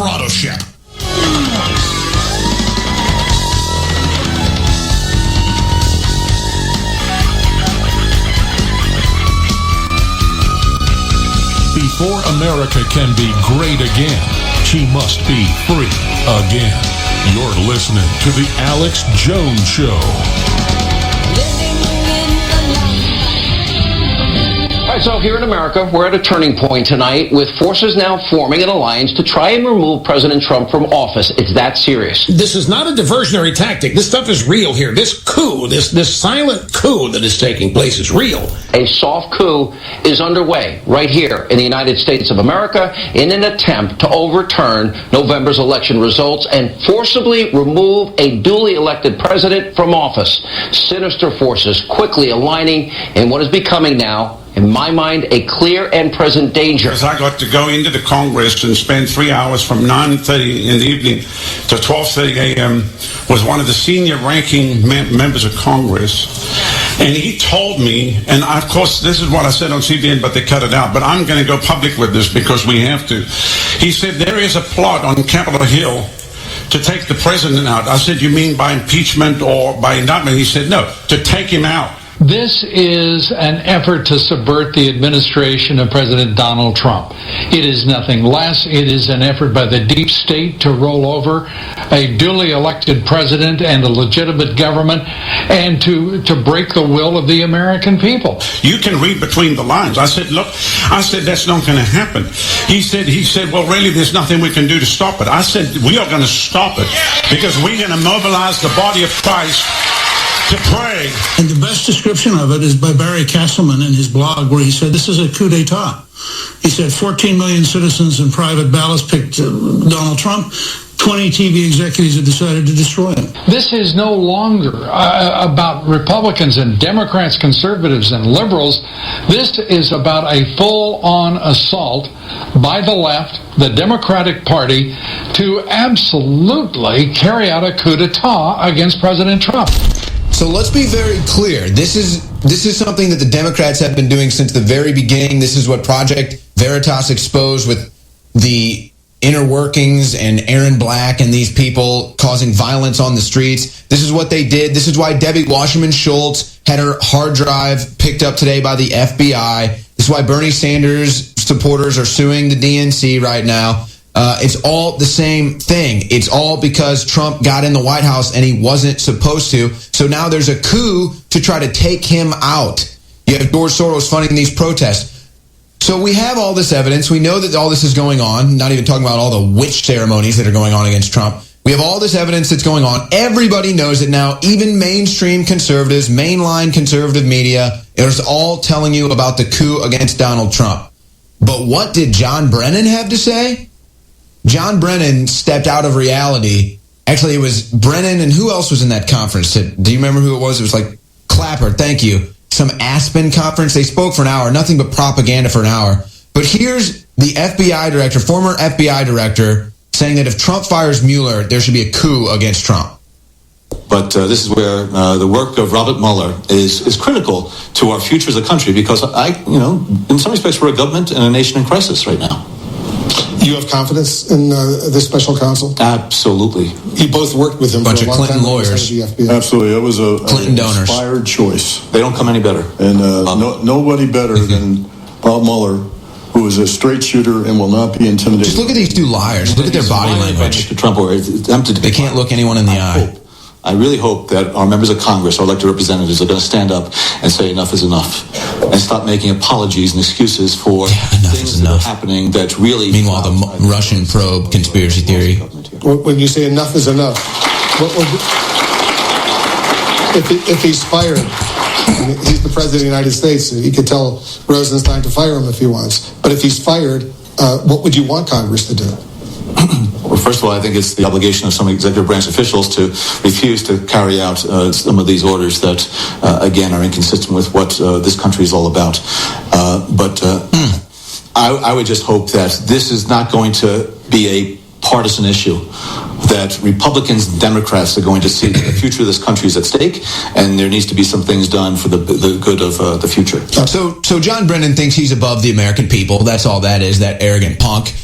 Desperado ship. Before America can be great again, she must be free again. You're listening to The Alex Jones Show. All right, so here in America, we're at a turning point tonight with forces now forming an alliance to try and remove President Trump from office. It's that serious. This is not a diversionary tactic. This stuff is real here. This coup, this silent coup that is taking place is real. A soft coup is underway right here in the United States of America in an attempt to overturn November's election results and forcibly remove a duly elected president from office. Sinister forces quickly aligning in what is becoming now, in my mind, a clear and present danger. Because I got to go into the Congress and spend 3 hours from 9:30 in the evening to 12:30 a.m. with one of the senior ranking members of Congress. And he told me, and of course this is what I said on CBN, but they cut it out, but I'm going to go public with this because we have to. He said there is a plot on Capitol Hill to take the president out. I said, you mean by impeachment or by indictment? He said, no, to take him out. This is an effort to subvert the administration of President Donald Trump. It is nothing less. It is an effort by the deep state to roll over a duly elected president and a legitimate government and to break the will of the American people. You can read between the lines. I said, look, that's not going to happen. He said, well, really, there's nothing we can do to stop it. I said, we are going to stop it because we're going to mobilize the body of Christ to pray. And the best description of it is by Barry Castleman in his blog, where he said this is a coup d'etat. He said 14 million citizens and private ballots picked Donald Trump. 20 TV executives have decided to destroy him. This is no longer about Republicans and Democrats, conservatives and liberals. This is about a full-on assault by the left, the Democratic Party, to absolutely carry out a coup d'etat against President Trump. So let's be very clear. This is something that the Democrats have been doing since the very beginning. This is what Project Veritas exposed with the inner workings and Aaron Black and these people causing violence on the streets. This is what they did. This is why Debbie Wasserman Schultz had her hard drive picked up today by the FBI. This is why Bernie Sanders supporters are suing the DNC right now. It's all the same thing. It's all because Trump got in the White House and he wasn't supposed to. So now there's a coup to try to take him out. You have George Soros funding these protests. So we have all this evidence. We know that all this is going on, not even talking about all the witch ceremonies that are going on against Trump. We have all this evidence that's going on. Everybody knows it now, even mainstream conservatives, mainline conservative media. It's all telling you about the coup against Donald Trump. But what did John Brennan have to say? John Brennan stepped out of reality. Actually, it was Brennan, and who else was in that conference? Do you remember who it was? It was like Clapper, thank you. Some Aspen conference. They spoke for an hour, nothing but propaganda for an hour. But here's the FBI director, former FBI director, saying that if Trump fires Mueller, there should be a coup against Trump. But this is where the work of Robert Mueller is critical to our future as a country, because in some respects, we're a government and a nation in crisis right now. You have confidence in this special counsel? Absolutely. You both worked with him bunch for a of long Clinton time. lawyers. Absolutely. It was Clinton an donors. inspired choice. They don't come any better. And nobody better than Bob Mueller, who is a straight shooter and will not be intimidated. Just look at these two liars. Look at their body language. Trump, they can't look anyone in the eye. I really hope that our members of Congress, our elected representatives, are going to stand up and say enough is enough and stop making apologies and excuses for things that are happening that really... Meanwhile, the Russian probe conspiracy theory. When you say enough is enough, if he's fired, he's the president of the United States, he could tell Rosenstein to fire him if he wants. But if he's fired, what would you want Congress to do? Well, first of all, I think it's the obligation of some executive branch officials to refuse to carry out some of these orders that, again, are inconsistent with what this country is all about. I would just hope that this is not going to be a partisan issue, that Republicans and Democrats are going to see that the future of this country is at stake, and there needs to be some things done for the good of the future. So John Brennan thinks he's above the American people. That's all that is, that arrogant punk.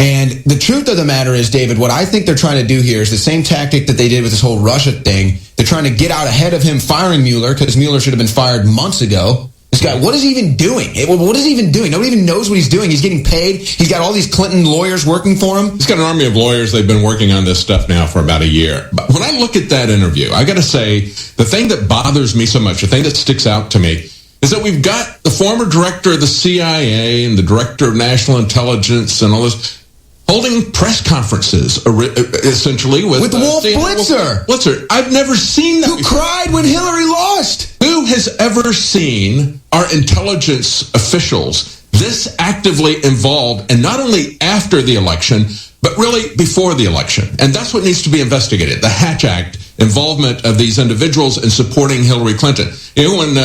And the truth of the matter is, David, what I think they're trying to do here is the same tactic that they did with this whole Russia thing. They're trying to get out ahead of him firing Mueller, because Mueller should have been fired months ago. This guy, what is he even doing? What is he even doing? Nobody even knows what he's doing. He's getting paid. He's got all these Clinton lawyers working for him. He's got an army of lawyers. They've been working on this stuff now for about a year. But when I look at that interview, I got to say, the thing that bothers me so much, the thing that sticks out to me, is that we've got the former director of the CIA and the director of national intelligence and all this holding press conferences, essentially, with Wolf Blitzer. Blitzer. I've never seen that. Who cried when Hillary lost? Who has ever seen our intelligence officials this actively involved, and not only after the election, but really before the election? And that's what needs to be investigated. The Hatch Act involvement of these individuals in supporting Hillary Clinton. You know, when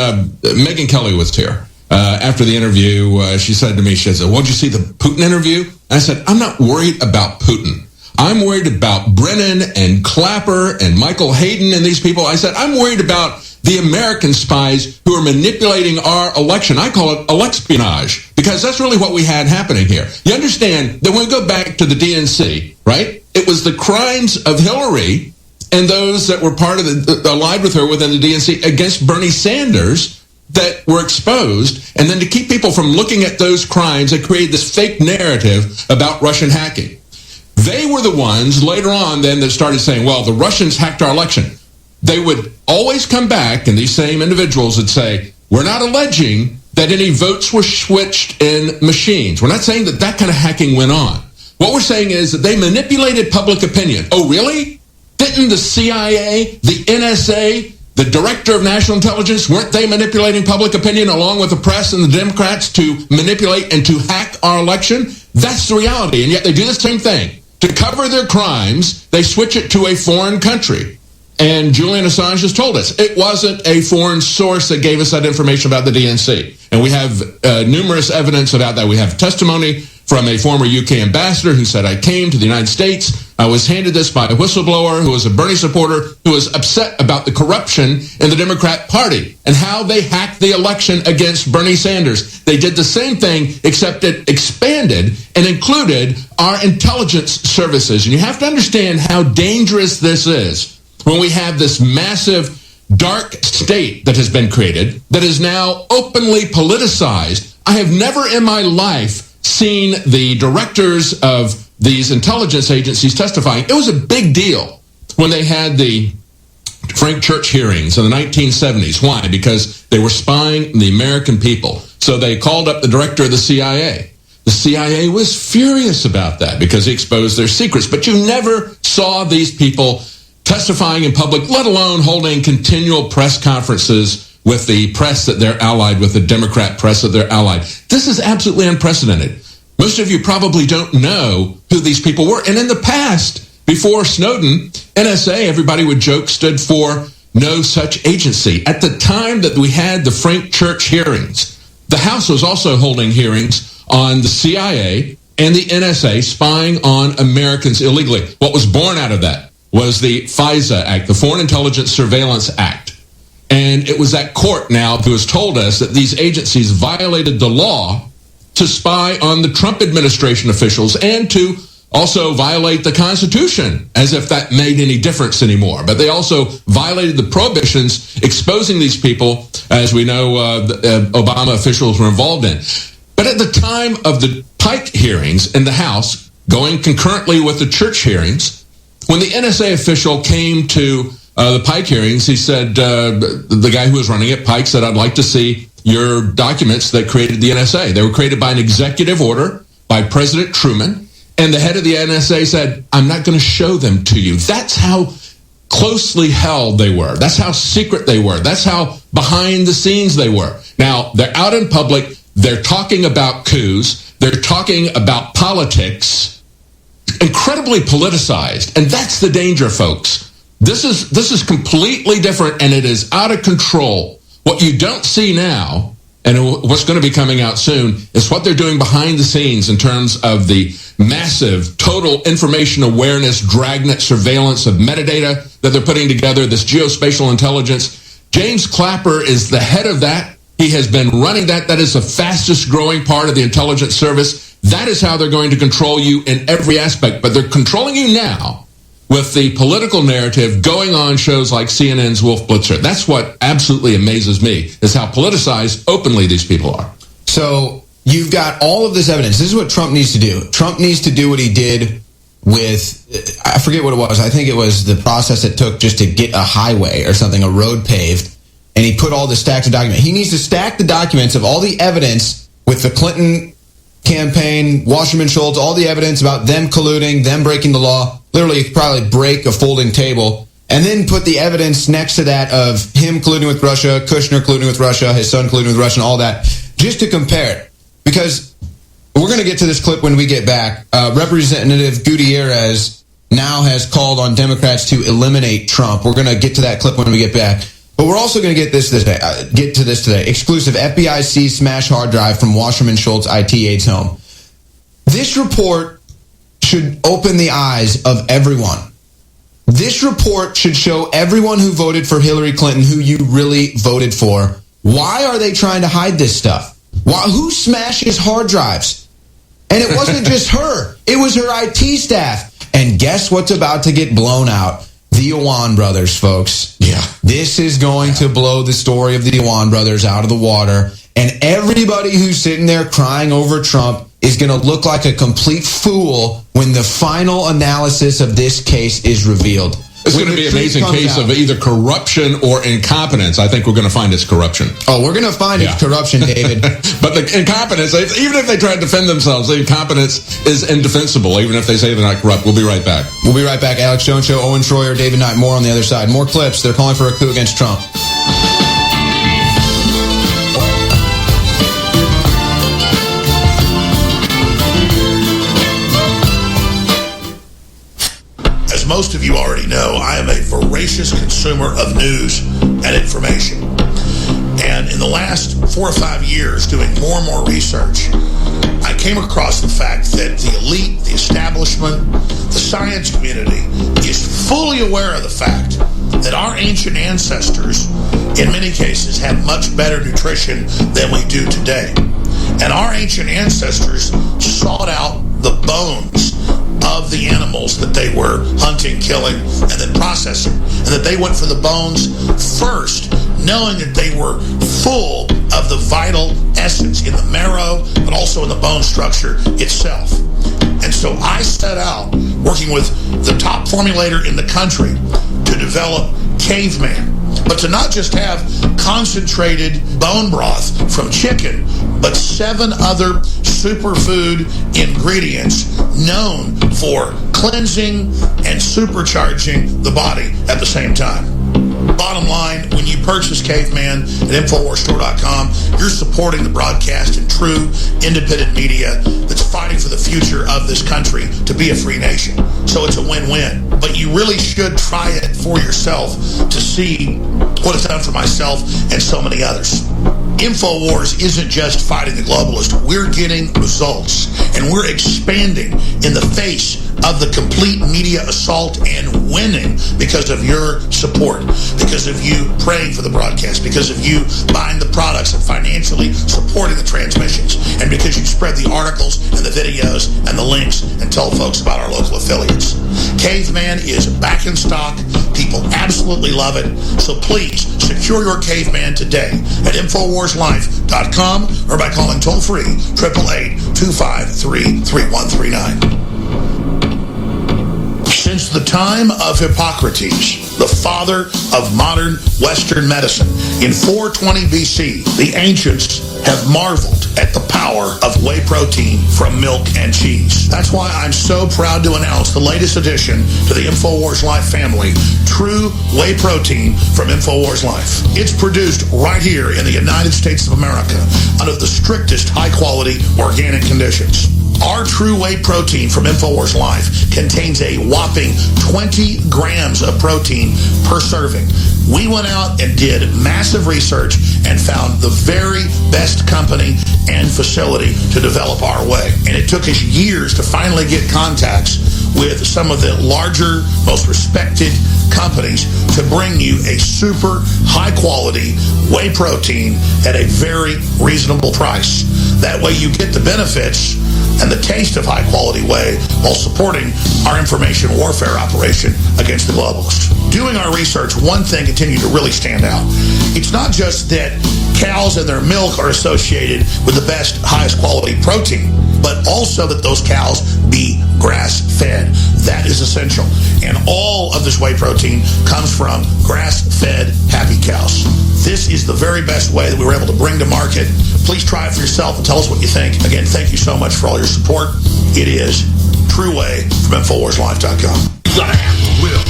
Megyn Kelly was here, after the interview, she said to me, she said, "Well, did you see the Putin interview?" I said, "I'm not worried about Putin. I'm worried about Brennan and Clapper and Michael Hayden and these people." I said, "I'm worried about the American spies who are manipulating our election." I call it elexpionage, because that's really what we had happening here. You understand that when we go back to the DNC, right? It was the crimes of Hillary and those that were part of allied with her within the DNC against Bernie Sanders that were exposed. And then to keep people from looking at those crimes, they created this fake narrative about Russian hacking. They were the ones later on then that started saying, well, the Russians hacked our election. They would always come back, and these same individuals would say, we're not alleging that any votes were switched in machines. We're not saying that that kind of hacking went on. What we're saying is that they manipulated public opinion. Oh, really? Didn't the CIA, the NSA, the Director of National Intelligence, weren't they manipulating public opinion along with the press and the Democrats to manipulate and to hack our election? That's the reality. And yet they do the same thing. To cover their crimes, they switch it to a foreign country. And Julian Assange has told us it wasn't a foreign source that gave us that information about the DNC. And we have numerous evidence about that. We have testimony from a former UK ambassador who said, I came to the United States, I was handed this by a whistleblower who was a Bernie supporter who was upset about the corruption in the Democrat Party and how they hacked the election against Bernie Sanders. They did the same thing, except it expanded and included our intelligence services. And you have to understand how dangerous this is when we have this massive dark state that has been created that is now openly politicized. I have never in my life seen the directors of these intelligence agencies testifying. It was a big deal when they had the Frank Church hearings in the 1970s. Why? Because they were spying the American people. So they called up the director of the CIA. The CIA was furious about that because he exposed their secrets. But you never saw these people testifying in public, let alone holding continual press conferences with the press that they're allied with, the Democrat press that they're allied. This is absolutely unprecedented. Most of you probably don't know who these people were. And in the past, before Snowden, NSA, everybody would joke, stood for no such agency. At the time that we had the Frank Church hearings, the House was also holding hearings on the CIA and the NSA spying on Americans illegally. What was born out of that was the FISA Act, the Foreign Intelligence Surveillance Act. And it was that court now who has told us that these agencies violated the law to spy on the Trump administration officials and to also violate the Constitution, as if that made any difference anymore. But they also violated the prohibitions exposing these people, as we know Obama officials were involved in. But at the time of the Pike hearings in the House, going concurrently with the Church hearings, when the NSA official came to the Pike hearings, he said, the guy who was running it, Pike, said, I'd like to see your documents that created the NSA. They were created by an executive order by President Truman, and the head of the NSA said, I'm not going to show them to you. That's how closely held they were. That's how secret they were. That's how behind the scenes they were. Now, they're out in public. They're talking about coups. They're talking about politics. Incredibly politicized. And that's the danger, folks. This is completely different, and it is out of control. What you don't see now, and what's going to be coming out soon, is what they're doing behind the scenes in terms of the massive total information awareness, dragnet surveillance of metadata that they're putting together, this geospatial intelligence. James Clapper is the head of that. He has been running that. That is the fastest growing part of the intelligence service. That is how they're going to control you in every aspect. But they're controlling you now with the political narrative going on shows like CNN's Wolf Blitzer. That's what absolutely amazes me, is how politicized openly these people are. So you've got all of this evidence. This is what Trump needs to do. Trump needs to do what he did with, I forget what it was. I think it was the process it took just to get a highway or something, a road paved. And he put all the stacks of documents. He needs to stack the documents of all the evidence with the Clinton campaign, Wasserman Schultz, all the evidence about them colluding, them breaking the law, literally probably break a folding table, and then put the evidence next to that of him colluding with Russia, Kushner colluding with Russia, his son colluding with Russia, and all that, just to compare it. Because we're going to get to this clip when we get back. Representative Gutierrez now has called on Democrats to eliminate Trump. We're going to get to that clip when we get back. But we're also going to get to this today. Exclusive FBI seized smash hard drive from Wasserman Schultz IT aide's home. This report should open the eyes of everyone. This report should show everyone who voted for Hillary Clinton who you really voted for. Why are they trying to hide this stuff? Who smashes hard drives? And it wasn't just her. It was her IT staff. And guess what's about to get blown out? The Iwan brothers, folks. Yeah. This is going to blow the story of the Iwan brothers out of the water. And everybody who's sitting there crying over Trump is going to look like a complete fool when the final analysis of this case is revealed. It's going to be an amazing case of either corruption or incompetence. I think we're going to find it's corruption. Oh, we're going to find it's corruption, David. But the incompetence, even if they try to defend themselves, the incompetence is indefensible, even if they say they're not corrupt. We'll be right back. We'll be right back. Alex Jones Show, Owen Schroyer, David Knight, more on the other side. More clips. They're calling for a coup against Trump. Most of you already know, I am a voracious consumer of news and information. And in the last 4 or 5 years, doing more and more research, I came across the fact that the elite, the establishment, the science community is fully aware of the fact that our ancient ancestors, in many cases, had much better nutrition than we do today. And our ancient ancestors sought out the bones of the animals that they were hunting, killing, and then processing. And that they went for the bones first, knowing that they were full of the vital essence in the marrow, but also in the bone structure itself. And so I set out, working with the top formulator in the country, to develop Caveman. But to not just have concentrated bone broth from chicken, but 7 other superfood ingredients known for cleansing and supercharging the body at the same time. Bottom line, when you purchase Caveman at InfoWarsStore.com, you're supporting the broadcast and true independent media that's fighting for the future of this country to be a free nation. So it's a win-win. But you really should try it for yourself to see what it's done for myself and so many others. InfoWars isn't just fighting the globalist. We're getting results, and we're expanding in the face of the complete media assault and winning because of your support, because of you praying for the broadcast, because of you buying the products and financially supporting the transmissions, and because you spread the articles and the videos and the links and tell folks about our local affiliates. Caveman is back in stock. People absolutely love it. So please secure your Caveman today at InfoWarsLife.com or by calling toll-free 888-253-3139. Since the time of Hippocrates, the father of modern Western medicine, in 420 BC, the ancients have marveled at the power of whey protein from milk and cheese. That's why I'm so proud to announce the latest addition to the InfoWars Life family, True Whey Protein from InfoWars Life. It's produced right here in the United States of America under the strictest high-quality organic conditions. Our True Whey Protein from InfoWars Life contains a whopping 20 grams of protein per serving. We went out and did massive research and found the very best company and facility to develop our way. And it took us years to finally get contacts with some of the larger, most respected companies to bring you a super high quality whey protein at a very reasonable price. That way you get the benefits and the taste of high quality whey while supporting our information warfare operation against the globalists. Doing our research, one thing continued to really stand out. It's not just that cows and their milk are associated with the best, highest quality protein, but also that those cows be grass-fed. That is essential. And all of this whey protein comes from grass-fed happy cows. This is the very best way that we were able to bring to market. Please try it for yourself and tell us what you think. Again, thank you so much for all your support. It is True Whey from InfoWarsLife.com. You've got to have the will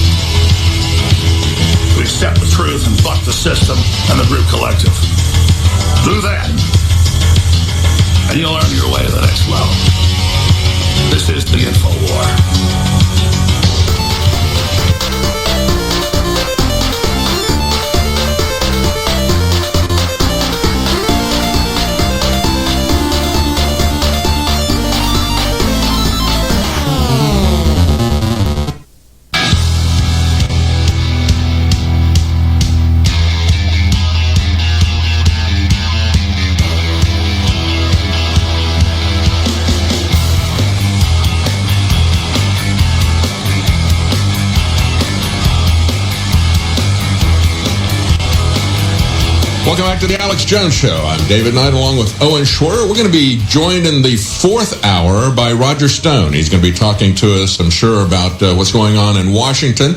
to accept the truth and buck the system and the group collective. Do that, and you'll earn your way to the next level. This is the Info War. Welcome back to the Alex Jones Show. I'm David Knight along with Owen Schwarter. We're going to be joined in the fourth hour by Roger Stone. He's going to be talking to us, I'm sure, about what's going on in Washington.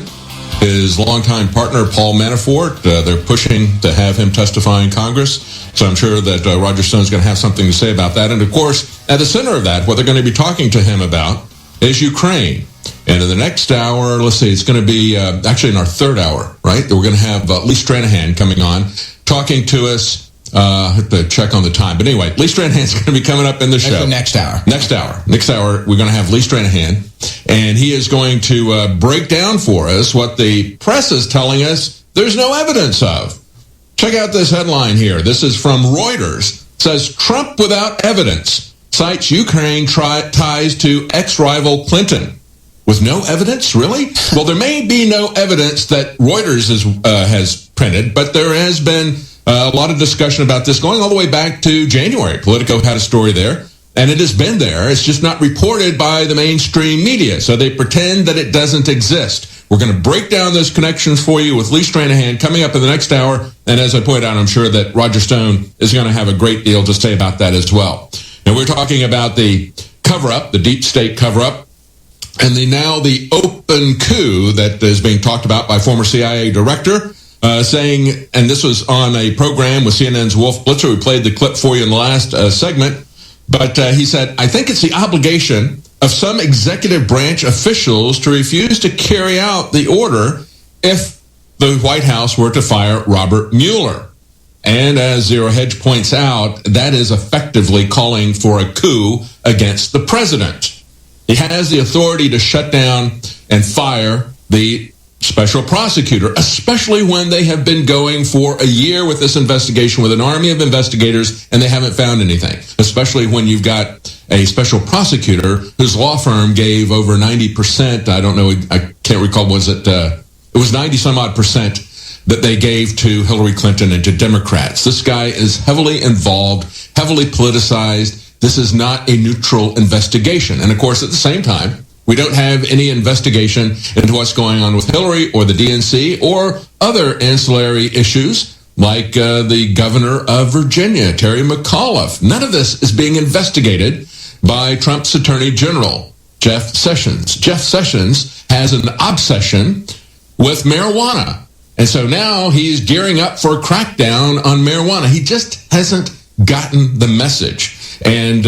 His longtime partner, Paul Manafort, they're pushing to have him testify in Congress. So I'm sure that Roger Stone's going to have something to say about that. And, of course, at the center of that, what they're going to be talking to him about is Ukraine. And in the next hour, let's see, it's going to be actually in our third hour, right? We're going to have Lee Stranahan coming on, talking to us. I have to check on the time. But anyway, Lee Stranahan's going to be coming up in the show. Next hour. Next hour, we're going to have Lee Stranahan. And he is going to break down for us what the press is telling us there's no evidence of. Check out this headline here. This is from Reuters. It says, Trump without evidence cites Ukraine ties to ex-rival Clinton. With no evidence, really? Well, there may be no evidence that Reuters has printed, but there has been a lot of discussion about this going all the way back to January. Politico had a story there, and it has been there. It's just not reported by the mainstream media, so they pretend that it doesn't exist. We're going to break down those connections for you with Lee Stranahan coming up in the next hour, and as I pointed out, I'm sure that Roger Stone is going to have a great deal to say about that as well. And we're talking about the cover-up, the deep state cover-up, and the open coup that is being talked about by former CIA director, saying, and this was on a program with CNN's Wolf Blitzer. We played the clip for you in the last segment, but he said, I think it's the obligation of some executive branch officials to refuse to carry out the order if the White House were to fire Robert Mueller. And as Zero Hedge points out, that is effectively calling for a coup against the president. He has the authority to shut down and fire the special prosecutor, especially when they have been going for a year with this investigation with an army of investigators and they haven't found anything, especially when you've got a special prosecutor whose law firm gave over 90%. I don't know. I can't recall. Was it? It was 90 some odd percent that they gave to Hillary Clinton and to Democrats. This guy is heavily involved, heavily politicized. This is not a neutral investigation. And, of course, at the same time, we don't have any investigation into what's going on with Hillary or the DNC or other ancillary issues like the governor of Virginia, Terry McAuliffe. None of this is being investigated by Trump's Attorney General, Jeff Sessions. Jeff Sessions has an obsession with marijuana. And so now he's gearing up for a crackdown on marijuana. He just hasn't gotten the message. And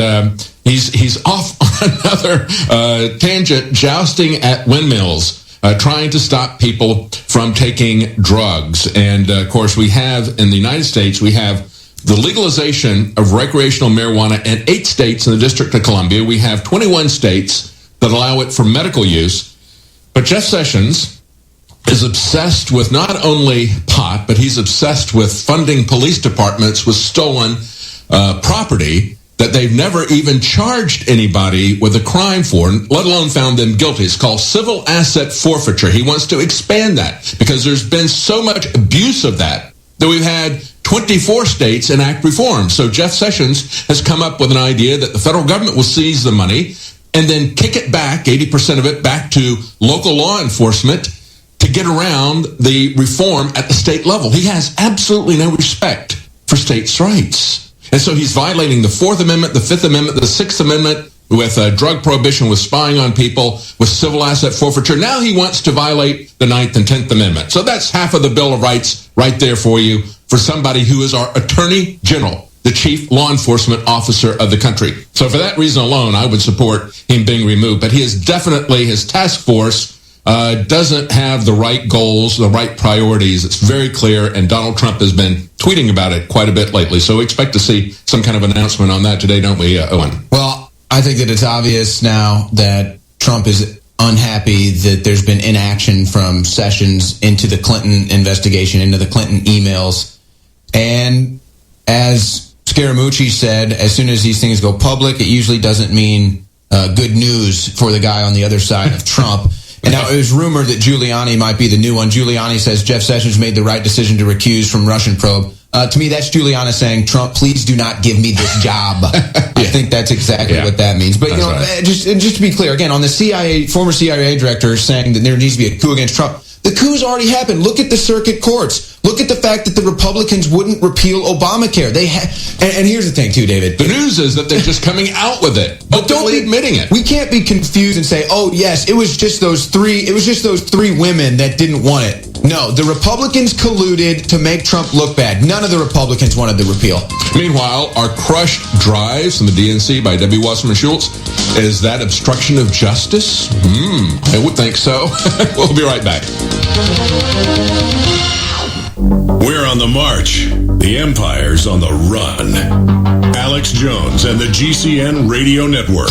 he's off on another tangent, jousting at windmills, trying to stop people from taking drugs. And, of course, we have, in the United States, we have the legalization of recreational marijuana in 8 states in the District of Columbia. We have 21 states that allow it for medical use. But Jeff Sessions is obsessed with not only pot, but he's obsessed with funding police departments with stolen property that they've never even charged anybody with a crime for, let alone found them guilty. It's called civil asset forfeiture. He wants to expand that because there's been so much abuse of that we've had 24 states enact reform. So Jeff Sessions has come up with an idea that the federal government will seize the money and then kick it back, 80% of it, back to local law enforcement to get around the reform at the state level. He has absolutely no respect for states' rights. And so he's violating the Fourth Amendment, the Fifth Amendment, the Sixth Amendment with drug prohibition, with spying on people, with civil asset forfeiture. Now he wants to violate the Ninth and 10th Amendment. So that's half of the Bill of Rights right there for you, for somebody who is our Attorney General, the chief law enforcement officer of the country. So for that reason alone, I would support him being removed. But he is definitely, his task force doesn't have the right goals, the right priorities. It's very clear, and Donald Trump has been tweeting about it quite a bit lately. So we expect to see some kind of announcement on that today, don't we, Owen? Well, I think that it's obvious now that Trump is unhappy that there's been inaction from Sessions into the Clinton investigation, into the Clinton emails. And as Scaramucci said, as soon as these things go public, it usually doesn't mean good news for the guy on the other side of Trump. And now it was rumored that Giuliani might be the new one. Giuliani says Jeff Sessions made the right decision to recuse from Russian probe. To me, that's Giuliani saying, Trump, please do not give me this job. I think that's exactly what that means. But, just to be clear, again, on the CIA, former CIA director saying that there needs to be a coup against Trump, the coup's already happened. Look at the circuit courts. Look at the fact that the Republicans wouldn't repeal Obamacare. And here's the thing, too, David. The news is that they're just coming out with it, but don't be admitting it. We can't be confused and say, oh, yes, it was just those three women that didn't want it. No, the Republicans colluded to make Trump look bad. None of the Republicans wanted the repeal. Meanwhile, our crushed drives from the DNC by W. Wasserman Schultz, is that obstruction of justice? I would think so. We'll be right back. We're on the march. The empire's on the run. Alex Jones and the GCN Radio Network.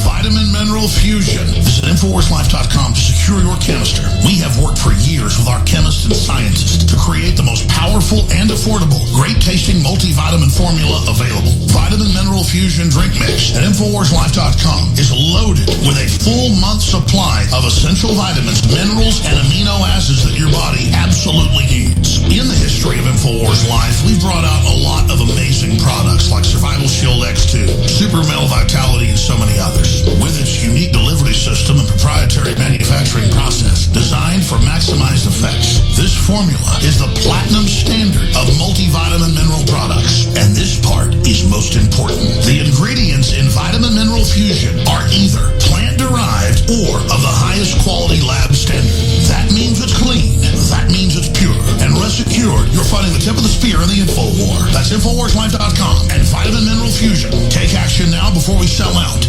Vitamin Mineral Fusion. Visit InfoWarsLife.com to secure your canister. We have worked for years with our chemists and scientists to create the most powerful and affordable, great-tasting multivitamin formula available. Vitamin Mineral Fusion Drink Mix at InfoWarsLife.com is loaded with a full month supply of essential vitamins, minerals, and amino acids that your body absolutely needs. In the history of InfoWars Life, we've brought out a lot of amazing products like Survival Shield X2, Super Male Vitality, and so many others. With its unique delivery system and proprietary manufacturing process designed for maximized effects, this formula is the platinum standard of multivitamin mineral products. And this part is most important. The ingredients in Vitamin Mineral Fusion are either plant-derived or of the highest quality lab standard. That means it's clean. That means it's pure. And rest assured, you're fighting the tip of the spear in the info war. That's InfoWarsLife.com and Vitamin Mineral Fusion. Take action now before we sell out.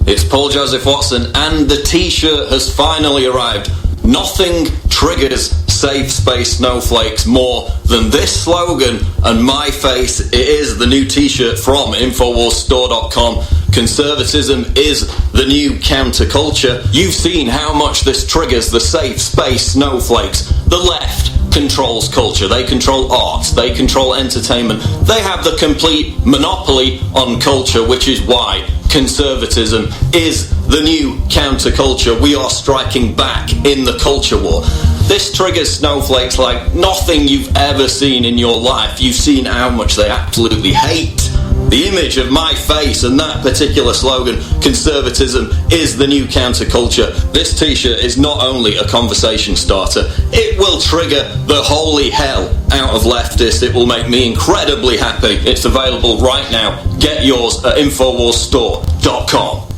It's Paul Joseph Watson, and the T-shirt has finally arrived. Nothing triggers safe space snowflakes more than this slogan and my face. It is the new T-shirt from InfoWarsStore.com. Conservatism is the new counterculture. You've seen how much this triggers the safe space snowflakes. The left controls culture. They control arts. They control entertainment. They have the complete monopoly on culture, which is why conservatism is the new counterculture. We are striking back in the culture war. This triggers snowflakes like nothing you've ever seen in your life. You've seen how much they absolutely hate the image of my face and that particular slogan, conservatism is the new counterculture. This T-shirt is not only a conversation starter, it will trigger the holy hell out of leftists. It will make me incredibly happy. It's available right now. Get yours at InfoWarsStore.com.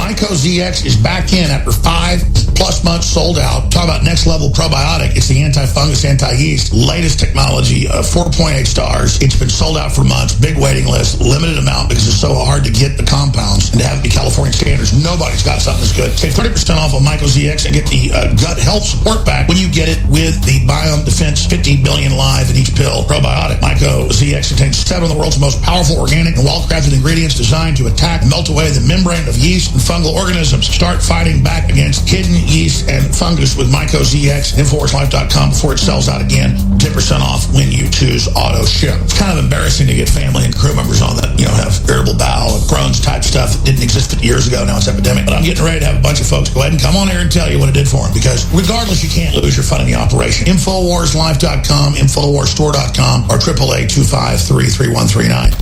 Myco ZX is back in after 5+ months sold out. Talk about next level probiotic. It's the anti-fungus, anti-yeast, latest technology, 4.8 stars. It's been sold out for months. Big waiting list, limited amount because it's so hard to get the compounds and to have it be California standards. Nobody's got something as good. Save 30% off of Myco ZX and get the gut health support pack when you get it with the Biome Defense 50 billion live in each pill probiotic. Myco ZX contains 7 of the world's most powerful organic and well-crafted ingredients designed to attack and melt away the membrane of yeast and fungal organisms. Start fighting back against hidden yeast and fungus with Myco ZX at InfoWarsLife.com before it sells out again. 10% off when you choose auto ship. It's kind of embarrassing to get family and crew members on that, have irritable bowel and Crohn's type stuff that didn't exist 50 years ago. Now it's epidemic. But I'm getting ready to have a bunch of folks go ahead and come on here and tell you what it did for them, because regardless, you can't lose your fun in the operation. InfoWarsLife.com, InfoWarsStore.com, or 888-253-3139.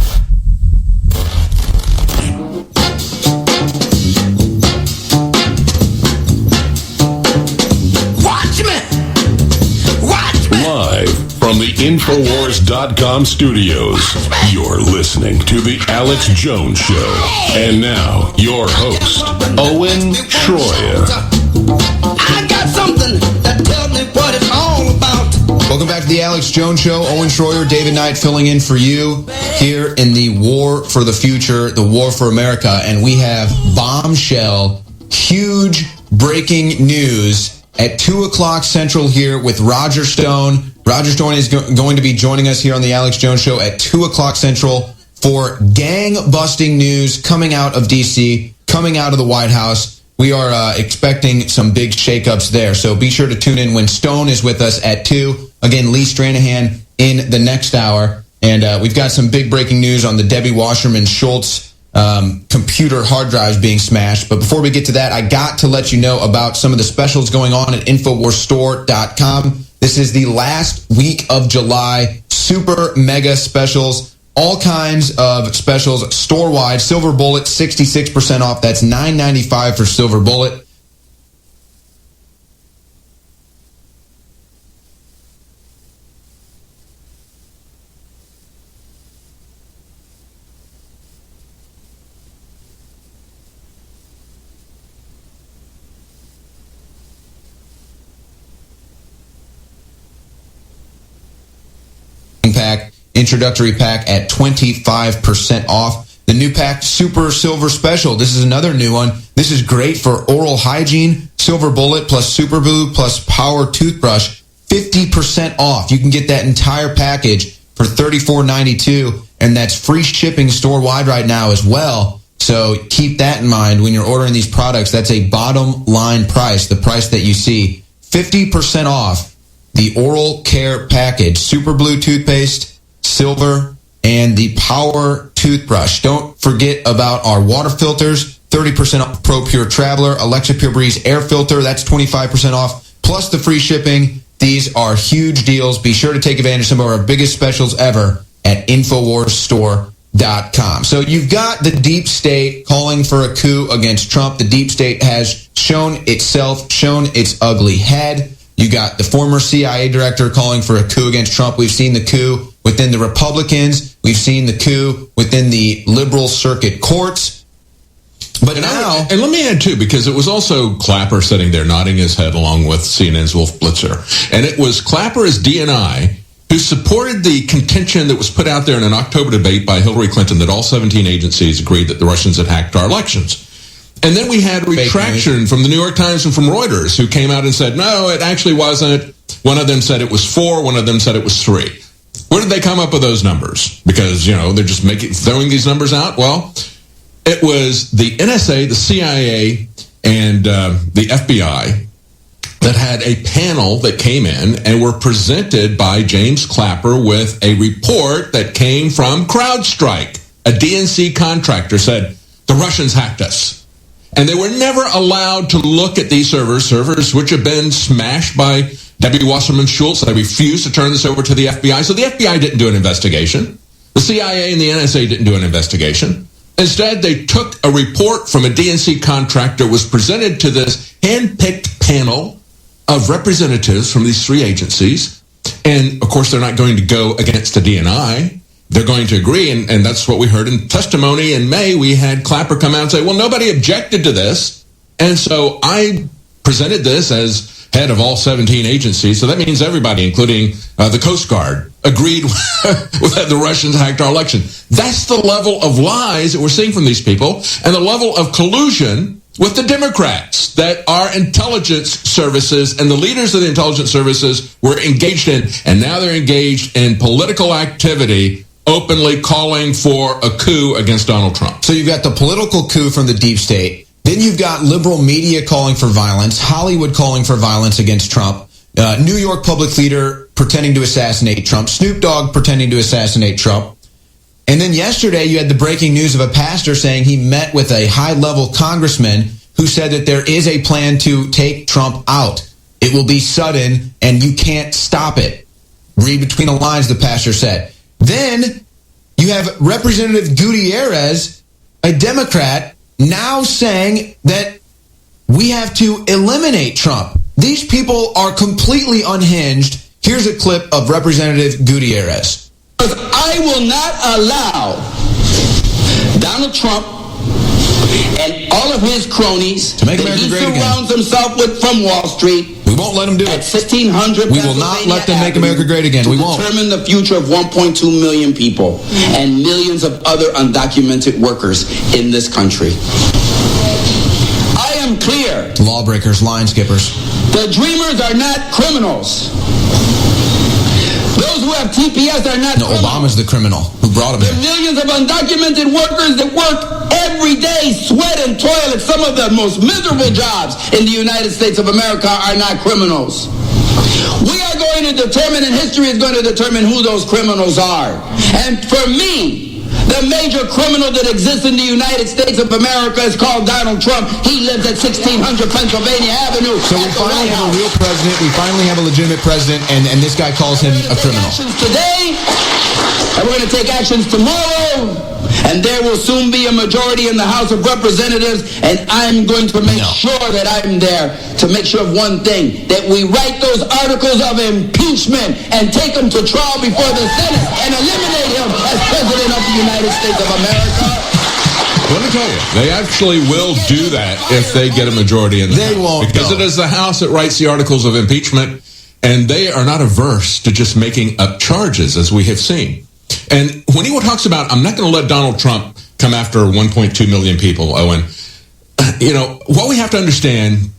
Live from the Infowars.com studios, you're listening to The Alex Jones Show. And now, your host, Owen Schroyer. I got something that tells me what it's all about. Welcome back to The Alex Jones Show. Owen Schroyer, David Knight filling in for you here in the War for the Future, the War for America. And we have bombshell, huge breaking news at 2 o'clock Central here with Roger Stone. Roger Stone is going to be joining us here on the Alex Jones Show at 2 o'clock Central for gang-busting news coming out of D.C., coming out of the White House. We are expecting some big shakeups there, so be sure to tune in when Stone is with us at 2. Again, Lee Stranahan in the next hour. And we've got some big breaking news on the Debbie Wasserman Schultz computer hard drives being smashed. But before we get to that, I got to let you know about some of the specials going on at InfoWarsStore.com. This is the last week of July. Super mega specials. All kinds of specials store-wide. Silver Bullet, 66% off. That's $9.95 for Silver Bullet. Pack, introductory pack at 25% off. The new pack, Super Silver Special. This is another new one. This is great for oral hygiene. Silver Bullet plus Super Glue plus Power Toothbrush, 50% off. You can get that entire package for $34.92, and that's free shipping store-wide right now as well. So keep that in mind when you're ordering these products. That's a bottom line price, the price that you see. 50% off the oral care package, Super Blue toothpaste, silver, and the Power toothbrush. Don't forget about our water filters, 30% off Pro Pure Traveler, Alexa Pure Breeze air filter, that's 25% off, plus the free shipping. These are huge deals. Be sure to take advantage of some of our biggest specials ever at InfoWarsStore.com. So you've got the deep state calling for a coup against Trump. The deep state has shown its ugly head. You got the former CIA director calling for a coup against Trump. We've seen the coup within the Republicans. We've seen the coup within the liberal circuit courts. But now... And let me add, too, because it was also Clapper sitting there nodding his head along with CNN's Wolf Blitzer. And it was Clapper as DNI who supported the contention that was put out there in an October debate by Hillary Clinton that all 17 agencies agreed that the Russians had hacked our elections. And then we had retraction from the New York Times and from Reuters, who came out and said, no, it actually wasn't. One of them said it was 4. One of them said it was 3. Where did they come up with those numbers? Because, they're just throwing these numbers out. Well, it was the NSA, the CIA, and the FBI that had a panel that came in and were presented by James Clapper with a report that came from CrowdStrike. A DNC contractor said, the Russians hacked us. And they were never allowed to look at these servers which have been smashed by Debbie Wasserman Schultz. They refused to turn this over to the FBI. So the FBI didn't do an investigation. The CIA and the NSA didn't do an investigation. Instead, they took a report from a DNC contractor, was presented to this hand-picked panel of representatives from these 3 agencies. And, of course, they're not going to go against the DNI. they're going to agree. And that's what we heard in testimony in May. We had Clapper come out and say, well, nobody objected to this. And so I presented this as head of all 17 agencies. So that means everybody, including the Coast Guard, agreed that the Russians hacked our election. That's the level of lies that we're seeing from these people and the level of collusion with the Democrats that our intelligence services and the leaders of the intelligence services were engaged in. And now they're engaged in political activity, openly calling for a coup against Donald Trump. So you've got the political coup from the deep state. Then you've got liberal media calling for violence, Hollywood calling for violence against Trump, New York public leader pretending to assassinate Trump, Snoop Dogg pretending to assassinate Trump. And then yesterday you had the breaking news of a pastor saying he met with a high-level congressman who said that there is a plan to take Trump out. It will be sudden and you can't stop it. Read between the lines, the pastor said. Then you have Representative Gutierrez, a Democrat, now saying that we have to eliminate Trump. These people are completely unhinged. Here's a clip of Representative Gutierrez. I will not allow Donald Trump and all of his cronies to make America great again. Surrounds himself with from Wall Street. We won't let them do it. At 1600 we will not let them make America great again. We won't. Determine the future of 1.2 million people and millions of other undocumented workers in this country. I am clear. Lawbreakers, line skippers. The dreamers are not criminals. Those who have TPS are not criminals. Obama's the criminal who brought them here. The millions of undocumented workers that work every day, sweat and toil at some of the most miserable jobs in the United States of America are not criminals. We are going to determine, and history is going to determine who those criminals are. And for me, the major criminal that exists in the United States of America is called Donald Trump. He lives at 1600 Pennsylvania Avenue. So we finally have a real president. We finally have a legitimate president, and this guy calls him a criminal. Today, and we're going to take actions tomorrow, and there will soon be a majority in the House of Representatives, and I'm going to make sure that I'm there to make sure of one thing, that we write those articles of impeachment and take them to trial before the Senate and eliminate him as President of the United States of America. Let me tell you, they actually will do that if they get a majority in the House. They won't. Because it is the House that writes the articles of impeachment, and they are not averse to just making up charges, as we have seen. And when he talks about, I'm not going to let Donald Trump come after 1.2 million people, Owen, what we have to understand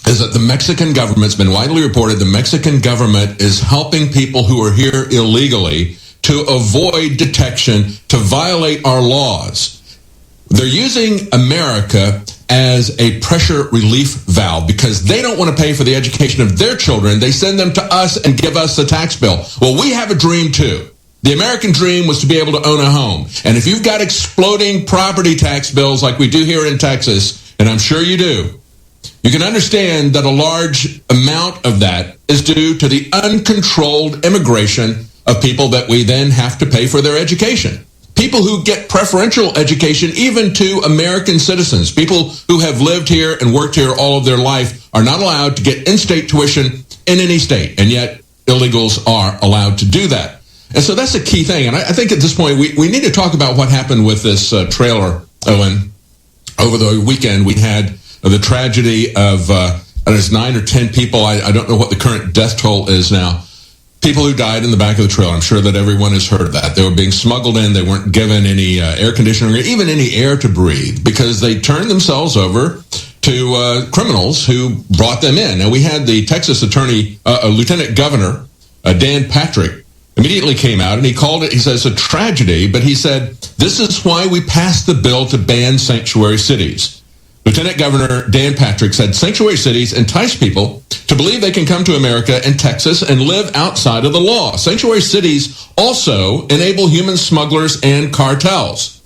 is that the Mexican government's been widely reported, the Mexican government is helping people who are here illegally to avoid detection, to violate our laws. They're using America as a pressure relief valve because they don't want to pay for the education of their children. They send them to us and give us the tax bill. Well, we have a dream too. The American dream was to be able to own a home. And if you've got exploding property tax bills like we do here in Texas, and I'm sure you do, you can understand that a large amount of that is due to the uncontrolled immigration of people that we then have to pay for their education. People who get preferential education even to American citizens, people who have lived here and worked here all of their life are not allowed to get in-state tuition in any state, and yet illegals are allowed to do that. And so that's a key thing. And I think at this point, we need to talk about what happened with this trailer, Owen. Over the weekend, we had the tragedy of, there's 9 or 10 people. I don't know what the current death toll is now. People who died in the back of the trailer. I'm sure that everyone has heard of that. They were being smuggled in. They weren't given any air conditioning or even any air to breathe because they turned themselves over to criminals who brought them in. Now, we had the Texas attorney, Lieutenant Governor Dan Patrick, immediately came out and he called it, he says, a tragedy, but he said, this is why we passed the bill to ban sanctuary cities. Lieutenant Governor Dan Patrick said sanctuary cities entice people to believe they can come to America and Texas and live outside of the law. Sanctuary cities also enable human smugglers and cartels.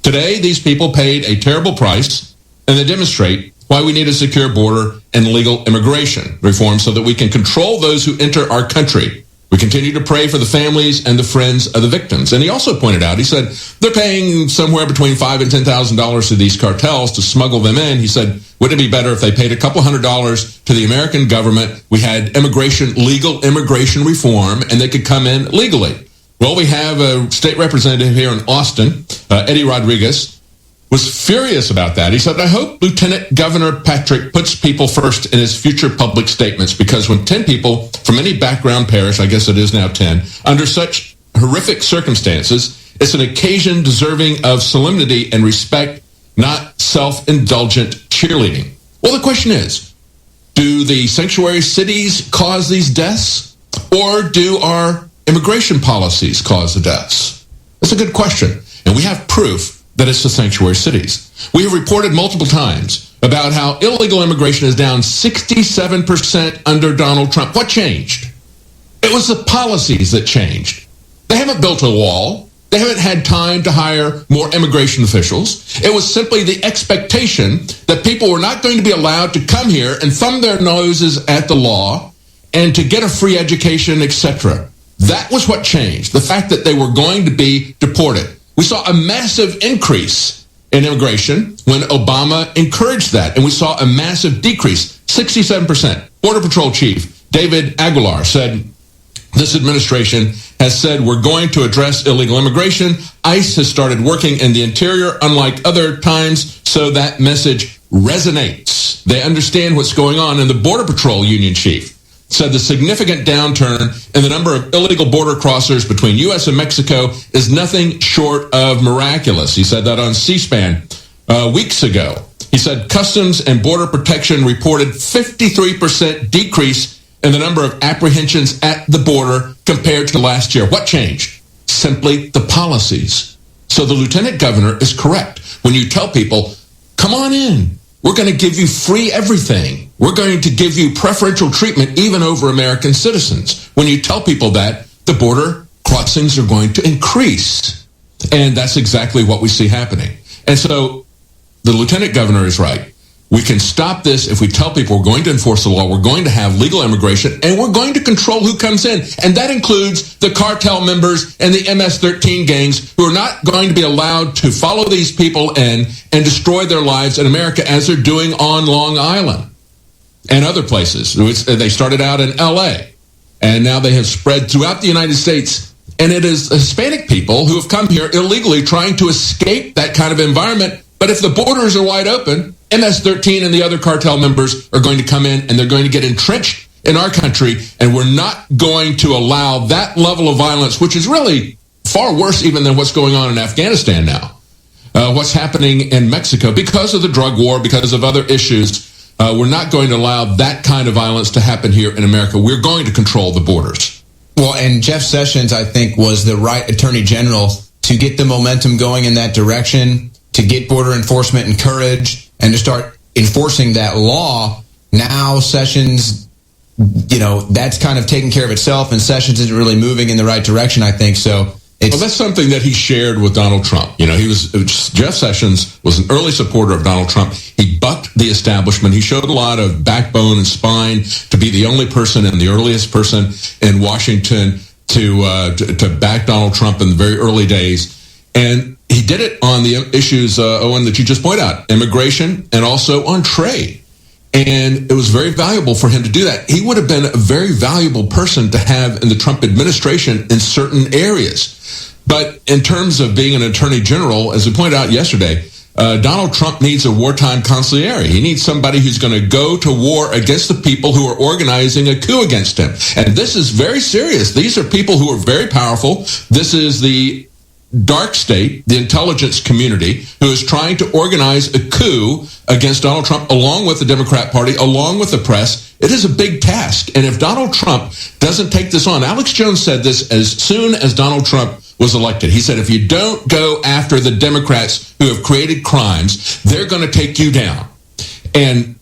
Today, these people paid a terrible price, and they demonstrate why we need a secure border and legal immigration reform so that we can control those who enter our country. We continue to pray for the families and the friends of the victims. And he also pointed out, he said, they're paying somewhere between $5,000 and $10,000 to these cartels to smuggle them in. He said, wouldn't it be better if they paid a couple $100s to the American government? We had legal immigration reform, and they could come in legally. Well, we have a state representative here in Austin, Eddie Rodriguez, was furious about that. He said, I hope Lieutenant Governor Patrick puts people first in his future public statements, because when 10 people from any background parish, I guess it is now 10, under such horrific circumstances, it's an occasion deserving of solemnity and respect, not self-indulgent cheerleading. Well, the question is, do the sanctuary cities cause these deaths, or do our immigration policies cause the deaths? That's a good question, and we have proof that it's the sanctuary cities. We have reported multiple times about how illegal immigration is down 67% under Donald Trump. What changed? It was the policies that changed. They haven't built a wall. They haven't had time to hire more immigration officials. It was simply the expectation that people were not going to be allowed to come here and thumb their noses at the law and to get a free education, etc. That was what changed. The fact that they were going to be deported. We saw a massive increase in immigration when Obama encouraged that, and we saw a massive decrease, 67%. Border Patrol Chief David Aguilar said, this administration has said we're going to address illegal immigration. ICE has started working in the interior, unlike other times, so that message resonates. They understand what's going on. And the Border Patrol Union Chief said the significant downturn in the number of illegal border crossers between U.S. and Mexico is nothing short of miraculous. He said that on C-SPAN weeks ago. He said Customs and Border Protection reported 53% decrease in the number of apprehensions at the border compared to last year. What changed? Simply the policies. So the lieutenant governor is correct when you tell people, come on in. We're going to give you free everything. We're going to give you preferential treatment even over American citizens. When you tell people that, the border crossings are going to increase. And that's exactly what we see happening. And so the lieutenant governor is right. We can stop this if we tell people we're going to enforce the law, we're going to have legal immigration, and we're going to control who comes in. And that includes the cartel members and the MS-13 gangs who are not going to be allowed to follow these people in and destroy their lives in America as they're doing on Long Island and other places. They started out in L.A., and now they have spread throughout the United States. And it is Hispanic people who have come here illegally trying to escape that kind of environment. But if the borders are wide open, MS-13 and the other cartel members are going to come in and they're going to get entrenched in our country, and we're not going to allow that level of violence, which is really far worse even than what's going on in Afghanistan now. What's happening in Mexico because of the drug war, because of other issues. We're not going to allow that kind of violence to happen here in America. We're going to control the borders. Well, and Jeff Sessions, I think, was the right attorney general to get the momentum going in that direction, to get border enforcement encouraged, and to start enforcing that law. Now Sessions, that's kind of taking care of itself, and Sessions isn't really moving in the right direction, I think. So that's something that he shared with Donald Trump. Jeff Sessions was an early supporter of Donald Trump. He bucked the establishment. He showed a lot of backbone and spine to be the only person and the earliest person in Washington to back Donald Trump in the very early days. And he did it on the issues, Owen, that you just point out, immigration and also on trade. And it was very valuable for him to do that. He would have been a very valuable person to have in the Trump administration in certain areas. But in terms of being an attorney general, as we pointed out yesterday, Donald Trump needs a wartime consigliere. He needs somebody who's going to go to war against the people who are organizing a coup against him. And this is very serious. These are people who are very powerful. This is the dark state, the intelligence community, who is trying to organize a coup against Donald Trump, along with the Democrat Party, along with the press. It is a big task. And if Donald Trump doesn't take this on, Alex Jones said this as soon as Donald Trump was elected. He said, if you don't go after the Democrats who have created crimes, they're going to take you down. And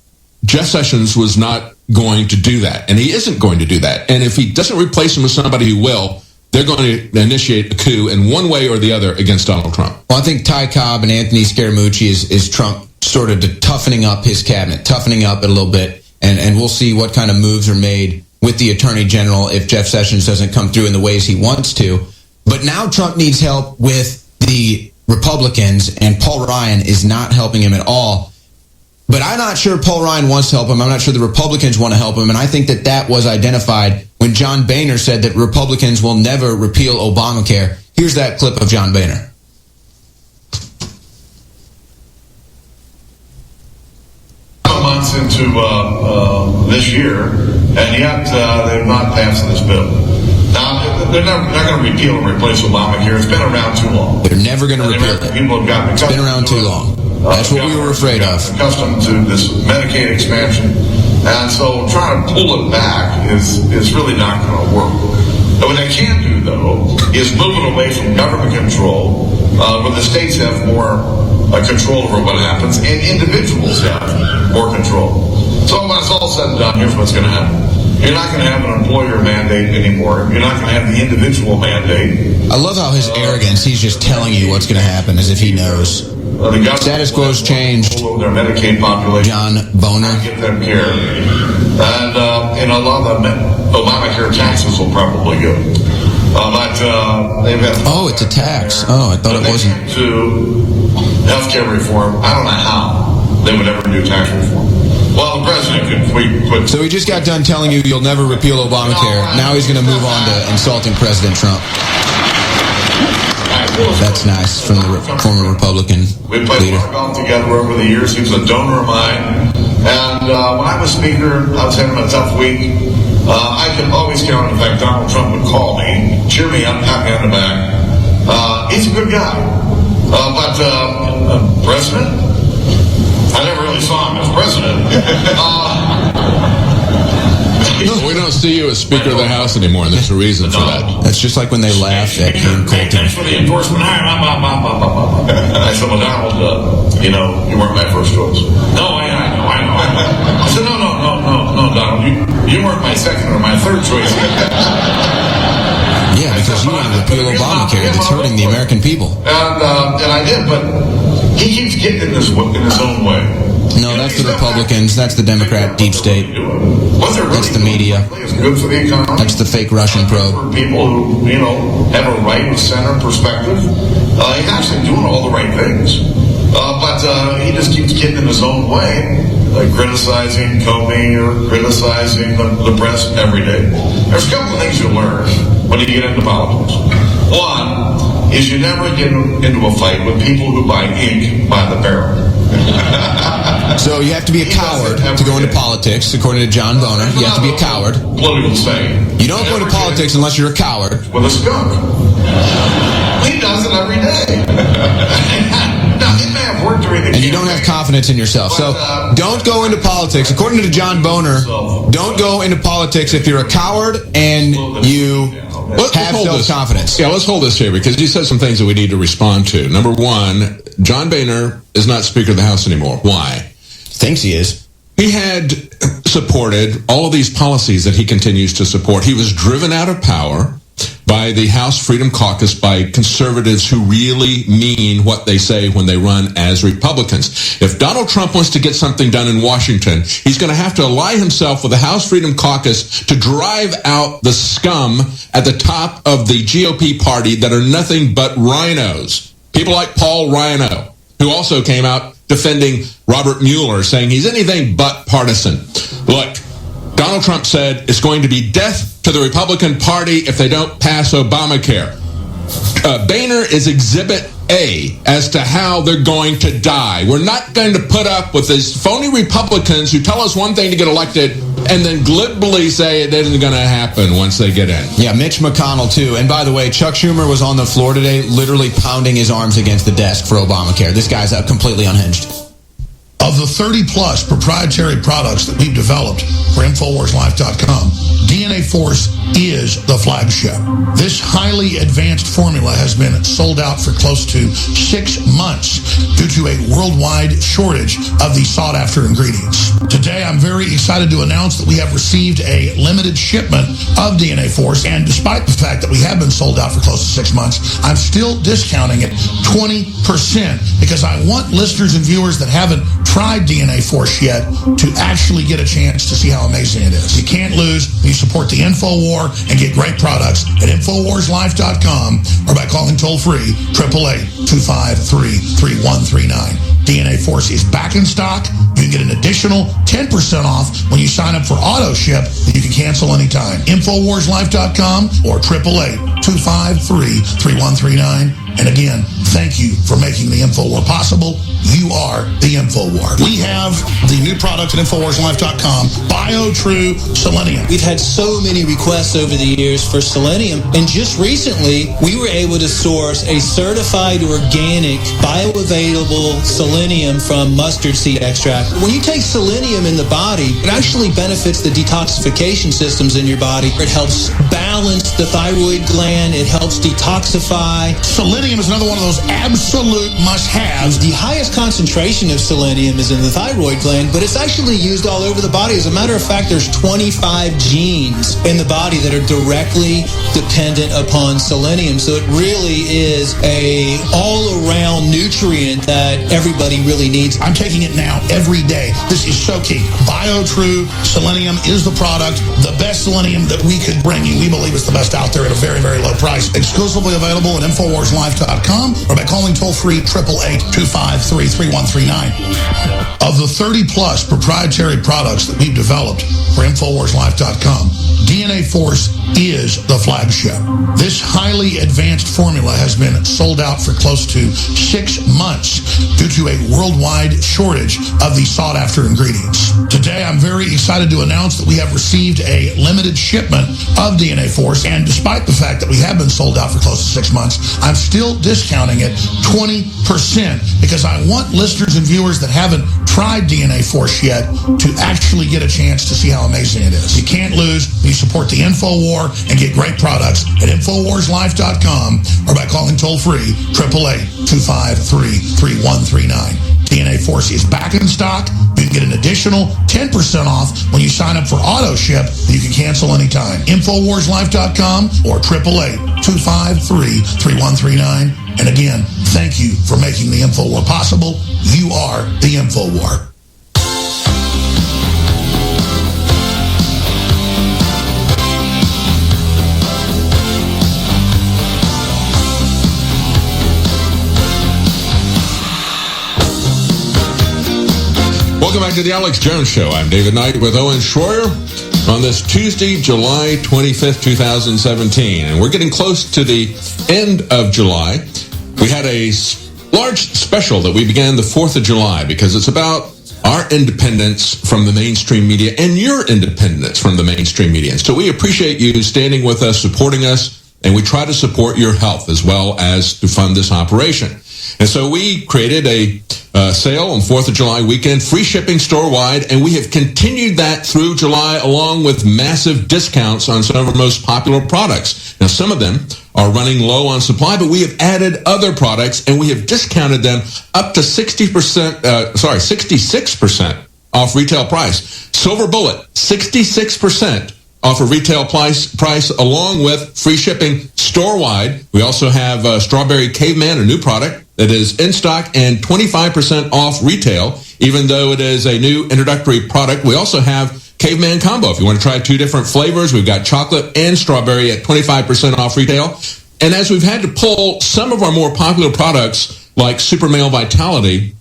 Jeff Sessions was not going to do that. And he isn't going to do that. And if he doesn't replace him with somebody who will, they're going to initiate a coup in one way or the other against Donald Trump. Well, I think Ty Cobb and Anthony Scaramucci is Trump sort of toughening up his cabinet, toughening up it a little bit, and we'll see what kind of moves are made with the Attorney General if Jeff Sessions doesn't come through in the ways he wants to. But now Trump needs help with the Republicans, and Paul Ryan is not helping him at all. But I'm not sure Paul Ryan wants to help him. I'm not sure the Republicans want to help him. And I think that was identified when John Boehner said that Republicans will never repeal Obamacare. Here's that clip of John Boehner. Months into this year, and yet they've not passed this bill. Now, they're not going to repeal and replace Obamacare. It's been around too long. They're never going to repeal it. People have gotten it's been around too long. That's what we were afraid of. Accustomed to this Medicaid expansion, and so trying to pull it back is really not going to work. What they can do, though, is move it away from government control, where the states have more control over what happens, and individuals have more control. So when it's all said and done, here's what's going to happen. You're not going to have an employer mandate anymore. You're not going to have the individual mandate. I love how his arrogance, he's just telling you what's going to happen as if he knows. Status quo's changed. Their Medicaid population. John Boehner. Get them care. And a lot of the Obamacare taxes will probably go. But they've had... Oh, it's a tax. Oh, I thought it wasn't. To healthcare reform, I don't know how they would ever do tax reform. Well, the president could put... So he just got done telling you you'll never repeal Obamacare. Now he's going to move on to insulting President Trump. That's nice from the former Republican we played leader. golf together over the years. He was a donor of mine. And when I was speaker, I was having a tough week. I could always count on the fact Donald Trump would call me, cheer me up, pat me on the back. He's a good guy. But president? I never really saw him as president. We don't see you as Speaker of the House anymore, and there's a reason for that. That's just like when they laughed at Ken Colton. Thanks for the endorsement. I said, well, Donald, you weren't my first choice. No, I know. I said, no, Donald, you weren't my second or my third choice. Yeah, because you want to repeal Obamacare. That's hurting the American people. And I did, but he keeps getting in his own way. No, that's the Republicans. That's the Democrat deep state. That's the media. It's good for the economy. That's the fake Russian probe. For people who, have a right and center perspective. He's actually doing all the right things. But he just keeps getting in his own way, like criticizing Comey or criticizing the press every day. There's a couple of things you learn when you get into politics. One is you never get into a fight with people who buy ink by the barrel. So you have to be a coward to go into politics, according to John Boehner. You have to be a coward. Political saying. You don't go into politics unless you're a coward. With a skunk. He does it every day. Now, it may have worked during the and you don't have confidence in yourself. So don't go into politics. According to John Boehner, don't go into politics if you're a coward and you have self-confidence. Yeah, let's hold this here because you said some things that we need to respond to. Number one, John Boehner is not Speaker of the House anymore. Why? Thinks he is. He had supported all of these policies that he continues to support. He was driven out of power by the House Freedom Caucus, by conservatives who really mean what they say when they run as Republicans. If Donald Trump wants to get something done in Washington, he's going to have to ally himself with the House Freedom Caucus to drive out the scum at the top of the GOP party that are nothing but rhinos. People like Paul Rhino, who also came out defending Robert Mueller, saying he's anything but partisan. Look, Donald Trump said it's going to be death to the Republican Party if they don't pass Obamacare. Boehner is Exhibit A as to how they're going to die. We're not going to put up with these phony Republicans who tell us one thing to get elected and then glibly say it isn't going to happen once they get in. Yeah, Mitch McConnell, too. And by the way, Chuck Schumer was on the floor today literally pounding his arms against the desk for Obamacare. This guy's completely unhinged. Of the 30-plus proprietary products that we've developed for InfoWarsLife.com, DNA Force is the flagship. This highly advanced formula has been sold out for close to 6 months due to a worldwide shortage of these sought-after ingredients. Today, I'm very excited to announce that we have received a limited shipment of DNA Force, and despite the fact that we have been sold out for close to 6 months, I'm still discounting it 20% because I want listeners and viewers that haven't tried DNA Force yet to actually get a chance to see how amazing it is. You can't lose. You support the InfoWar and get great products at InfoWarsLife.com or by calling toll-free 888-253-3139. DNA Force is back in stock. You can get an additional 10% off when you sign up for auto ship that you can cancel anytime. InfoWarsLife.com or 888-253-3139. And again, thank you for making the InfoWar possible. You are the InfoWar. We have the new product at InfoWarsLife.com, BioTrue Selenium. We've had so many requests over the years for selenium, and just recently we were able to source a certified organic, bioavailable selenium from mustard seed extract. When you take selenium in the body, it actually benefits the detoxification systems in your body. It helps balance the thyroid gland. It helps detoxify. Selenium is another one of those absolute must-haves. The highest concentration of selenium is in the thyroid gland, but it's actually used all over the body. As a matter of fact, there's 25 genes in the body that are directly dependent upon selenium. So it really is a all-around nutrient that everybody really needs. I'm taking it now every day. This is so key. BioTrue Selenium is the product, the best selenium that we could bring you. We believe it's the best out there at a very, very low price. Exclusively available at InfoWarsLife.com or by calling toll-free 888-253-3139. Of the 30-plus proprietary products that we've developed for InfoWarsLife.com, DNA Force is the flagship. This highly advanced formula has been sold out for close to 6 months due to a worldwide shortage of these sought-after ingredients. Today, I'm very excited to announce that we have received a limited shipment of DNA Force, and despite the fact that we have been sold out for close to 6 months, I'm still discounting it 20% because I want listeners and viewers that haven't tried DNA Force yet to actually get a chance to see how amazing it is. You can't lose. You support the InfoWar and get great products at InfoWarsLife.com or by calling toll-free 888-253-3139. DNA Force is back in stock. You can get an additional 10% off when you sign up for auto ship that you can cancel anytime. InfoWarsLife.com or 888-253-3139. And again, thank you for making the InfoWar possible. You are the InfoWar. Welcome back to the Alex Jones Show. I'm David Knight with Owen Schroyer on this Tuesday, July 25th, 2017. And we're getting close to the end of July. We had a large special that we began the 4th of July because it's about our independence from the mainstream media and your independence from the mainstream media. And so we appreciate you standing with us, supporting us, and we try to support your health as well as to fund this operation. And so we created a sale on 4th of July weekend, free shipping store-wide, and we have continued that through July along with massive discounts on some of our most popular products. Now, some of them are running low on supply, but we have added other products, and we have discounted them up to 66% off retail price. Silver Bullet, 66% off a retail price along with free shipping store-wide. We also have Strawberry Caveman, a new product that is in stock and 25% off retail, even though it is a new introductory product. We also have Caveman Combo. If you want to try 2 different flavors, we've got chocolate and strawberry at 25% off retail. And as we've had to pull some of our more popular products like Super Male Vitality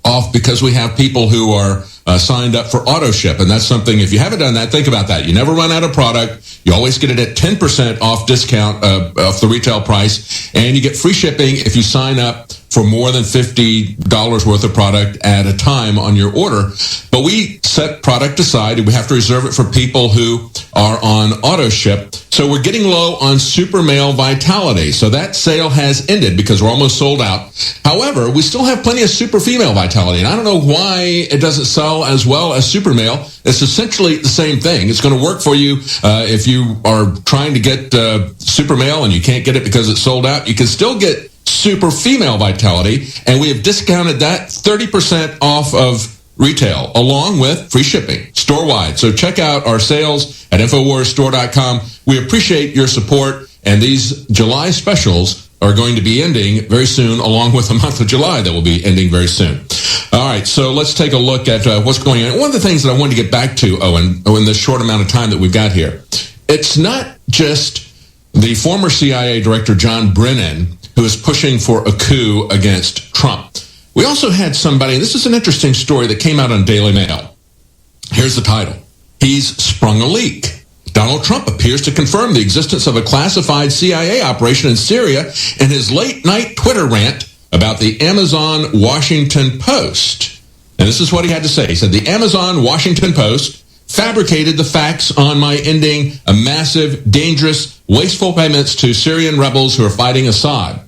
off because we have people who are signed up for auto ship. And that's something, if you haven't done that, think about that. You never run out of product. You always get it at 10% off discount off the retail price. And you get free shipping if you sign up for more than $50 worth of product at a time on your order. But we set product aside, and we have to reserve it for people who are on auto ship. So we're getting low on Super Male Vitality. So that sale has ended because we're almost sold out. However, we still have plenty of Super Female Vitality. And I don't know why it doesn't sell as well as Super Male. It's essentially the same thing. It's going to work for you if you are trying to get Super Male and you can't get it because it's sold out. You can still get Super Female Vitality, and we have discounted that 30% off of retail, along with free shipping, store-wide. So check out our sales at InfoWarsStore.com. We appreciate your support, and these July specials are going to be ending very soon, along with the month of July that will be ending very soon. All right, so let's take a look at what's going on. One of the things that I wanted to get back to, Owen, in this short amount of time that we've got here, it's not just the former CIA Director John Brennan who is pushing for a coup against Trump. We also had somebody, this is an interesting story that came out on Daily Mail. Here's the title. He's sprung a leak. Donald Trump appears to confirm the existence of a classified CIA operation in Syria in his late-night Twitter rant about the Amazon Washington Post. And this is what he had to say. He said, the Amazon Washington Post fabricated the facts on my ending a massive, dangerous, wasteful payments to Syrian rebels who are fighting Assad.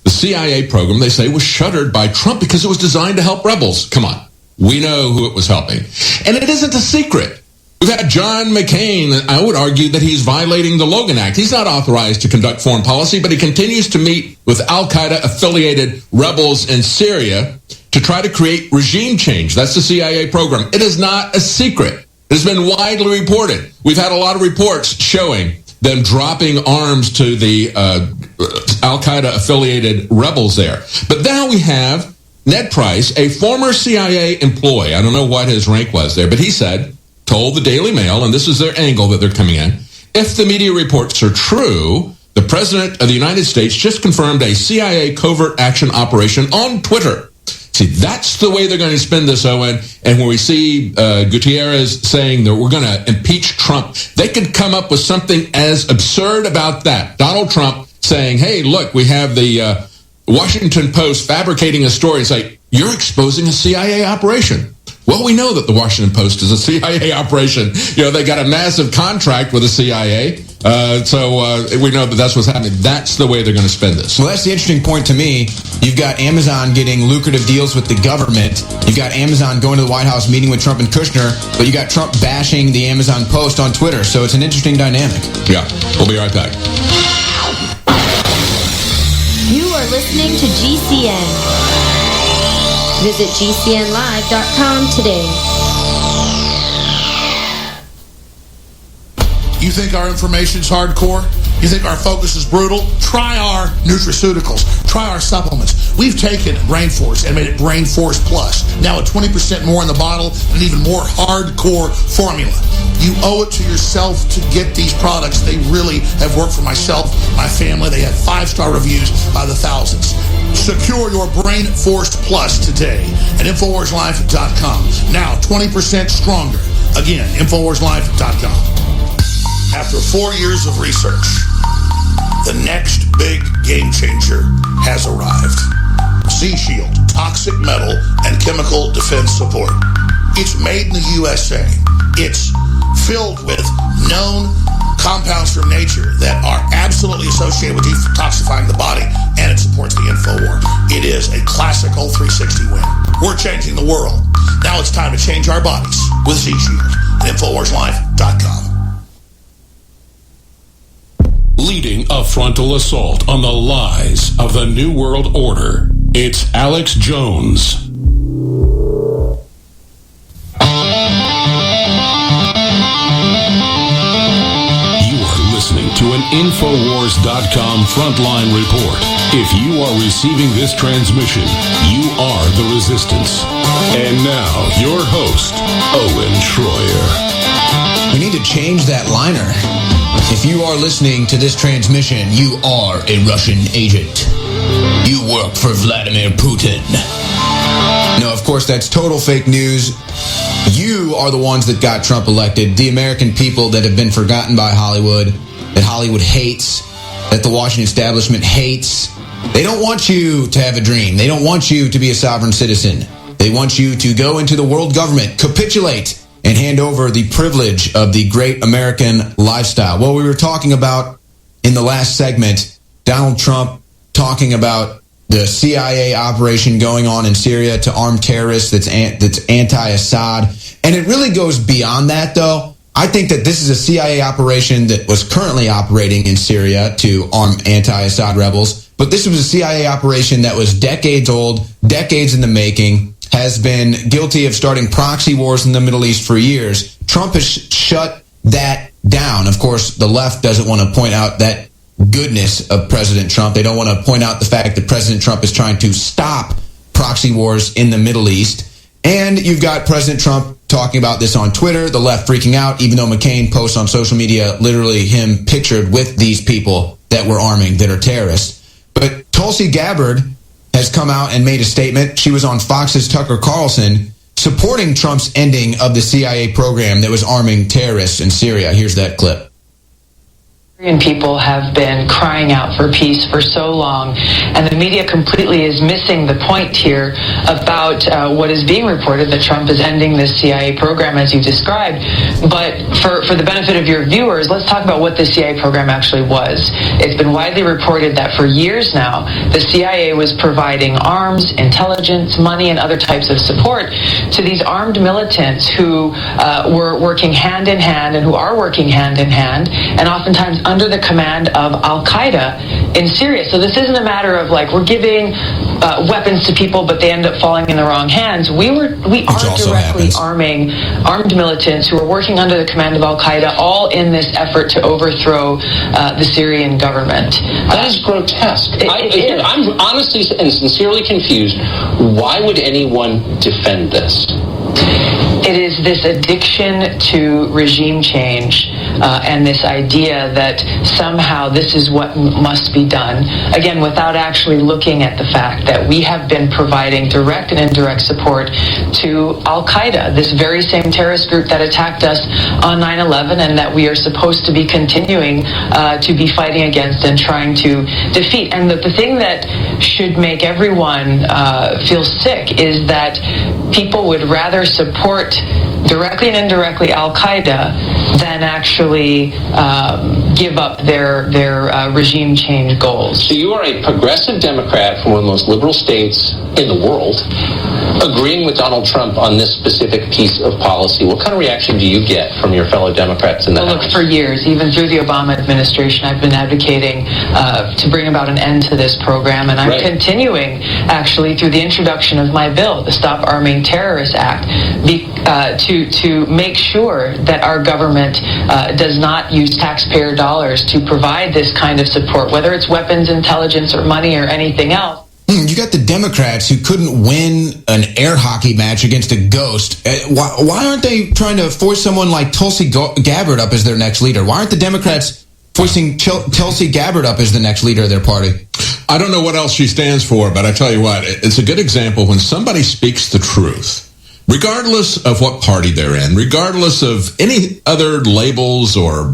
The CIA program, they say, was shuttered by Trump because it was designed to help rebels. Come on. We know who it was helping. And it isn't a secret. We've had John McCain. I would argue that he's violating the Logan Act. He's not authorized to conduct foreign policy, but he continues to meet with al-Qaeda-affiliated rebels in Syria to try to create regime change. That's the CIA program. It is not a secret. It has been widely reported. We've had a lot of reports showing them dropping arms to the al-Qaeda-affiliated rebels there. But now we have Ned Price, a former CIA employee. I don't know what his rank was there, but he told the Daily Mail, and this is their angle that they're coming in, if the media reports are true, the President of the United States just confirmed a CIA covert action operation on Twitter. See, that's the way they're going to spin this, Owen. And when we see Gutierrez saying that we're going to impeach Trump, they could come up with something as absurd about that. Donald Trump saying, hey, look, we have the Washington Post fabricating a story and say, you're exposing a CIA operation. Well, we know that the Washington Post is a CIA operation. You know, they got a massive contract with the CIA. So we know that that's what's happening. That's the way they're going to spend this. Well, that's the interesting point to me. You've got Amazon getting lucrative deals with the government. You've got Amazon going to the White House meeting with Trump and Kushner, but you got Trump bashing the Amazon Post on Twitter. So it's an interesting dynamic. Yeah, we'll be right back. You are listening to GCN. Visit GCNlive.com today. You think our information's hardcore? You think our focus is brutal? Try our nutraceuticals. Try our supplements. We've taken Brain Force and made it Brain Force Plus. Now at 20% more in the bottle and even more hardcore formula. You owe it to yourself to get these products. They really have worked for myself, my family. They had 5-star reviews by the thousands. Secure your Brain Force Plus today at InfoWarsLife.com. Now 20% stronger. Again, InfoWarsLife.com. After 4 years of research, the next big game changer has arrived. Z-Shield, toxic metal and chemical defense support. It's made in the USA. It's filled with known compounds from nature that are absolutely associated with detoxifying the body, and it supports the InfoWar. It is a classical 360 win. We're changing the world. Now it's time to change our bodies with Z-Shield at InfoWarsLife.com. Leading a frontal assault on the lies of the New World Order, it's Alex Jones. You are listening to an Infowars.com frontline report. If you are receiving this transmission, you are the resistance. And now, your host, Owen Schroyer. We need to change that liner. If you are listening to this transmission, you are a Russian agent. You work for Vladimir Putin. No, of course, that's total fake news. You are the ones that got Trump elected. The American people that have been forgotten by Hollywood, that Hollywood hates, that the Washington establishment hates. They don't want you to have a dream. They don't want you to be a sovereign citizen. They want you to go into the world government, capitulate, and hand over the privilege of the great American lifestyle. Well, we were talking about in the last segment, Donald Trump talking about the CIA operation going on in Syria to arm terrorists that's anti-Assad. And it really goes beyond that, though. I think that this is a CIA operation that was currently operating in Syria to arm anti-Assad rebels. But this was a CIA operation that was decades old, decades in the making, has been guilty of starting proxy wars in the Middle East for years. Trump has shut that down. Of course, the left doesn't want to point out that goodness of President Trump. They don't want to point out the fact that President Trump is trying to stop proxy wars in the Middle East. And you've got President Trump talking about this on Twitter, the left freaking out, even though McCain posts on social media literally him pictured with these people that we're arming that are terrorists. But Tulsi Gabbard has come out and made a statement. She was on Fox's Tucker Carlson supporting Trump's ending of the CIA program that was arming terrorists in Syria. Here's that clip. Syrian people have been crying out for peace for so long, and the media completely is missing the point here about what is being reported, that Trump is ending this CIA program as you described. But for the benefit of your viewers, let's talk about what the CIA program actually was. It's been widely reported that for years now, the CIA was providing arms, intelligence, money, and other types of support to these armed militants who were working hand in hand and who are working hand in hand, and oftentimes under the command of Al-Qaeda in Syria. So this isn't a matter of like we're giving weapons to people but they end up falling in the wrong hands. We are directly arming armed militants who are working under the command of Al-Qaeda, all in this effort to overthrow the Syrian government. That is grotesque. I'm honestly and sincerely confused. Why would anyone defend this? It is this addiction to regime change and this idea that somehow this is what must be done, again, without actually looking at the fact that we have been providing direct and indirect support to Al-Qaeda, this very same terrorist group that attacked us on 9/11 and that we are supposed to be continuing to be fighting against and trying to defeat. And the thing that should make everyone feel sick is that people would rather support directly and indirectly Al-Qaeda than actually give up their regime change goals. So you are a progressive Democrat from one of the most liberal states in the world, agreeing with Donald Trump on this specific piece of policy. What kind of reaction do you get from your fellow Democrats in the House? Look, for years, even through the Obama administration, I've been advocating to bring about an end to this program, and I'm continuing, actually, through the introduction of my bill, the Stop Arming Terrorists Act, to make sure that our government does not use taxpayer dollars to provide this kind of support, whether it's weapons, intelligence, or money, or anything else. You got the Democrats who couldn't win an air hockey match against a ghost. Why aren't they trying to force someone like Tulsi Gabbard up as their next leader? Why aren't the Democrats forcing Tulsi Gabbard up as the next leader of their party? I don't know what else she stands for, but I tell you what, it's a good example when somebody speaks the truth. Regardless of what party they're in, regardless of any other labels or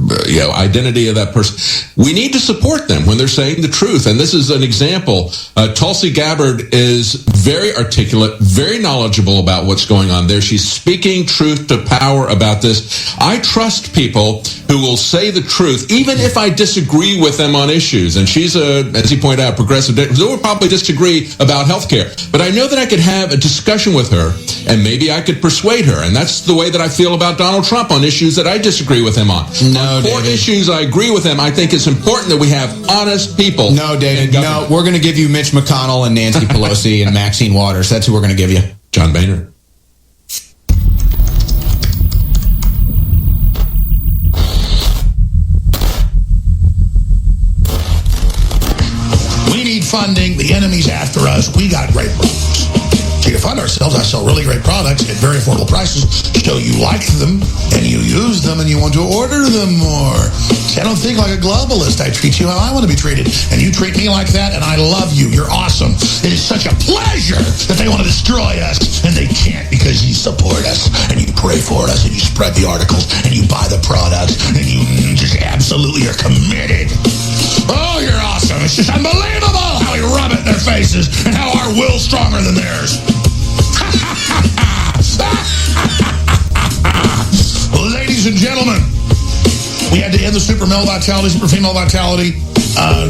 identity of that person, we need to support them when they're saying the truth. And this is an example. Tulsi Gabbard is very articulate, very knowledgeable about what's going on there. She's speaking truth to power about this. I trust people who will say the truth, even if I disagree with them on issues. And she's as you point out, progressive. So we'll probably disagree about healthcare. But I know that I could have a discussion with her, and maybe I could persuade her. And that's the way that I feel about Donald Trump on issues that I disagree with him on. On four issues I agree with him. I think it's important that we have honest people. No, David. No, we're going to give you Mitch McConnell and Nancy Pelosi and Maxine Waters. That's who we're going to give you. John Boehner. We need funding. The enemy's after us. We got great products. To fund ourselves, I sell really great products at very affordable prices. So you like them, and you use them, and you want to order them more. See, I don't think like a globalist. I treat you how I want to be treated. And you treat me like that, and I love you. You're awesome. It is such a pleasure that they want to destroy us, and they can't because you support us, and you pray for us, and you spread the articles, and you buy the products, and you just absolutely are committed. Oh, you're awesome. It's just unbelievable how we rub it in their faces and how our will's stronger than theirs. Ladies and gentlemen, we had to end the super male vitality, super female vitality,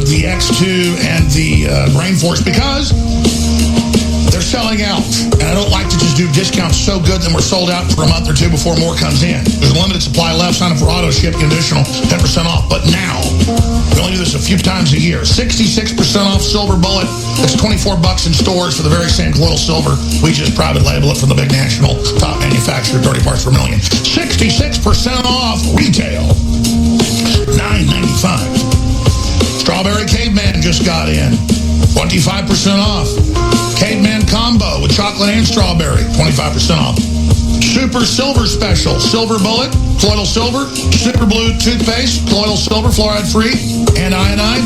the X2 and the Rainforest because they're selling out. And I don't like to just do discounts so good that we're sold out for a month or two before more comes in. There's a limited supply left. Sign up for auto ship conditional, 10% off. But now, we only do this a few times a year. 66% off Silver Bullet. It's $24 in stores for the very same colloidal silver. We just private label it from the big national top manufacturer, 30 parts per million. 66% off retail. $9.95. Strawberry Caveman just got in. 25% off. Caveman Combo with chocolate and strawberry, 25% off. Super Silver Special. Silver Bullet, colloidal silver. Super Blue Toothpaste, colloidal silver, fluoride-free, and iodine.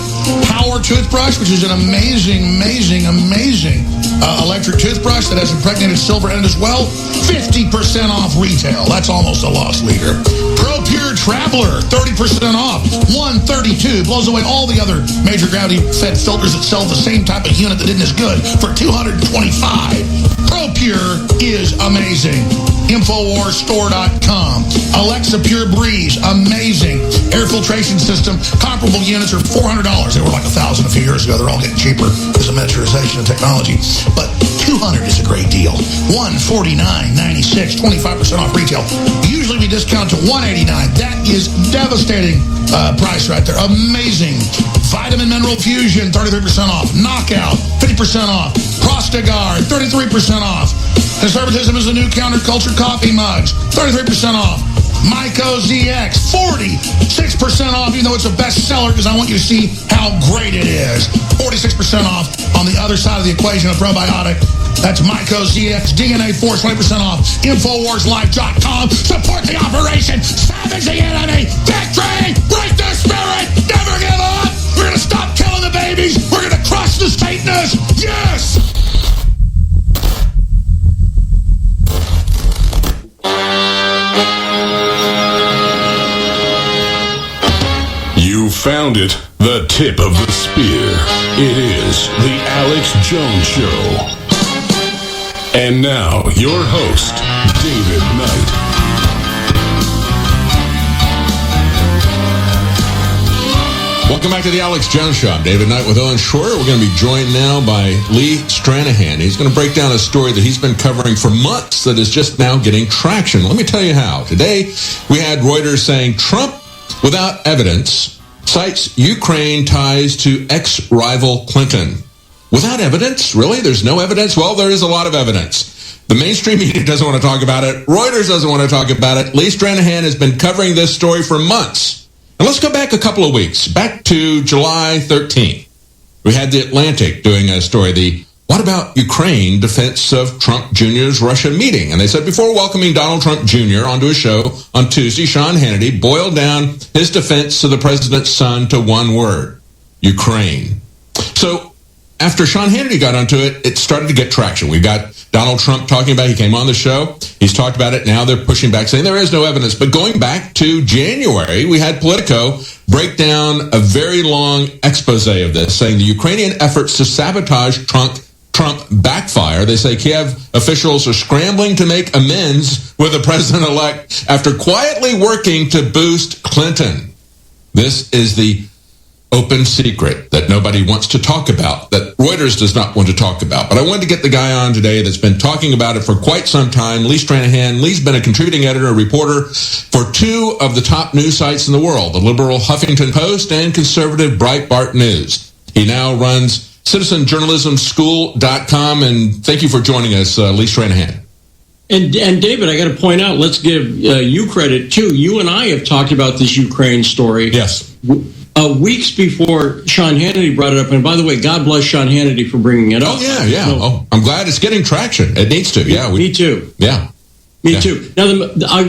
Power Toothbrush, which is an amazing electric toothbrush that has impregnated silver in it as well. 50% off retail. That's almost a loss leader. Pro Pure Traveler, 30% off. 132 blows away all the other major gravity-fed filters that sell the same type of unit that isn't as good for $225. Pro Pure is amazing. Infowarsstore.com. Alexa Pure Breeze, amazing. Air filtration system. Comparable units are $400. They were like $1,000 a few years ago. They're all getting cheaper because of miniaturization of technology. But $200 is a great deal. $149.96, 25% off retail. Usually we discount to $189. That is devastating price right there. Amazing. Vitamin Mineral Fusion, 33% off. Knockout, 50% off. Prostagard, 33% off. Conservatism is the new counterculture coffee mugs, 33% off. Myco ZX, 46% off, even though it's a bestseller, because I want you to see how great it is. 46% off on the other side of the equation of probiotic. That's Myco ZX, DNA Force, 20% off. InfoWarsLife.com. Support the operation. Savage the enemy. Victory. Break their spirit. Never give up. We're going to stop killing the babies. We're going to crush the Satanists. Yes. You found it, the tip of the spear. It is the Alex Jones Show. And now, your host, David Knight. Welcome back to the Alex Jones Show. I'm David Knight with Owen Schroyer. We're going to be joined now by Lee Stranahan. He's going to break down a story that he's been covering for months that is just now getting traction. Let me tell you how. Today, we had Reuters saying Trump, without evidence, cites Ukraine ties to ex-rival Clinton. Without evidence? Really? There's no evidence? Well, there is a lot of evidence. The mainstream media doesn't want to talk about it. Reuters doesn't want to talk about it. Lee Stranahan has been covering this story for months. And let's go back a couple of weeks, back to July 13th. We had The Atlantic doing a story, the What About Ukraine defense of Trump Jr.'s Russia meeting. And they said before welcoming Donald Trump Jr. onto a show on Tuesday, Sean Hannity boiled down his defense of the president's son to one word, Ukraine. So after Sean Hannity got onto it, it started to get traction. We got Donald Trump talking about it. He came on the show. He's talked about it. Now they're pushing back, saying there is no evidence. But going back to January, we had Politico break down a very long expose of this, saying the Ukrainian efforts to sabotage Trump backfire. They say Kiev officials are scrambling to make amends with the president-elect after quietly working to boost Clinton. This is the open secret that nobody wants to talk about, that Reuters does not want to talk about. But I wanted to get the guy on today that's been talking about it for quite some time, Lee Stranahan. Lee's been a contributing editor, a reporter for two of the top news sites in the world, the liberal Huffington Post and conservative Breitbart News. He now runs citizenjournalismschool.com, and thank you for joining us, Lee Stranahan. And David, I got to point out, let's give you credit, too. You and I have talked about this Ukraine story. Yes. Weeks before Sean Hannity brought it up. And by the way, God bless Sean Hannity for bringing it up. Oh, yeah. So, I'm glad it's getting traction. It needs to. Yeah. Me too. Yeah. Me too. Now,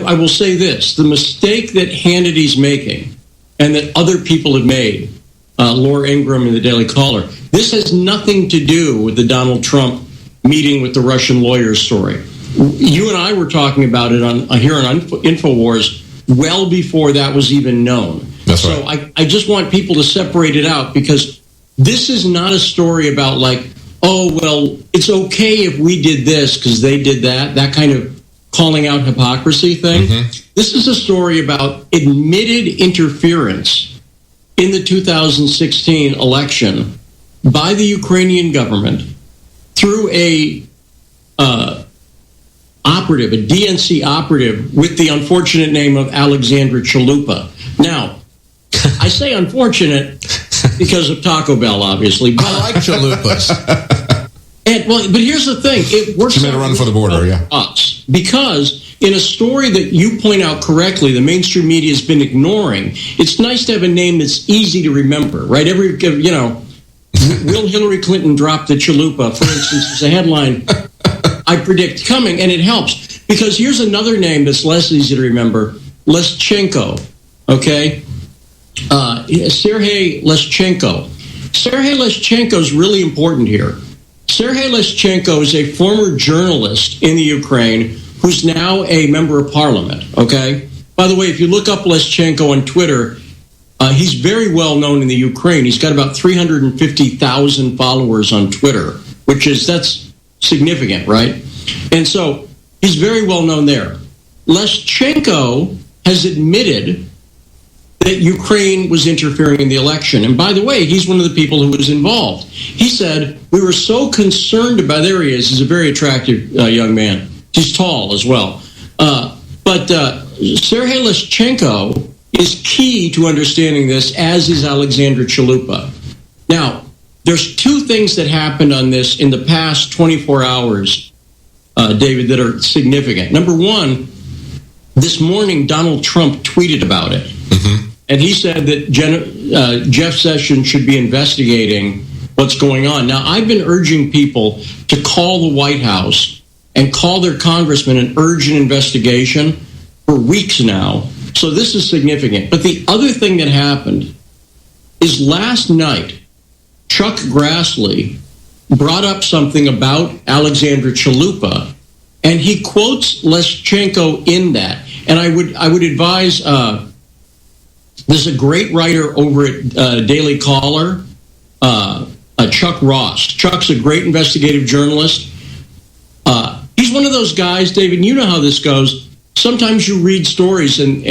I will say this. The mistake that Hannity's making and that other people have made, Laura Ingraham in the Daily Caller, this has nothing to do with the Donald Trump meeting with the Russian lawyers story. You and I were talking about it here on InfoWars well before that was even known. That's so right. I just want people to separate it out, because this is not a story about like, oh, well, it's okay if we did this because they did that kind of calling out hypocrisy thing. Mm-hmm. This is a story about admitted interference in the 2016 election by the Ukrainian government through a DNC operative with the unfortunate name of Alexandra Chalupa. Now, I say unfortunate because of Taco Bell, obviously. But I like chalupas. But here's the thing. It works. She made a run for the border, yeah. Us, because in a story that you point out correctly, the mainstream media has been ignoring, it's nice to have a name that's easy to remember, right? Will Hillary Clinton drop the chalupa, for instance, is a headline I predict coming, and it helps. Because here's another name that's less easy to remember, Leschenko, okay? Sergei Leschenko. Sergei Leschenko is really important here. Sergei Leschenko is a former journalist in the Ukraine who's now a member of parliament, okay? By the way, if you look up Leschenko on Twitter, he's very well known in the Ukraine. He's got about 350,000 followers on Twitter, that's significant, right? And so he's very well known there. Leschenko has admitted that Ukraine was interfering in the election. And by the way, he's one of the people who was involved. He said, we were so concerned about, there he is, he's a very attractive young man. He's tall as well. But Sergei Leschenko is key to understanding this, as is Alexandra Chalupa. Now, there's two things that happened on this in the past 24 hours, David, that are significant. Number one, this morning, Donald Trump tweeted about it. Mm-hmm. And he said that Jeff Sessions should be investigating what's going on. Now, I've been urging people to call the White House and call their congressman and urge an investigation for weeks now. So this is significant. But the other thing that happened is last night, Chuck Grassley brought up something about Alexandra Chalupa, and he quotes Leschenko in that. And I would advise, there's a great writer over at Daily Caller, Chuck Ross. Chuck's a great investigative journalist. He's one of those guys, David, you know how this goes. Sometimes you read stories and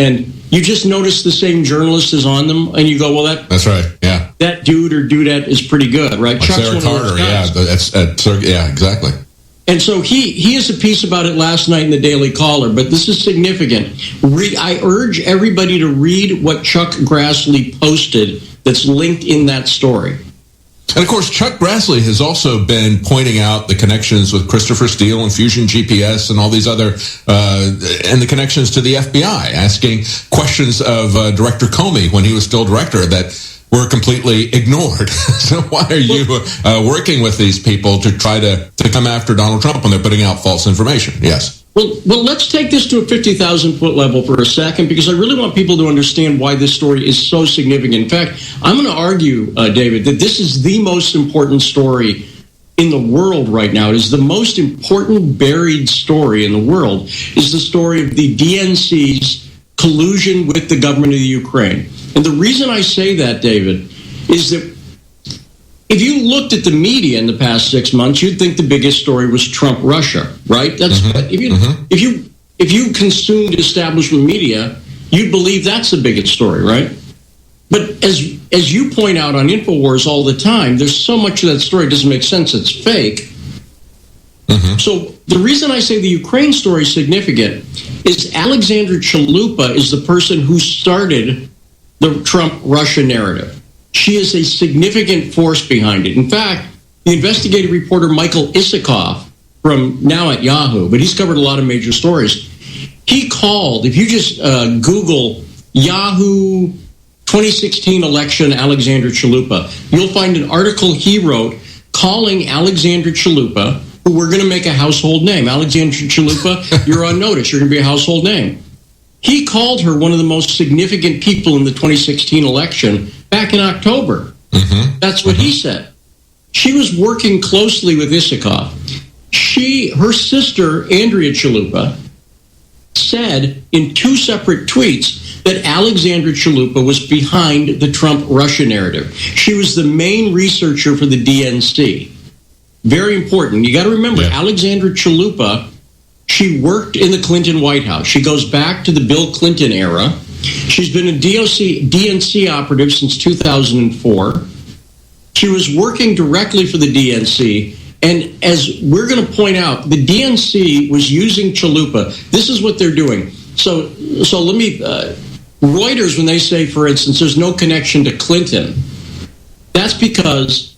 you just notice the same journalist is on them, and you go, well, that's right, yeah. That dude or dudette is pretty good, right? Like Chuck's Sarah one Carter, of those guys. yeah, exactly. And so he has a piece about it last night in the Daily Caller, but this is significant. I urge everybody to read what Chuck Grassley posted that's linked in that story. And of course, Chuck Grassley has also been pointing out the connections with Christopher Steele and Fusion GPS and all these other, and the connections to the FBI, asking questions of Director Comey when he was still director that were completely ignored. So why are you working with these people to try to come after Donald Trump when they're putting out false information? Yes. Well, let's take this to a 50,000-foot level for a second, because I really want people to understand why this story is so significant. In fact, I'm going to argue, David, that this is the most important story in the world right now. It is the most important buried story in the world, is the story of the DNC's collusion with the government of the Ukraine. And the reason I say that, David, is that if you looked at the media in the past 6 months, you'd think the biggest story was Trump-Russia, right? That's if you consumed establishment media, you'd believe that's the biggest story, right? But as you point out on InfoWars all the time, there's so much of that story doesn't make sense. It's fake. Mm-hmm. So the reason I say the Ukraine story is significant is Alexandra Chalupa is the person who started the Trump-Russia narrative. She is a significant force behind it. In fact, the investigative reporter Michael Isikoff, from now at Yahoo, but he's covered a lot of major stories, he called, if you just Google Yahoo 2016 election Alexandra Chalupa, you'll find an article he wrote calling Alexandra Chalupa, who we're going to make a household name. Alexandra Chalupa, you're on notice. You're going to be a household name. He called her one of the most significant people in the 2016 election back in October. Mm-hmm. That's what he said. She was working closely with Isikoff. Her sister, Andrea Chalupa, said in two separate tweets that Alexandra Chalupa was behind the Trump-Russia narrative. She was the main researcher for the DNC. Very important. You got to remember, Alexandra Chalupa, she worked in the Clinton White House. She goes back to the Bill Clinton era. She's been a DNC operative since 2004. She was working directly for the DNC. And as we're going to point out, the DNC was using Chalupa. This is what they're doing. So let me, Reuters, when they say, for instance, there's no connection to Clinton, that's because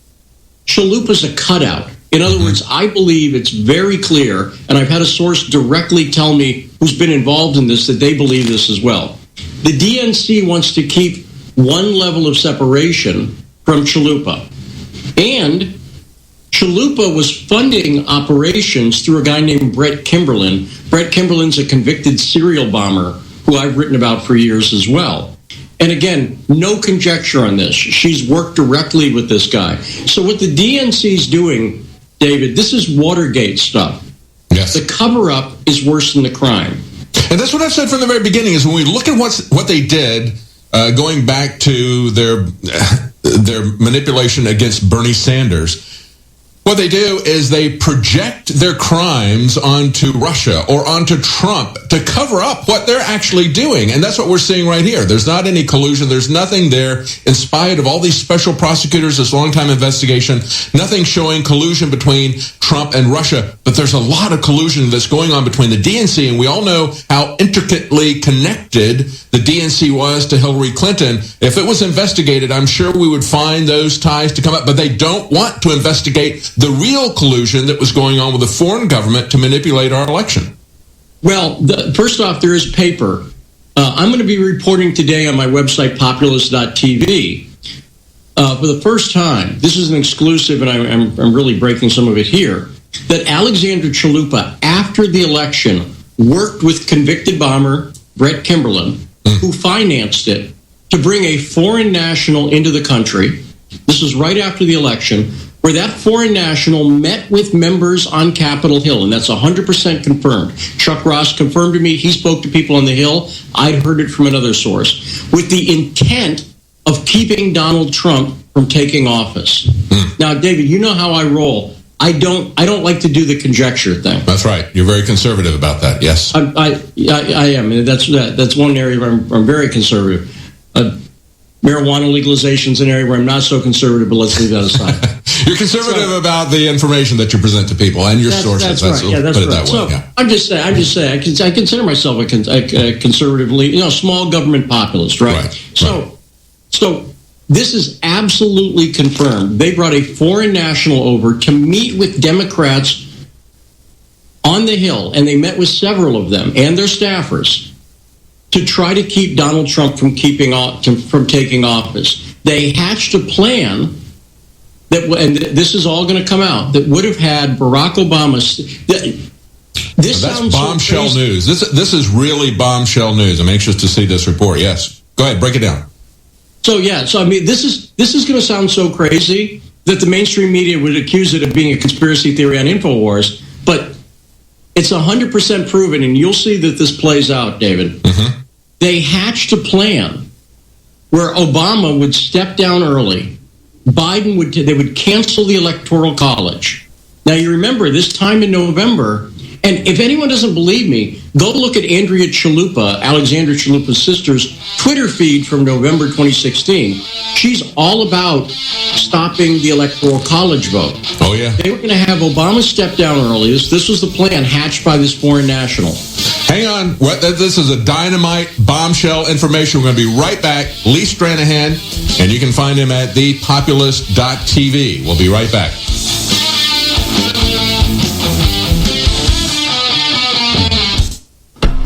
Chalupa's a cutout. In other words, I believe it's very clear, and I've had a source directly tell me who's been involved in this that they believe this as well. The DNC wants to keep one level of separation from Chalupa. And Chalupa was funding operations through a guy named Brett Kimberlin. Brett Kimberlin's a convicted serial bomber who I've written about for years as well. And again, no conjecture on this. She's worked directly with this guy. So what the DNC's doing, David, this is Watergate stuff. Yes. The cover-up is worse than the crime. And that's what I've said from the very beginning, is when we look at what they did, going back to their manipulation against Bernie Sanders, what they do is they project their crimes onto Russia or onto Trump to cover up what they're actually doing. And that's what we're seeing right here. There's not any collusion. There's nothing there, in spite of all these special prosecutors, this long-time investigation, nothing showing collusion between Trump and Russia. But there's a lot of collusion that's going on between the DNC, and we all know how intricately connected the DNC was to Hillary Clinton. If it was investigated, I'm sure we would find those ties to come up. But they don't want to investigate the real collusion that was going on with the foreign government to manipulate our election. Well, first off, there is paper. I'm going to be reporting today on my website, populist.tv. For the first time, this is an exclusive, and I'm really breaking some of it here, that Alexandra Chalupa, after the election, worked with convicted bomber Brett Kimberlin, who financed it, to bring a foreign national into the country. This was right after the election, where that foreign national met with members on Capitol Hill, and that's 100% confirmed. Chuck Ross confirmed to me. He spoke to people on the Hill. I'd heard it from another source, with the intent of keeping Donald Trump from taking office. Now, David, you know how I roll. I don't like to do the conjecture thing. That's right. You're very conservative about that. Yes, I am. That's one area where I'm very conservative. Marijuana legalization is an area where I'm not so conservative, but let's leave that aside. You're conservative about the information that you present to people and your sources. That's right. Yeah, that's right. So I'm just saying. I consider myself a conservatively, small government populist, right? So this is absolutely confirmed. They brought a foreign national over to meet with Democrats on the Hill, and they met with several of them and their staffers to try to keep Donald Trump from taking office. They hatched a plan that, and this is all going to come out, that would have had Barack Obama. This That's bombshell news. This is really bombshell news. I'm anxious to see this report. Yes, go ahead, break it down. So I mean, this is going to sound so crazy that the mainstream media would accuse it of being a conspiracy theory on InfoWars, but it's 100% proven, and you'll see that this plays out, David. Mm-hmm. They hatched a plan where Obama would step down early. They would cancel the Electoral College. Now, you remember this time in November, and if anyone doesn't believe me, go look at Andrea Chalupa, Alexandra Chalupa's sister's Twitter feed from November 2016. She's all about stopping the Electoral College vote. Oh, yeah. They were going to have Obama step down early. This was the plan hatched by this foreign national. Hang on. This is a dynamite bombshell information. We're going to be right back. Lee Stranahan, and you can find him at thepopulist.tv. We'll be right back.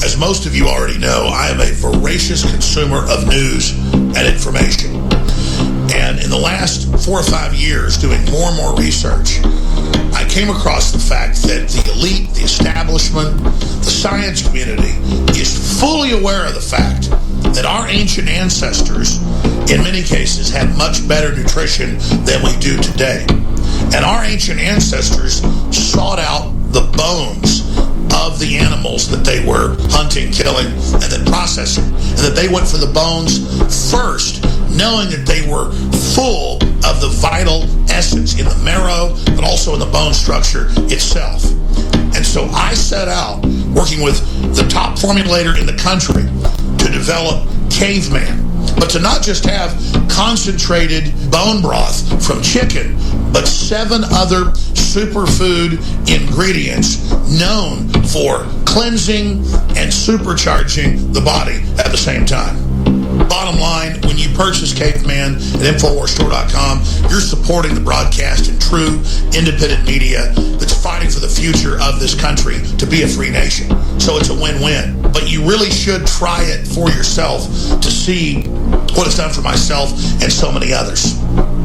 As most of you already know, I am a voracious consumer of news and information. And in the last 4 or 5 years, doing more and more research, I came across the fact that the elite, the establishment, the science community is fully aware of the fact that our ancient ancestors, in many cases, had much better nutrition than we do today. And our ancient ancestors sought out the bones of the animals that they were hunting, killing, and then processing. And that they went for the bones first, knowing that they were full of the vital essence in the marrow, but also in the bone structure itself. And so I set out, working with the top formulator in the country, to develop Caveman. But to not just have concentrated bone broth from chicken, but 7 other superfood ingredients known for cleansing and supercharging the body at the same time. Bottom line, when you purchase Caveman at InfoWarsStore.com, you're supporting the broadcast and true independent media that's fighting for the future of this country to be a free nation. So it's a win-win. But you really should try it for yourself to see what it's done for myself and so many others.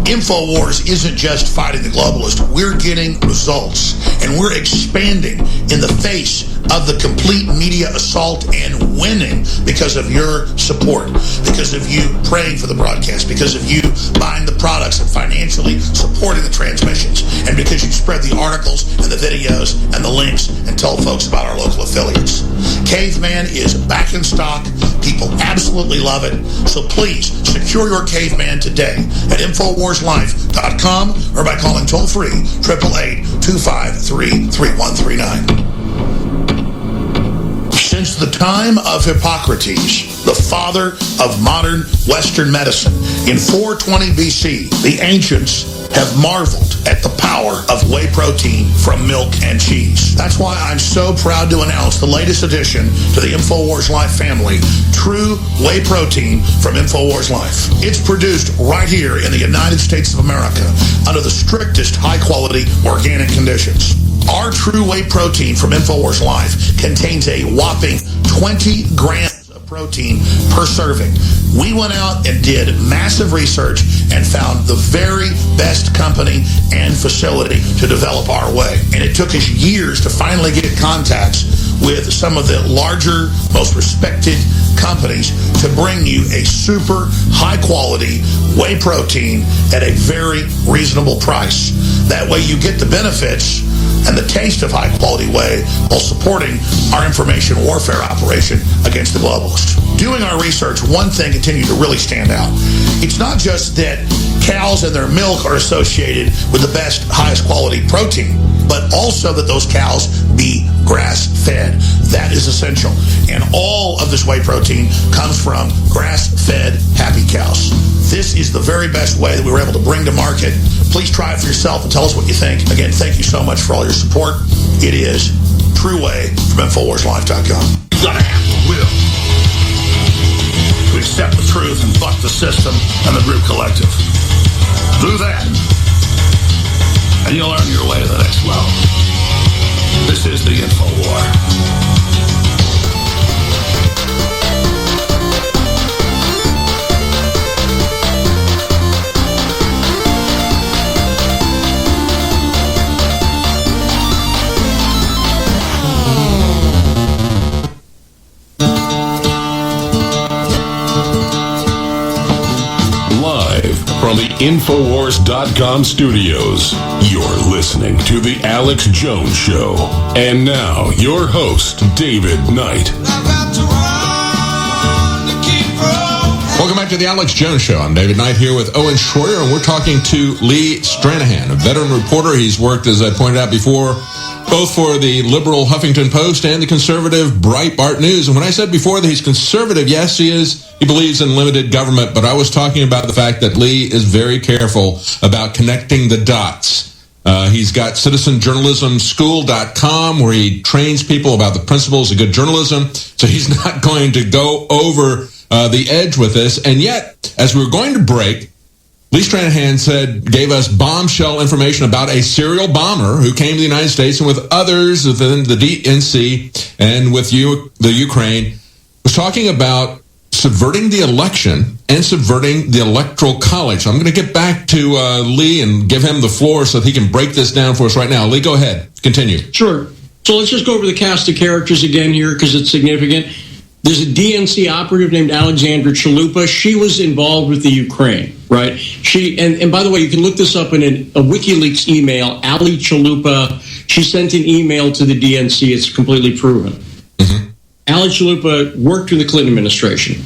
InfoWars isn't just fighting the globalist. We're getting results, and we're expanding in the face of the complete media assault and winning because of your support, because of you praying for the broadcast, because of you buying the products and financially supporting the transmissions, and because you spread the articles and the videos and the links and tell folks about our local affiliates. Caveman is back in stock. People absolutely love it. So please secure your Caveman today at InfoWarsLife.com or by calling toll-free 888-253-3139. Since the time of Hippocrates, the father of modern Western medicine, in 420 BC, the ancients have marveled at the power of whey protein from milk and cheese. That's why I'm so proud to announce the latest addition to the InfoWars Life family, True Whey Protein from InfoWars Life. It's produced right here in the United States of America under the strictest high-quality organic conditions. Our True Whey Protein from InfoWars Life contains a whopping 20 grams of protein per serving. We went out and did massive research and found the very best company and facility to develop our whey. And it took us years to finally get contacts with some of the larger, most respected companies to bring you a super high-quality whey protein at a very reasonable price. That way you get the benefits and the taste of high-quality whey while supporting our information warfare operation against the globalists. Doing our research, one thing continued to really stand out. It's not just that cows and their milk are associated with the best, highest quality protein, but also that those cows be grass-fed. That is essential. And all of this whey protein comes from grass-fed happy cows. This is the very best way that we were able to bring to market. Please try it for yourself and tell us what you think. Again, thank you so much for all your support. It is True Whey from InfoWarsLife.com. You've got to have the will to accept the truth and buck the system and the group collective. Do that, and you'll earn your way to the next level. This is the InfoWar. From the Infowars.com studios, you're listening to The Alex Jones Show. And now, your host, David Knight. Welcome back to The Alex Jones Show. I'm David Knight here with Owen Schroyer, and we're talking to Lee Stranahan, a veteran reporter. He's worked, as I pointed out before, both for the liberal Huffington Post and the conservative Breitbart News. And when I said before that he's conservative, yes, he is. He believes in limited government. But I was talking about the fact that Lee is very careful about connecting the dots. He's got citizenjournalismschool.com where he trains people about the principles of good journalism. So he's not going to go over the edge with this. And yet, as we were going to break, Lee Stranahan gave us bombshell information about a serial bomber who came to the United States and with others within the DNC and with the Ukraine, was talking about subverting the election and subverting the Electoral College. So I'm going to get back to Lee and give him the floor so that he can break this down for us right now. Lee, go ahead. Continue. Sure. So let's just go over the cast of characters again here because it's significant. There's a DNC operative named Alexandra Chalupa. She was involved with the Ukraine, right? She and by the way, you can look this up in a WikiLeaks email. Ali Chalupa, she sent an email to the DNC. It's completely proven. Mm-hmm. Ali Chalupa worked in the Clinton administration.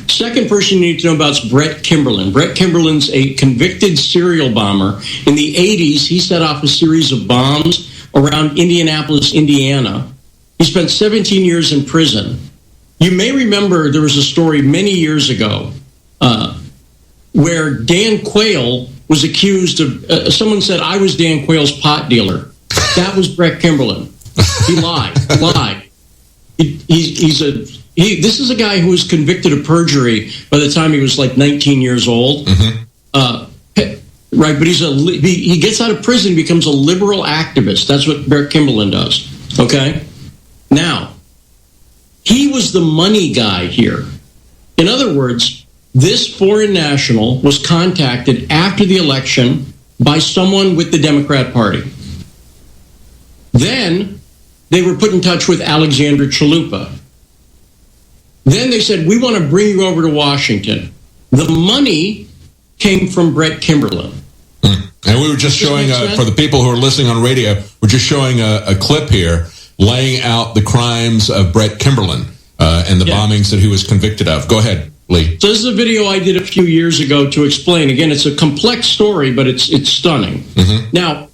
Second person you need to know about is Brett Kimberlin. Brett Kimberlin's a convicted serial bomber. In the 80s, he set off a series of bombs around Indianapolis, Indiana. He spent 17 years in prison. You may remember there was a story many years ago where Dan Quayle was accused of, someone said, I was Dan Quayle's pot dealer. That was Brett Kimberlin. He lied. This is a guy who was convicted of perjury by the time he was like 19 years old. Mm-hmm. Right, but he gets out of prison, becomes a liberal activist. That's what Brett Kimberlin does. Okay? Now, he was the money guy here. In other words, this foreign national was contacted after the election by someone with the Democrat Party. Then they were put in touch with Alexandra Chalupa. Then they said, we want to bring you over to Washington. The money came from Brett Kimberlin. And we were just showing, for the people who are listening on radio, we're just showing a clip here laying out the crimes of Brett Kimberlin and the bombings that he was convicted of. Go ahead, Lee. So this is a video I did a few years ago to explain. Again, it's a complex story, but it's stunning. Now,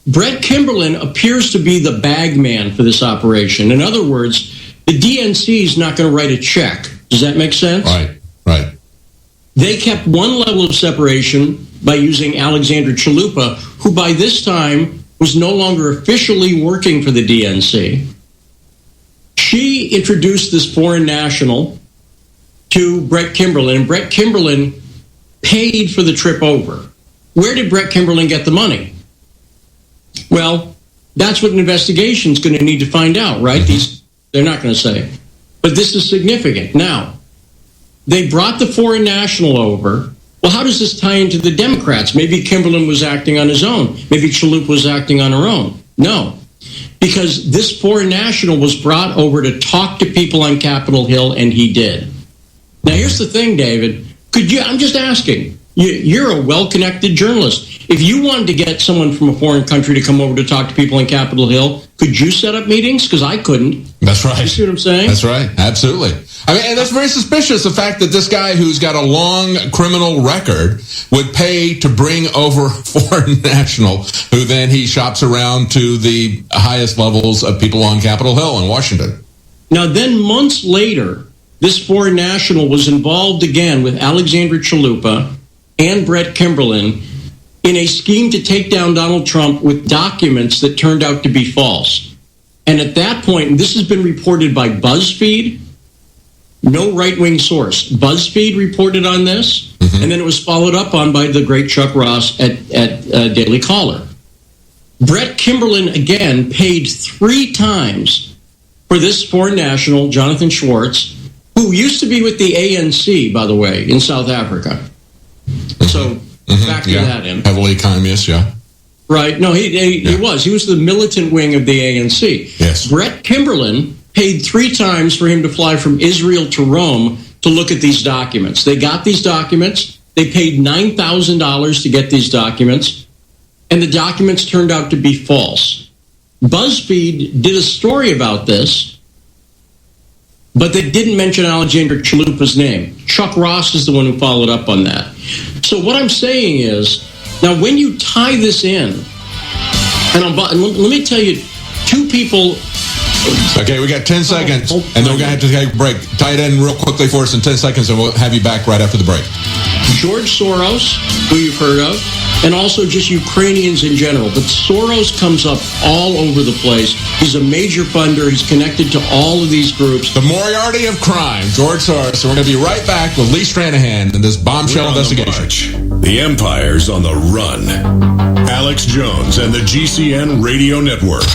Brett Kimberlin appears to be the bag man for this operation. In other words, the DNC is not going to write a check. Does that make sense? Right. They kept one level of separation by using Alexandra Chalupa, who by this time was no longer officially working for the DNC. She introduced this foreign national to Brett Kimberlin, and Brett Kimberlin paid for the trip over. Where did Brett Kimberlin get the money? Well, that's what an investigation is going to need to find out, right? They're not going to say. But this is significant. Now, they brought the foreign national over. Well, how does this tie into the Democrats? Maybe Kimberlin was acting on his own. Maybe Chalupa was acting on her own. No, because this foreign national was brought over to talk to people on Capitol Hill, and he did. Now, here's the thing, David. I'm just asking. You're a well-connected journalist. If you wanted to get someone from a foreign country to come over to talk to people on Capitol Hill, could you set up meetings? Because I couldn't. That's right. You see what I'm saying? That's right. Absolutely. I mean, and that's very suspicious, the fact that this guy who's got a long criminal record would pay to bring over a foreign national who then he shops around to the highest levels of people on Capitol Hill in Washington. Now, then months later, this foreign national was involved again with Alexandra Chalupa and Brett Kimberlin in a scheme to take down Donald Trump with documents that turned out to be false. And at that point, and this has been reported by BuzzFeed, no right-wing source. BuzzFeed reported on this, and then it was followed up on by the great Chuck Ross at Daily Caller. Brett Kimberlin, again, paid 3 times for this foreign national, Jonathan Schwartz, who used to be with the ANC, by the way, in South Africa. So factor that in. Heavily communist, yeah. Right. No, he was. He was the militant wing of the ANC. Yes. Brett Kimberlin paid 3 times for him to fly from Israel to Rome to look at these documents. They got these documents. They paid $9,000 to get these documents, and the documents turned out to be false. BuzzFeed did a story about this, but they didn't mention Alexandra Chalupa's name. Chuck Ross is the one who followed up on that. So what I'm saying is, now when you tie this in, and let me tell you, 2 people... Okay, we got 10 seconds, and then we're going to have to take a break. Tie it in real quickly for us in 10 seconds, and we'll have you back right after the break. George Soros, who you've heard of, and also just Ukrainians in general. But Soros comes up all over the place. He's a major funder. He's connected to all of these groups. The Moriarty of crime, George Soros. So we're going to be right back with Lee Stranahan in this bombshell investigation. The Empire's on the run. Alex Jones and the GCN Radio Network.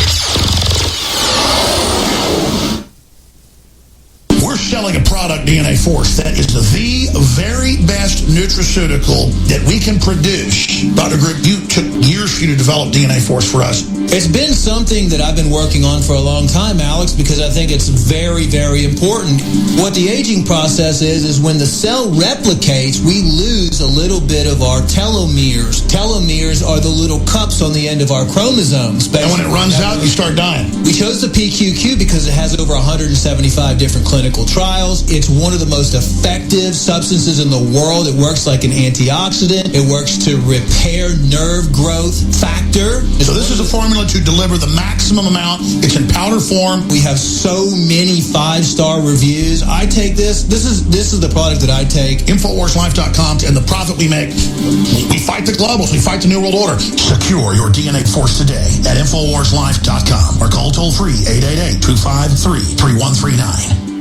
We're selling a product, DNA Force, that is the very best nutraceutical that we can produce. Dr. Group, you took years for you to develop DNA Force for us. It's been something that I've been working on for a long time, Alex, because I think it's very, very important. What the aging process is when the cell replicates, we lose a little bit of our telomeres. Telomeres are the little cups on the end of our chromosomes. And when it runs out, you start dying. We chose the PQQ because it has over 175 different clinical trials. It's one of the most effective substances in the world. It works like an antioxidant. It works to repair nerve growth factor. So this is a formula to deliver the maximum amount. It's in powder form. We have so many 5-star reviews. I take this. This is the product that I take. InfoWarsLife.com, and the profit we make. We fight the globals. We fight the New World Order. Secure your DNA Force today at InfoWarsLife.com or call toll-free 888-253-3139.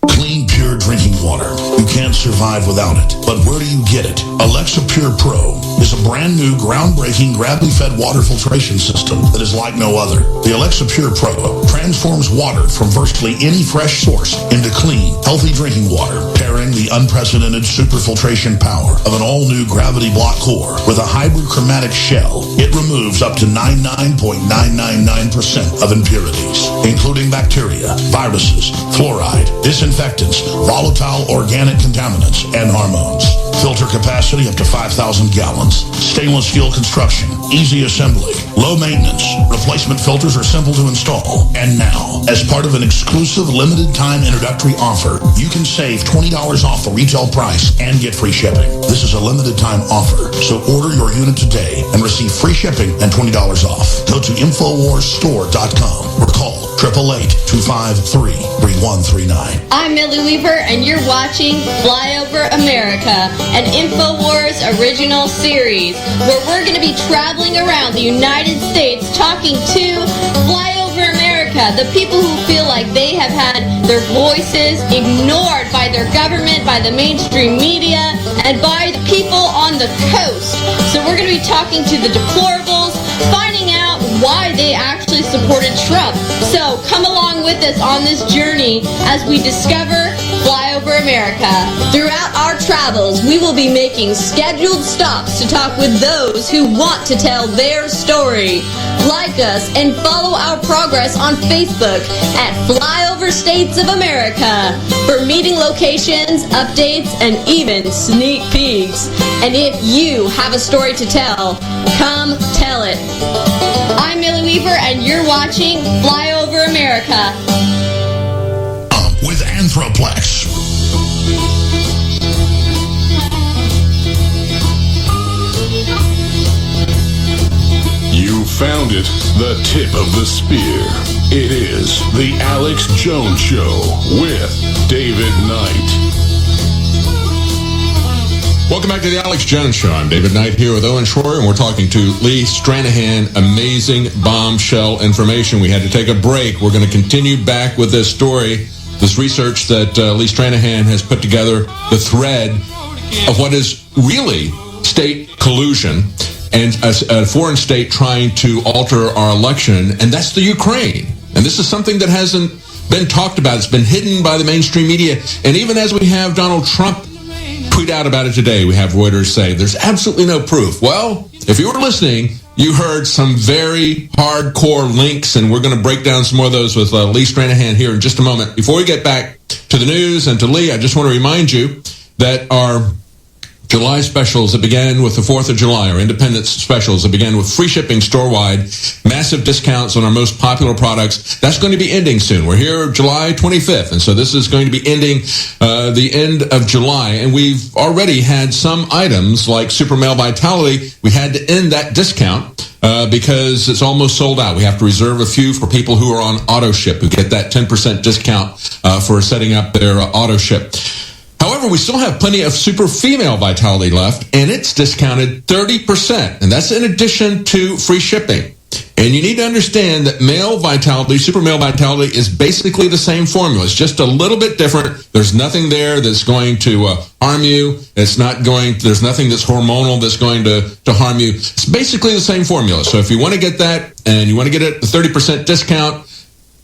Clean, pure drinking water. You can't survive without it. But where do you get it? Alexa Pure Pro. is a brand new, groundbreaking, gravity-fed water filtration system that is like no other. The Alexa Pure Pro transforms water from virtually any fresh source into clean, healthy drinking water, pairing the unprecedented superfiltration power of an all-new gravity block core with a hybrid chromatic shell. It removes up to 99.999% of impurities, including bacteria, viruses, fluoride, disinfectants, volatile organic contaminants, and hormones. Filter capacity up to 5,000 gallons. Stainless steel construction. Easy assembly. Low maintenance. Replacement filters are simple to install. And now, as part of an exclusive limited time introductory offer, you can save $20 off the retail price and get free shipping. This is a limited time offer, so order your unit today and receive free shipping and $20 off. Go to InfoWarsStore.com or call 888-253-3139. I'm Millie Weaver, and you're watching Flyover America, an InfoWars original series where we're going to be traveling around the United States talking to Flyover America, the people who feel like they have had their voices ignored by their government, by the mainstream media, and by the people on the coast. So we're going to be talking to the deplorables, finding out why they actually supported Trump. So come along with us on this journey as we discover Flyover America. Throughout our travels, we will be making scheduled stops to talk with those who want to tell their story. Like us and follow our progress on Facebook at Flyover States of America for meeting locations, updates, and even sneak peeks. And if you have a story to tell, come tell it. I'm Millie Weaver, and you're watching Flyover America. With Anthroplex. You found it, the tip of the spear. It is the Alex Jones Show with David Knight. Welcome back to the Alex Jones Show. I'm David Knight here with Owen Schroyer, and we're talking to Lee Stranahan. Amazing bombshell information. We had to take a break. We're going to continue back with this story, this research that Lee Stranahan has put together, the thread of what is really state collusion and a foreign state trying to alter our election, and that's the Ukraine. And this is something that hasn't been talked about. It's been hidden by the mainstream media. And even as we have Donald Trump tweet out about it today, we have Reuters say there's absolutely no proof. Well, if you were listening, you heard some very hardcore links, and we're going to break down some more of those with Lee Stranahan here in just a moment. Before we get back to the news and to Lee, I just want to remind you that our July specials that began with the 4th of July, or Independence specials that began with free shipping store-wide, massive discounts on our most popular products, that's going to be ending soon. We're here July 25th, and so this is going to be ending the end of July. And we've already had some items like Super Male Vitality. We had to end that discount because it's almost sold out. We have to reserve a few for people who are on auto ship, who get that 10% discount for setting up their auto ship. However, we still have plenty of Super Female Vitality left, and it's discounted 30%, and that's in addition to free shipping. And you need to understand that male vitality, Super Male Vitality, is basically the same formula. It's just a little bit different. There's nothing there that's going to harm you. There's nothing that's hormonal that's going to harm you. It's basically the same formula. So if you want to get that, and you want to get it at the 30% discount,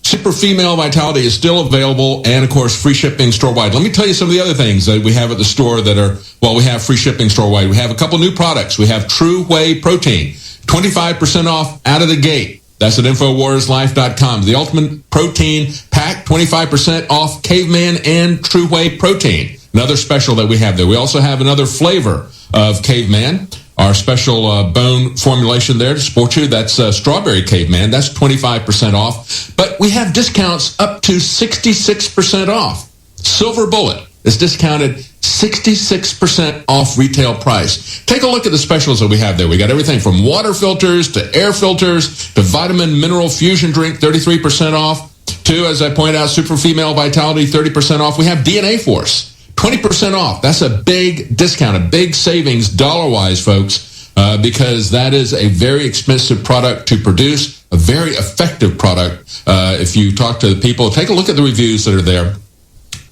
Super Female Vitality is still available, and, of course, free shipping store-wide. Let me tell you some of the other things that we have at the store that are, well, we have free shipping store-wide. We have a couple new products. We have True Whey Protein, 25% off out of the gate. That's at InfoWarsLife.com. The Ultimate Protein Pack, 25% off Caveman and True Whey Protein. Another special that we have there. We also have another flavor of Caveman. Our special bone formulation there to support you, that's Strawberry Caveman. That's 25% off. But we have discounts up to 66% off. Silver Bullet is discounted 66% off retail price. Take a look at the specials that we have there. We got everything from water filters to air filters to vitamin mineral fusion drink, 33% off. To, as I point out, Super Female Vitality, 30% off. We have DNA Force. 20% off. That's a big discount, a big savings dollar-wise, folks, because that is a very expensive product to produce, a very effective product. If you talk to the people, take a look at the reviews that are there.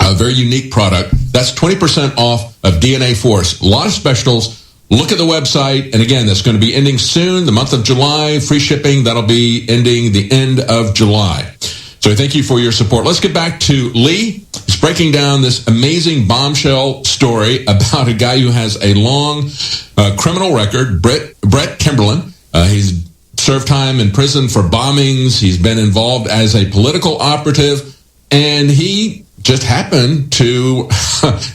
A very unique product. That's 20% off of DNA Force. A lot of specials, look at the website. And again, that's going to be ending soon, the month of July. Free shipping, that'll be ending the end of July. So thank you for your support. Let's get back to Lee. He's breaking down this amazing bombshell story about a guy who has a long criminal record, Brett Kimberlin. He's served time in prison for bombings. He's been involved as a political operative, and he just happened to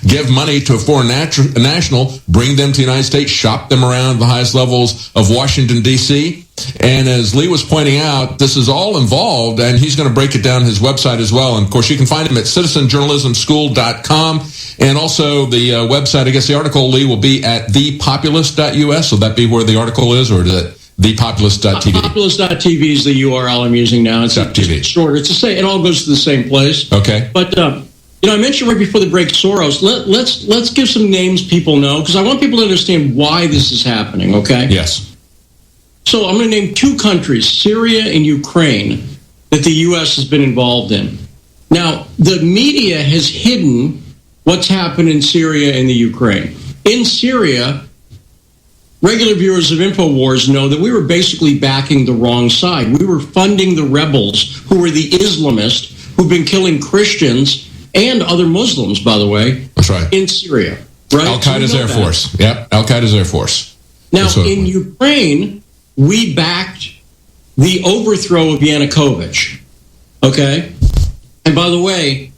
give money to a foreign national, bring them to the United States, shop them around the highest levels of Washington, D.C. And as Lee was pointing out, this is all involved, and he's going to break it down on his website as well. And, of course, you can find him at citizenjournalismschool.com. And also the website, I guess the article, Lee, will be at thepopulist.us. Will that be where the article is, or is it thepopulist.tv? Populist.tv is the URL I'm using now. It's shorter. It's the same. It all goes to the same place. Okay. But I mentioned right before the break Soros. Let's give some names people know, because I want people to understand why this is happening. Okay. Yes. So I'm going to name two countries, Syria and Ukraine, that the U.S. has been involved in. Now, the media has hidden what's happened in Syria and the Ukraine. In Syria, regular viewers of InfoWars know that we were basically backing the wrong side. We were funding the rebels who were the Islamists who've been killing Christians and other Muslims, by the way. That's right. In Syria. Right? Al-Qaeda's Air Force. Yep, Al-Qaeda's Air Force. Now, in Ukraine, we backed the overthrow of Yanukovych. Okay? And by the way,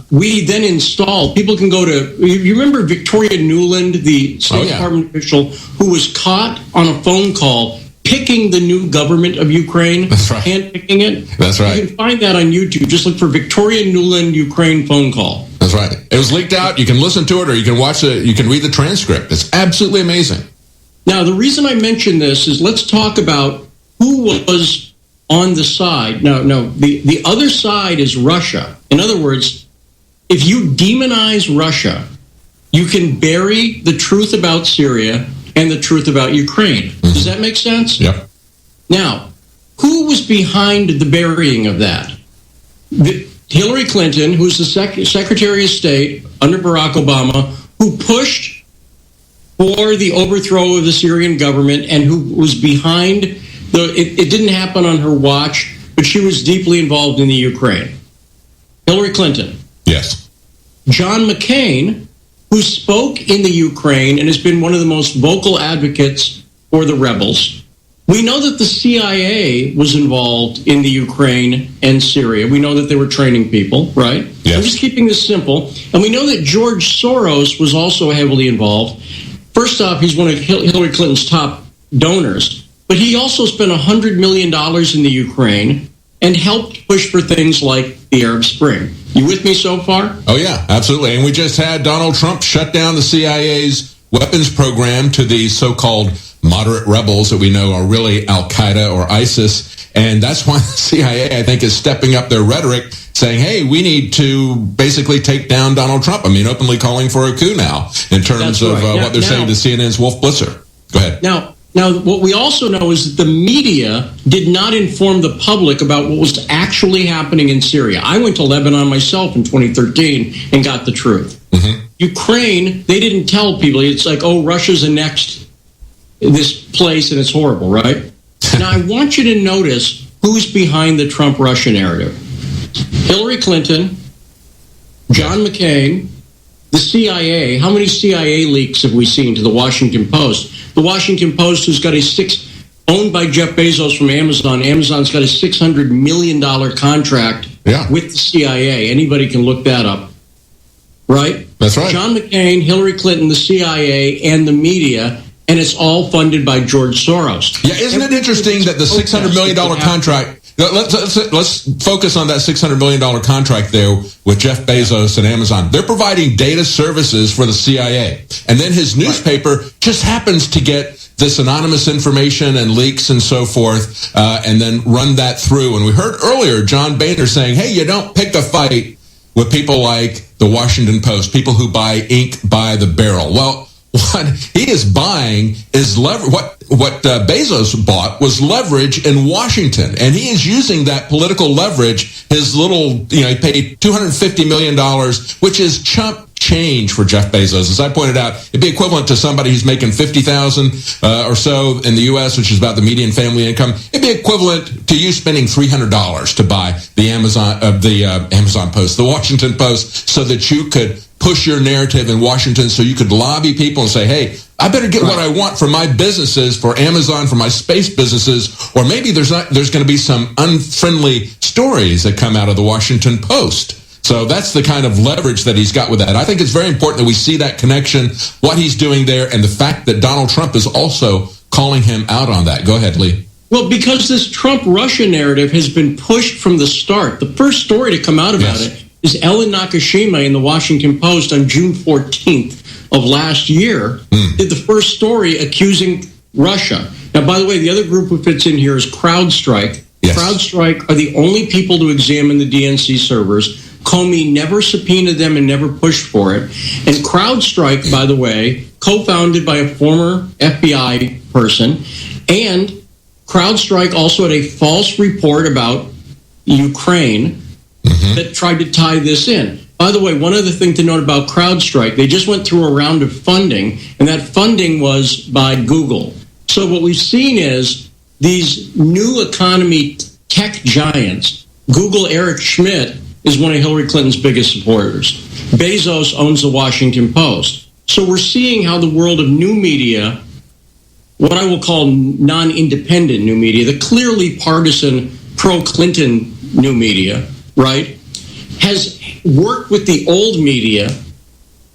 we then installed, people can go to, you remember Victoria Nuland, the State Department official, who was caught on a phone call picking the new government of Ukraine? That's right. Handpicking it? That's right. You can find that on YouTube. Just look for Victoria Nuland Ukraine phone call. That's right. It was leaked out. You can listen to it, or you can watch it. You can read the transcript. It's absolutely amazing. Now, the reason I mention this is let's talk about who was on the side. No, the other side is Russia. In other words, if you demonize Russia, you can bury the truth about Syria and the truth about Ukraine. Mm-hmm. Does that make sense? Yep. Now, who was behind the burying of that? Hillary Clinton, who's the Secretary of State under Barack Obama, who pushed for the overthrow of the Syrian government and who was behind it didn't happen on her watch, but she was deeply involved in the Ukraine. Hillary Clinton. Yes. John McCain, who spoke in the Ukraine and has been one of the most vocal advocates for the rebels. We know that the CIA was involved in the Ukraine and Syria. We know that they were training people, right? Yes. I'm just keeping this simple. And we know that George Soros was also heavily involved. First off, he's one of Hillary Clinton's top donors, but he also spent $100 million in the Ukraine and helped push for things like the Arab Spring. You with me so far? Oh, yeah, absolutely. And we just had Donald Trump shut down the CIA's weapons program to these so-called moderate rebels that we know are really Al-Qaeda or ISIS. And that's why the CIA, I think, is stepping up their rhetoric, saying, hey, we need to basically take down Donald Trump. I mean, openly calling for a coup now in terms of what they're saying to CNN's Wolf Blitzer. Go ahead. Now, what we also know is that the media did not inform the public about what was actually happening in Syria. I went to Lebanon myself in 2013 and got the truth. Mm-hmm. Ukraine, they didn't tell people. It's like, oh, Russia's annexed this place and it's horrible, right? Now, I want you to notice who's behind the Trump-Russia narrative. Hillary Clinton, John McCain, the CIA. How many CIA leaks have we seen to the Washington Post? The Washington Post, who's got owned by Jeff Bezos from Amazon. Amazon's got a $600 million contract with the CIA. Anybody can look that up. Right? That's right. John McCain, Hillary Clinton, the CIA, and the media, and it's all funded by George Soros. Yeah, isn't it interesting that the $600 million contract... Let's focus on that $600 million contract there with Jeff Bezos and Amazon. They're providing data services for the CIA. And then his newspaper just happens to get this anonymous information and leaks and so forth, and then run that through. And we heard earlier John Boehner saying, hey, you don't pick a fight with people like the Washington Post, people who buy ink by the barrel. Well, what he is buying is what Bezos bought was leverage in Washington, and he is using that political leverage. His little, he paid $250 million, which is chump change for Jeff Bezos. As I pointed out, it'd be equivalent to somebody who's making $50,000 or so in the U.S., which is about the median family income. It'd be equivalent to you spending $300 to buy the Amazon Post, the Washington Post, so that you could push your narrative in Washington, so you could lobby people and say, hey, I better get what I want for my businesses, for Amazon, for my space businesses, or maybe there's going to be some unfriendly stories that come out of the Washington Post. So that's the kind of leverage that he's got with that. I think it's very important that we see that connection, what he's doing there, and the fact that Donald Trump is also calling him out on that. Go ahead, Lee. Well, because this Trump-Russia narrative has been pushed from the start. The first story to come out about it is Ellen Nakashima in the Washington Post on June 14th of last year did the first story accusing Russia. Now, by the way, the other group who fits in here is CrowdStrike. Yes. CrowdStrike are the only people to examine the DNC servers. Comey never subpoenaed them and never pushed for it. And CrowdStrike, by the way, co-founded by a former FBI person, and CrowdStrike also had a false report about Ukraine that tried to tie this in. By the way, one other thing to note about CrowdStrike, they just went through a round of funding, and that funding was by Google. So what we've seen is these new economy tech giants. Google, Eric Schmidt, is one of Hillary Clinton's biggest supporters. Bezos owns the Washington Post. So we're seeing how the world of new media, what I will call non-independent new media, the clearly partisan pro-Clinton new media, right, has worked with the old media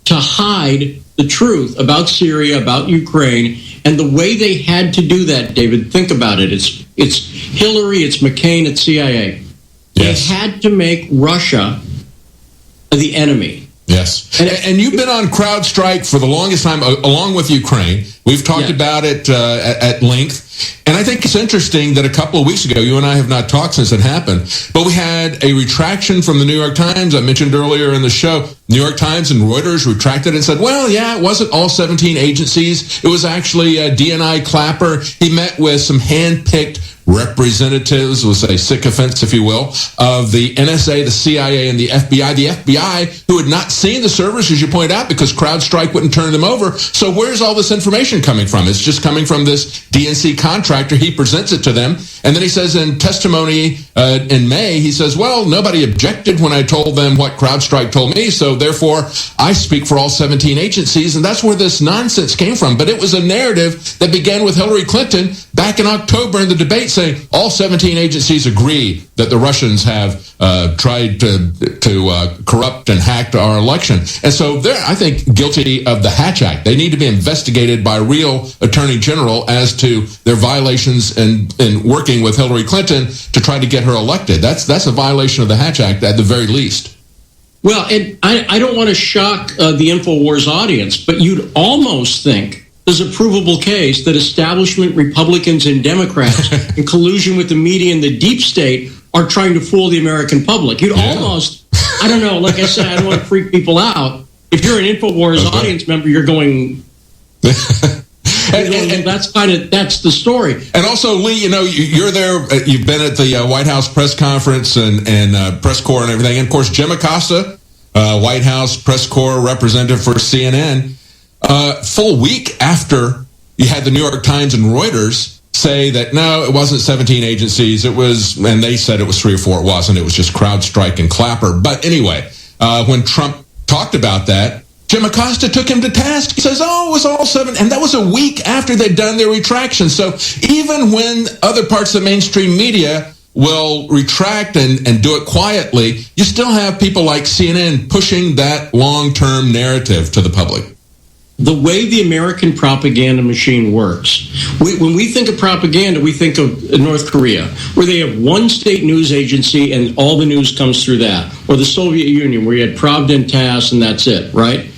to hide the truth about Syria, about Ukraine, and the way they had to do that, David, think about it. It's Hillary, it's McCain, it's CIA. Yes. They had to make Russia the enemy. Yes. And you've been on CrowdStrike for the longest time, along with Ukraine. We've talked about it at length. And I think it's interesting that a couple of weeks ago, you and I have not talked since it happened, but we had a retraction from the New York Times. I mentioned earlier in the show, New York Times and Reuters retracted and said, well, yeah, it wasn't all 17 agencies. It was actually DNI Clapper. He met with some hand-picked representatives, we'll say sycophants, if you will, of the NSA, the CIA, and the FBI. The FBI, who had not seen the servers, as you point out, because CrowdStrike wouldn't turn them over. So where's all this information coming from? It's just coming from this DNC contractor. He presents it to them. And then he says in testimony in May, he says, well, nobody objected when I told them what CrowdStrike told me, so therefore I speak for all 17 agencies. And that's where this nonsense came from. But it was a narrative that began with Hillary Clinton back in October in the debate, saying all 17 agencies agree that the Russians have tried to corrupt and hacked our election. And so they're, I think, guilty of the Hatch Act. They need to be investigated by a real attorney general as to their violations in working with Hillary Clinton to try to get her elected. That's a violation of the Hatch Act at the very least. Well, and I don't want to shock the InfoWars audience, but you'd almost think there's a provable case that establishment Republicans and Democrats in collusion with the media and the deep state are trying to fool the American public. You'd almost, I don't know, like I said, I don't want to freak people out. If you're an InfoWars audience member, you're going... And that's the story. And also, Lee, you know, you're there. You've been at the White House press conference and press corps and everything. And of course, Jim Acosta, White House press corps representative for CNN, full week after you had the New York Times and Reuters say that no, it wasn't 17 agencies. It was, and they said it was 3 or 4. It wasn't. It was just CrowdStrike and Clapper. But anyway, when Trump talked about that, Jim Acosta took him to task. He says, oh, it was all 7. And that was a week after they'd done their retraction. So even when other parts of the mainstream media will retract and do it quietly, you still have people like CNN pushing that long-term narrative to the public. The way the American propaganda machine works, when we think of propaganda, we think of North Korea, where they have one state news agency and all the news comes through that, or the Soviet Union, where you had Pravda and TASS and that's it, right?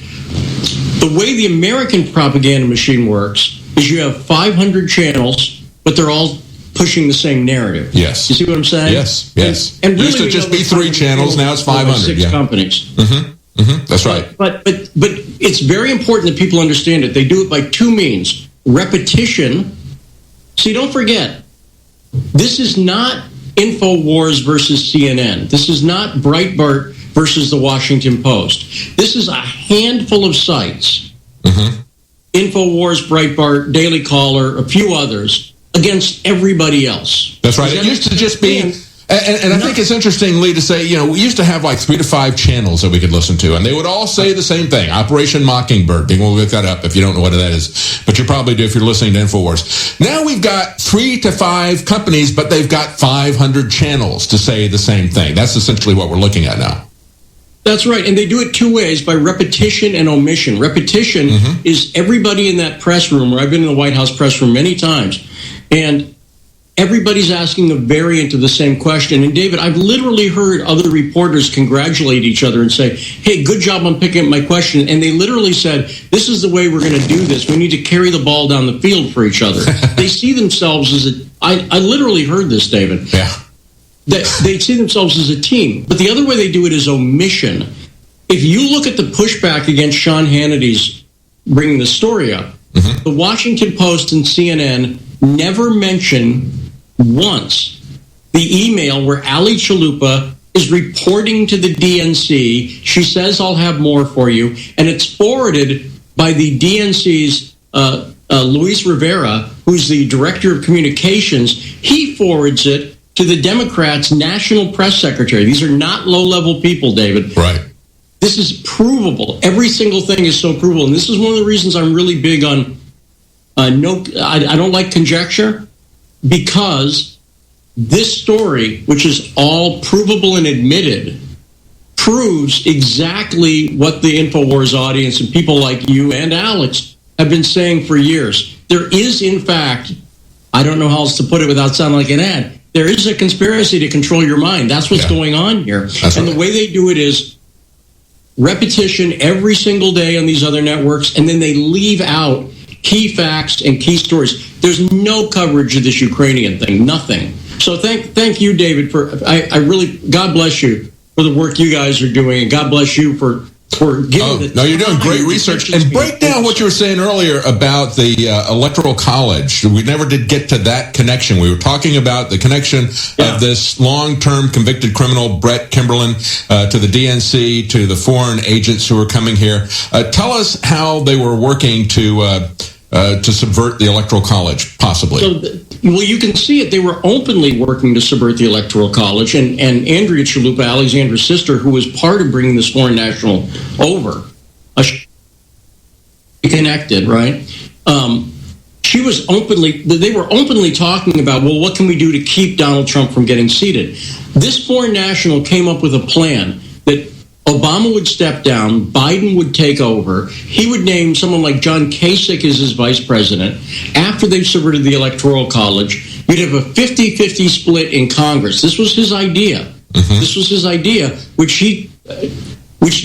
The way the American propaganda machine works is you have 500 channels, but they're all pushing the same narrative. Yes. You see what I'm saying? Yes, yes. And really, used to just be 3 channels, now it's 500. 6 companies. Mm-hmm. Mm-hmm. That's right. But it's very important that people understand it. They do it by 2 means. Repetition. See, don't forget, this is not InfoWars versus CNN. This is not Breitbart versus the Washington Post. This is a handful of sites, InfoWars, Breitbart, Daily Caller, a few others, against everybody else. That's right. It used to just be, and I think it's interesting, Lee, to say, we used to have like 3 to 5 channels that we could listen to, and they would all say the same thing. Operation Mockingbird. People will look that up if you don't know what that is, but you probably do if you're listening to InfoWars. Now we've got 3 to 5 companies, but they've got 500 channels to say the same thing. That's essentially what we're looking at now. That's right, and they do it 2 ways, by repetition and omission. Repetition is everybody in that press room, or I've been in the White House press room many times, and everybody's asking a variant of the same question. And David, I've literally heard other reporters congratulate each other and say, hey, good job on picking up my question. And they literally said, this is the way we're going to do this. We need to carry the ball down the field for each other. They see themselves as I literally heard this, David. Yeah. They see themselves as a team. But the other way they do it is omission. If you look at the pushback against Sean Hannity's bringing the story up, the Washington Post and CNN never mention once the email where Ali Chalupa is reporting to the DNC. She says, I'll have more for you. And it's forwarded by the DNC's Luis Rivera, who's the director of communications. He forwards it to the Democrats' national press secretary. These are not low-level people, David. Right. This is provable. Every single thing is so provable. And this is one of the reasons I'm really big on I don't like conjecture, because this story, which is all provable and admitted, proves exactly what the InfoWars audience and people like you and Alex have been saying for years. There is, in fact, I don't know how else to put it without sounding like an ad, there is a conspiracy to control your mind. That's what's going on here. The way they do it is repetition every single day on these other networks, and then they leave out key facts and key stories. There's no coverage of this Ukrainian thing, nothing. So thank you, David, for I really, God bless you for the work you guys are doing, and God bless you for giving you're doing great research. And break down what you were saying earlier about the Electoral College. We never did get to that connection. We were talking about the connection of this long-term convicted criminal, Brett Kimberlin, to the DNC, to the foreign agents who are coming here. Tell us how they were working to subvert the Electoral College, possibly. Well, you can see it. They were openly working to subvert the Electoral College, and Andrea Chalupa, Alexandra's sister, who was part of bringing this foreign national over, connected, right? They were openly talking about, well, what can we do to keep Donald Trump from getting seated? This foreign national came up with a plan that Obama would step down, Biden would take over, he would name someone like John Kasich as his vice president. After they've subverted the Electoral College, you'd have a 50-50 split in Congress. This was his idea. This was his idea, which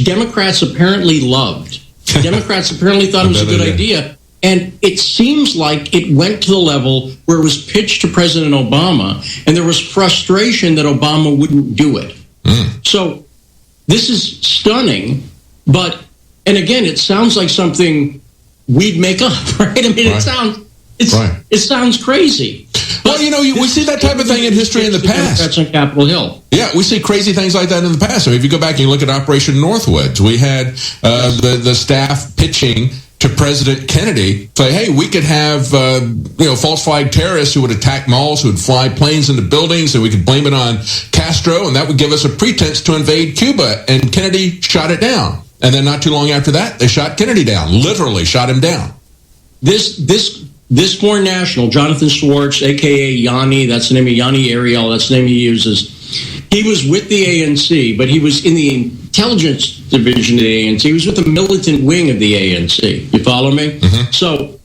Democrats apparently loved. Democrats apparently thought it was a good idea. And it seems like it went to the level where it was pitched to President Obama, and there was frustration that Obama wouldn't do it. So this is stunning, and again, it sounds like something we'd make up, right? I mean, it sounds crazy. Well, we see that type of thing in history in the past. That's on Capitol Hill. Yeah, we see crazy things like that in the past. I mean, if you go back and you look at Operation Northwoods, we had the staff pitching to President Kennedy, say, hey, we could have false flag terrorists who would attack malls, who would fly planes into buildings, and we could blame it on Castro, and that would give us a pretense to invade Cuba. And Kennedy shot it down. And then not too long after that, they shot Kennedy down, literally shot him down. This foreign national, Jonathan Schwartz, a.k.a. Yanni, that's the name of Yanni Ariel, that's the name he uses. He was with the ANC, but he was in the intelligence division of the ANC. He was with the militant wing of the ANC. You follow me? So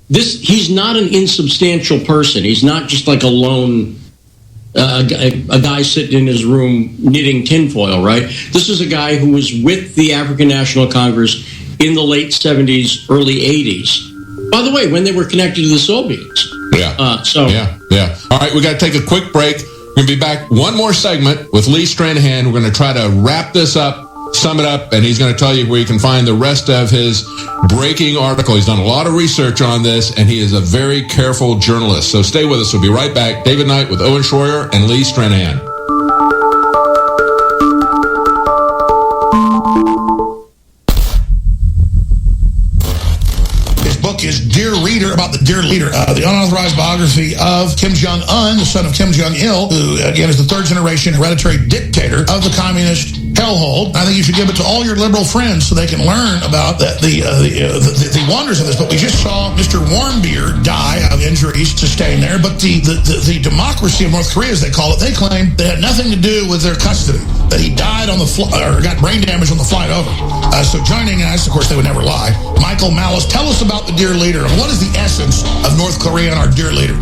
he's not an insubstantial person. He's not just like a lone a guy sitting in his room knitting tinfoil, right? This is a guy who was with the African National Congress in the late 70s, early 80s. By the way, when they were connected to the Soviets. Yeah. All right, we got to take a quick break. We're going to be back one more segment with Lee Stranahan. We're going to try to wrap this up, sum it up, and he's going to tell you where you can find the rest of his breaking article. He's done a lot of research on this, and he is a very careful journalist. So stay with us. We'll be right back. David Knight with Owen Schroyer and Lee Stranahan. his Dear Reader about the Dear Leader, the unauthorized biography of Kim Jong-un, the son of Kim Jong-il, who, again, is the third-generation hereditary dictator of the communist hellhole. I think you should give it to all your liberal friends so they can learn about the wonders of this. But we just saw Mr. Warmbier die of injuries sustained there. But the democracy of North Korea, as they call it, they claim they had nothing to do with their custody, that he died on the or got brain damage on the flight over. So joining us, of course, they would never lie, Michael Malice, tell us about the Dear Leader. What is the essence of North Korea and our Dear Leader?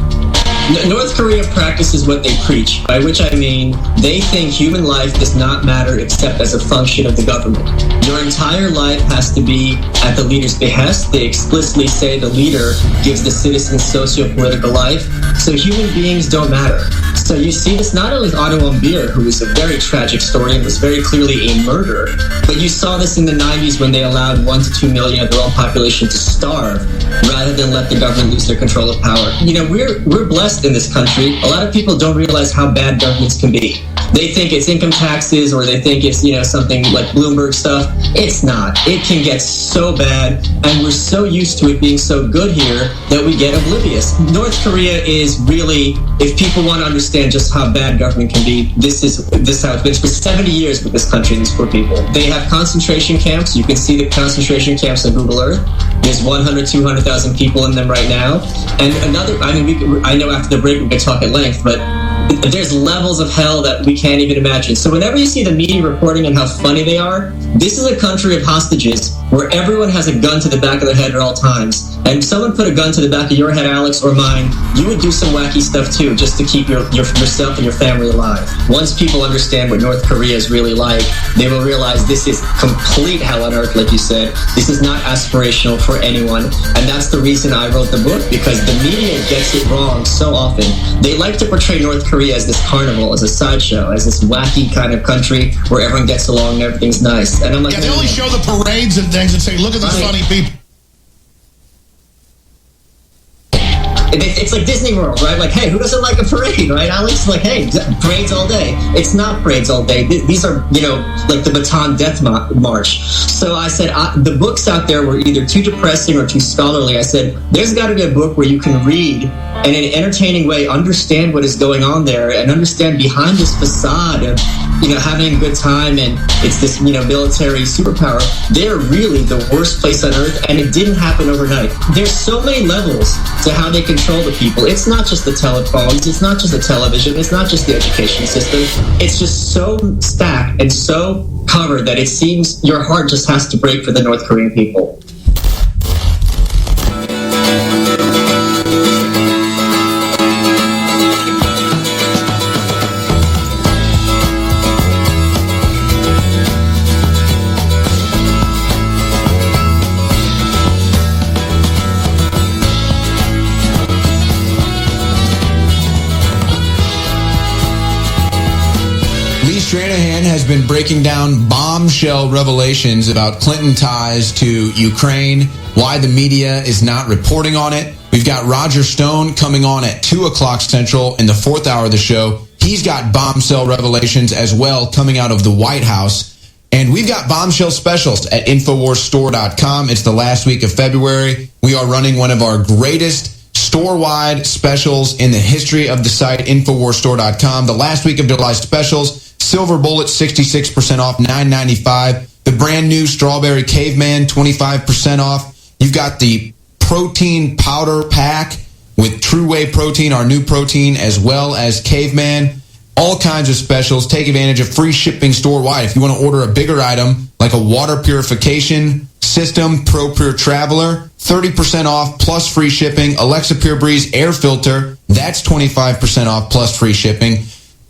North Korea practices what they preach, by which I mean they think human life does not matter except as a function of the government. Your entire life has to be at the leader's behest. They explicitly say the leader gives the citizens socio-political life, so human beings don't matter. So you see this not only with Otto Warmbier, who is a very tragic story and was very clearly a murderer, but you saw this in the 90s when they allowed 1 to 2 million of their own population to starve rather than let the government lose their control of power. You know, we're blessed in this country. A lot of people don't realize how bad governments can be. They think it's income taxes, or they think it's, something like Bloomberg stuff. It's not. It can get so bad, and we're so used to it being so good here that we get oblivious. North Korea is really, if people want to understand just how bad government can be, this is how it's been for 70 years with this country and these poor people. They have concentration camps. You can see the concentration camps on Google Earth. There's 100, 200,000 people in them right now. And I know after the break we can talk at length, but there's levels of hell that we can't even imagine. So whenever you see the media reporting on how funny they are, this is a country of hostages where everyone has a gun to the back of their head at all times. And if someone put a gun to the back of your head, Alex, or mine, you would do some wacky stuff too, just to keep yourself and your family alive. Once people understand what North Korea is really like, they will realize this is complete hell on earth, like you said. This is not aspirational for anyone. And that's the reason I wrote the book, because the media gets it wrong so often. They like to portray North Korea as this carnival, as a sideshow, as this wacky kind of country where everyone gets along and everything's nice. And I'm like, yeah, they only show the parades and things and say, look at these funny people. It's like Disney World, right? Like, hey, who doesn't like a parade, right, Alex? Like, hey, parades all day. It's not parades all day. These are, like the Bataan Death March. So I said, the books out there were either too depressing or too scholarly. I said, there's got to be a book where you can read and in an entertaining way understand what is going on there and understand behind this facade of, having a good time and it's this, military superpower. They're really the worst place on earth, and it didn't happen overnight. There's so many levels to how they control the people. It's not just the telephones, it's not just the television, it's not just the education system. It's just so stacked and so covered that it seems your heart just has to break for the North Korean people. Stranahan has been breaking down bombshell revelations about Clinton ties to Ukraine, why the media is not reporting on it. We've got Roger Stone coming on at 2 o'clock Central in the 4th hour of the show. He's got bombshell revelations as well coming out of the White House. And we've got bombshell specials at InfoWarsStore.com. It's the last week of February. We are running one of our greatest store-wide specials in the history of the site, InfoWarsStore.com. The last week of July specials, Silver Bullet, 66% off, $9.95. The brand new Strawberry Caveman, 25% off. You've got the protein powder pack with True Whey Protein, our new protein, as well as Caveman. All kinds of specials. Take advantage of free shipping store-wide. If you want to order a bigger item, like a water purification system, ProPure Traveler, 30% off plus free shipping. Alexa Pure Breeze air filter, that's 25% off plus free shipping.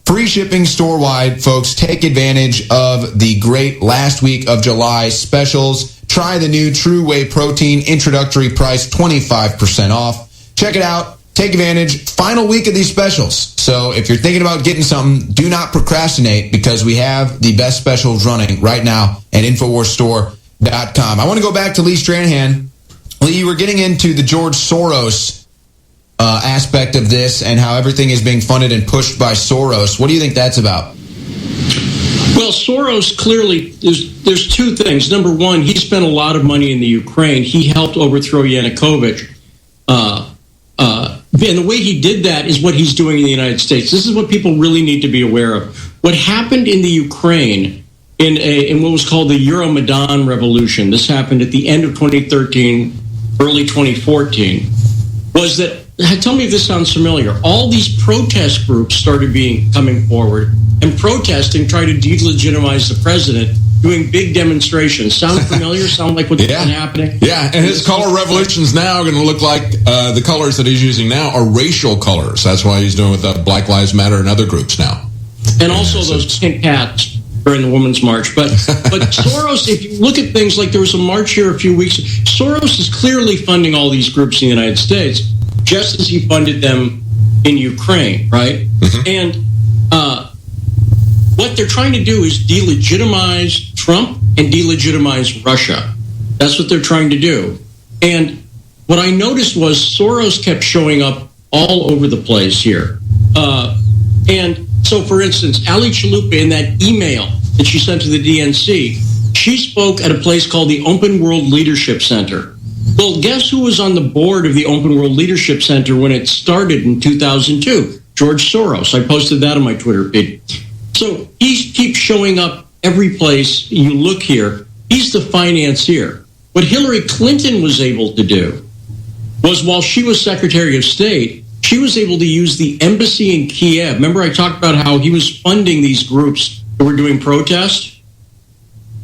Free shipping store-wide, folks. Take advantage of the great last week of July specials. Try the new True Whey Protein, introductory price, 25% off. Check it out. Take advantage. Final week of these specials. So if you're thinking about getting something, do not procrastinate, because we have the best specials running right now at InfoWarsStore.com. I want to go back to Lee Stranahan. Lee, you were getting into the George Soros aspect of this and how everything is being funded and pushed by Soros. What do you think that's about? Well, Soros clearly, there's two things. Number one, he spent a lot of money in the Ukraine. He helped overthrow Yanukovych. And the way he did that is what he's doing in the United States. This is what people really need to be aware of. What happened in the Ukraine in what was called the Euromaidan Revolution, this happened at the end of 2013, early 2014, was that, tell me if this sounds familiar, all these protest groups started coming forward and protesting, trying to delegitimize the president, doing big demonstrations. Sound familiar? Sound like what's been happening? Yeah, and his color revolution's now going to look like the colors that he's using now are racial colors. That's why he's doing with the Black Lives Matter and other groups now. And also those pink hats during the Women's March. But Soros, if you look at things like there was a march here a few weeks, Soros is clearly funding all these groups in the United States, just as he funded them in Ukraine, right? And what they're trying to do is delegitimize Trump and delegitimize Russia. That's what they're trying to do. And what I noticed was Soros kept showing up all over the place here. And so, for instance, Ali Chalupa, in that email that she sent to the DNC, she spoke at a place called the Open World Leadership Center. Well, guess who was on the board of the Open World Leadership Center when it started in 2002? George Soros. I posted that on my Twitter feed. So he keeps showing up every place you look here. He's the financier. What Hillary Clinton was able to do was, while she was Secretary of State, she was able to use the embassy in Kiev. Remember I talked about how he was funding these groups that were doing protests?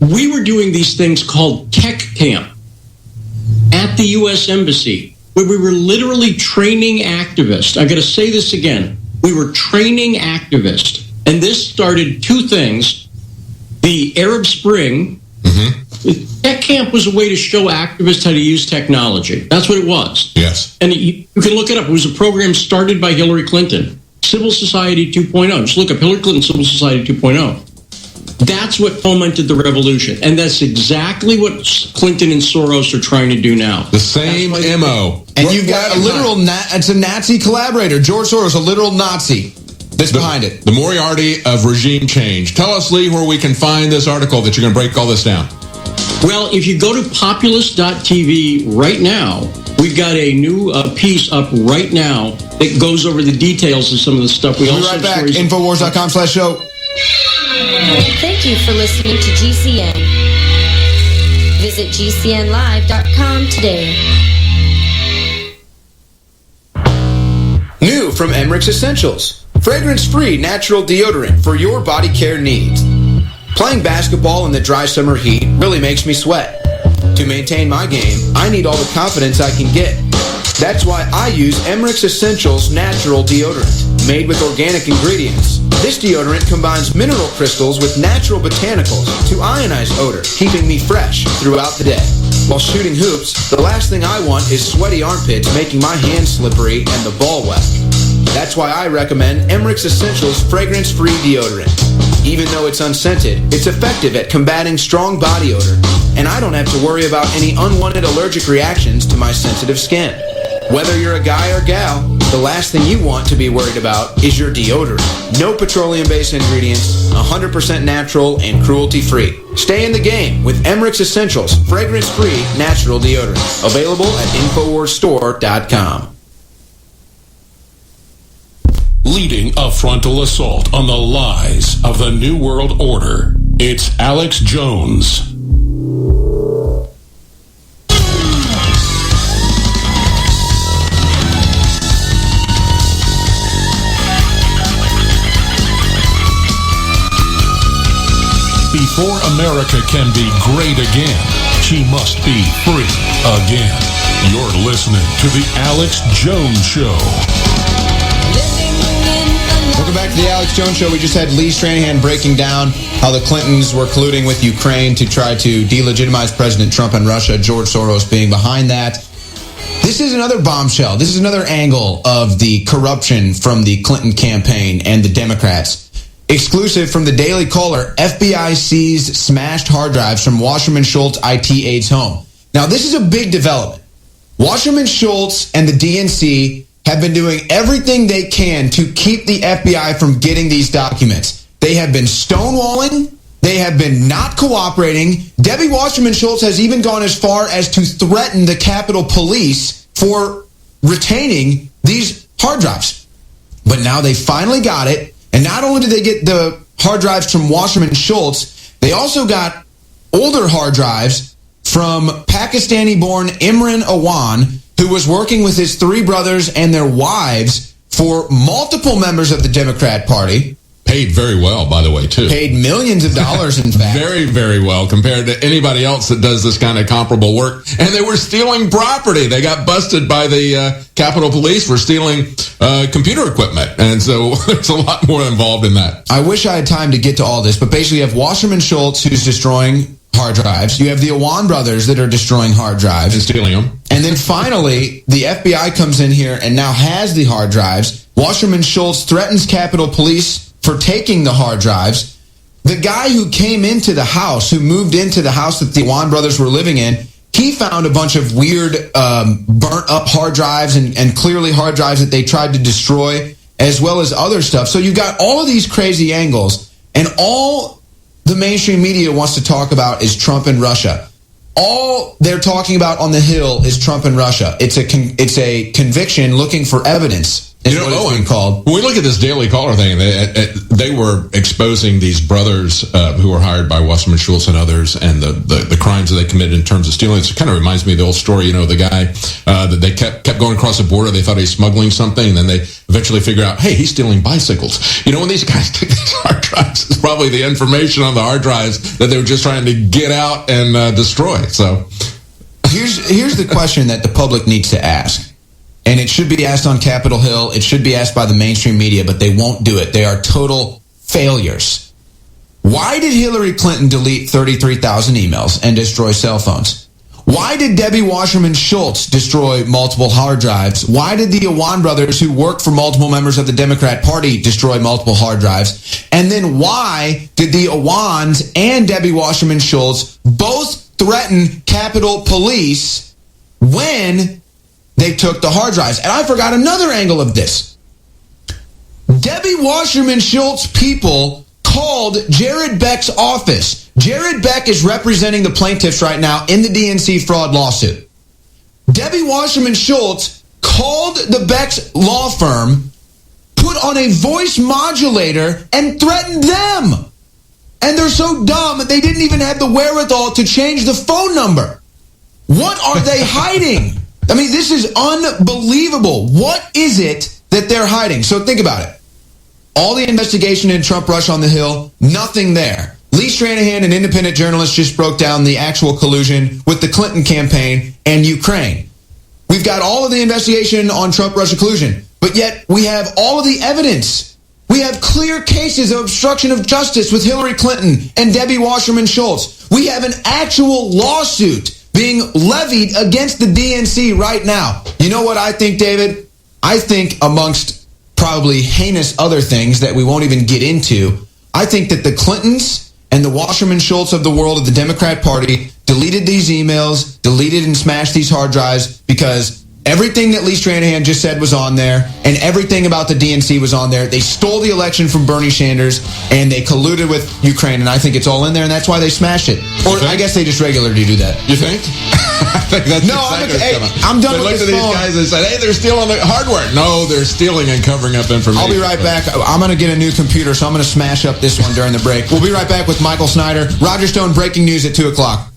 We were doing these things called tech camp at the U.S. Embassy, where we were literally training activists. I got to say this again. We were training activists. And this started two things. The Arab Spring, Tech Camp was a way to show activists how to use technology. That's what it was. Yes. And you can look it up. It was a program started by Hillary Clinton. Civil Society 2.0. Just look up Hillary Clinton Civil Society 2.0. That's what fomented the revolution. And that's exactly what Clinton and Soros are trying to do now. The same MO. And you've got a literal, it's a Nazi collaborator. George Soros, a literal Nazi. That's behind it. The Moriarty of regime change. Tell us, Lee, where we can find this article that you're going to break all this down. Well, if you go to populist.tv right now, we've got a new piece up right now that goes over the details of some of the stuff. We'll be right back. Infowars.com/show. Thank you for listening to GCN. Visit GCNlive.com today. New from Emmerich's Essentials. Fragrance-free natural deodorant for your body care needs. Playing basketball in the dry summer heat really makes me sweat. To maintain my game, I need all the confidence I can get. That's why I use Emmerich's Essentials natural deodorant, made with organic ingredients. This deodorant combines mineral crystals with natural botanicals to ionize odor, keeping me fresh throughout the day. While shooting hoops, the last thing I want is sweaty armpits making my hands slippery and the ball wet. That's why I recommend Emmerich's Essentials fragrance-free deodorant. Even though it's unscented, it's effective at combating strong body odor, and I don't have to worry about any unwanted allergic reactions to my sensitive skin. Whether you're a guy or gal, the last thing you want to be worried about is your deodorant. No petroleum-based ingredients, 100% natural, and cruelty-free. Stay in the game with Emmerich's Essentials fragrance-free natural deodorant. Available at InfoWarsStore.com. Leading a frontal assault on the lies of the New World Order, it's Alex Jones. Before America can be great again, she must be free again. You're listening to The Alex Jones Show. Welcome back to the Alex Jones Show. We just had Lee Stranahan breaking down how the Clintons were colluding with Ukraine to try to delegitimize President Trump and Russia, George Soros being behind that. This is another bombshell. This is another angle of the corruption from the Clinton campaign and the Democrats. Exclusive from the Daily Caller, FBI seized smashed hard drives from Wasserman Schultz IT aide's home. Now, this is a big development. Wasserman Schultz and the DNC have been doing everything they can to keep the FBI from getting these documents. They have been stonewalling They have been not cooperating. Debbie Wasserman Schultz has even gone as far as to threaten the Capitol Police for retaining these hard drives. But now they finally got it. And not only did they get the hard drives from Wasserman Schultz, they also got older hard drives from Pakistani-born Imran Awan, who was working with his three brothers and their wives for multiple members of the Democrat Party. Paid very well, by the way, too. Paid millions of dollars, in fact. Very, very well compared to anybody else that does this kind of comparable work. And they were stealing property. They got busted by the Capitol Police for stealing computer equipment. And so there's a lot more involved in that. I wish I had time to get to all this, but basically you have Wasserman Schultz, who's destroying hard drives. You have the Awan brothers that are destroying hard drives. And stealing them. And then finally, the FBI comes in here and now has the hard drives. Wasserman Schultz threatens Capitol Police for taking the hard drives. The guy who came into the house, who moved into the house that the Awan brothers were living in, he found a bunch of weird burnt up hard drives and clearly hard drives that they tried to destroy, as well as other stuff. So you've got all of these crazy angles, and all the mainstream media wants to talk about is Trump and Russia. All they're talking about on the Hill is Trump and Russia. It's a conviction looking for evidence. Called. When we look at this Daily Caller thing, they were exposing these brothers who were hired by Wasserman Schultz and others, and the crimes that they committed in terms of stealing. It kind of reminds me of the old story, the guy that they kept going across the border. They thought he was smuggling something, and then they eventually figure out, hey, he's stealing bicycles. When these guys took these hard drives, it's probably the information on the hard drives that they were just trying to get out and destroy. So here's the question that the public needs to ask. And it should be asked on Capitol Hill. It should be asked by the mainstream media, but they won't do it. They are total failures. Why did Hillary Clinton delete 33,000 emails and destroy cell phones? Why did Debbie Wasserman Schultz destroy multiple hard drives? Why did the Awan brothers, who work for multiple members of the Democrat Party, destroy multiple hard drives? And then why did the Awans and Debbie Wasserman Schultz both threaten Capitol Police when they took the hard drives? And I forgot another angle of this. Debbie Wasserman Schultz people called Jared Beck's office. Jared Beck is representing the plaintiffs right now in the DNC fraud lawsuit. Debbie Wasserman Schultz called the Beck's law firm, put on a voice modulator, and threatened them. And they're so dumb that they didn't even have the wherewithal to change the phone number. What are they hiding? I mean, this is unbelievable. What is it that they're hiding? So think about it. All the investigation in Trump Rush on the Hill, nothing there. Lee Stranahan, an independent journalist, just broke down the actual collusion with the Clinton campaign and Ukraine. We've got all of the investigation on Trump-Russia collusion, but yet we have all of the evidence. We have clear cases of obstruction of justice with Hillary Clinton and Debbie Wasserman Schultz. We have an actual lawsuit being levied against the DNC right now. You know what I think, David? I think, amongst probably heinous other things that we won't even get into, I think that the Clintons and the Wasserman Schultz of the world of the Democrat Party deleted these emails, deleted and smashed these hard drives because everything that Lee Stranahan just said was on there, and everything about the DNC was on there. They stole the election from Bernie Sanders, and they colluded with Ukraine, and I think it's all in there, and that's why they smashed it. Or I guess they just regularly do that. You think? I think that's I'm done with this phone. They looked at these guys and said, hey, they're stealing the hardware. No, they're stealing and covering up information. I'll be right back. I'm going to get a new computer, so I'm going to smash up this one during the break. We'll be right back with Michael Snyder. Roger Stone, breaking news at 2 o'clock.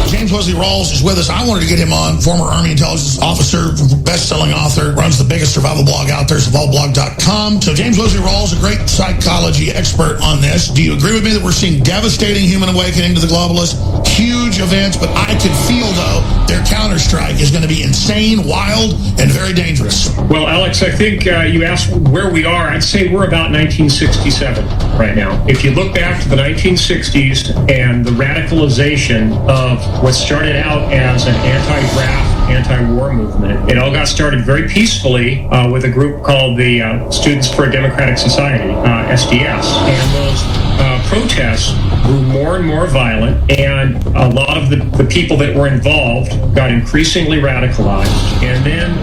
James Wesley Rawls is with us. I wanted to get him on, former Army intelligence officer, best-selling author, runs the biggest survival blog out there, survivalblog.com. So James Wesley Rawls, a great psychology expert on this. Do you agree with me that we're seeing devastating human awakening to the globalists? Huge events, but I could feel, though, their counterstrike is going to be insane, wild, and very dangerous. Well, Alex, I think you asked where we are. I'd say we're about 1967 right now. If you look back to the 1960s and the radicalization of what started out as an anti-RAF, anti-war movement. It all got started very peacefully with a group called the Students for a Democratic Society, SDS. And those protests grew more and more violent, and a lot of the people that were involved got increasingly radicalized. And then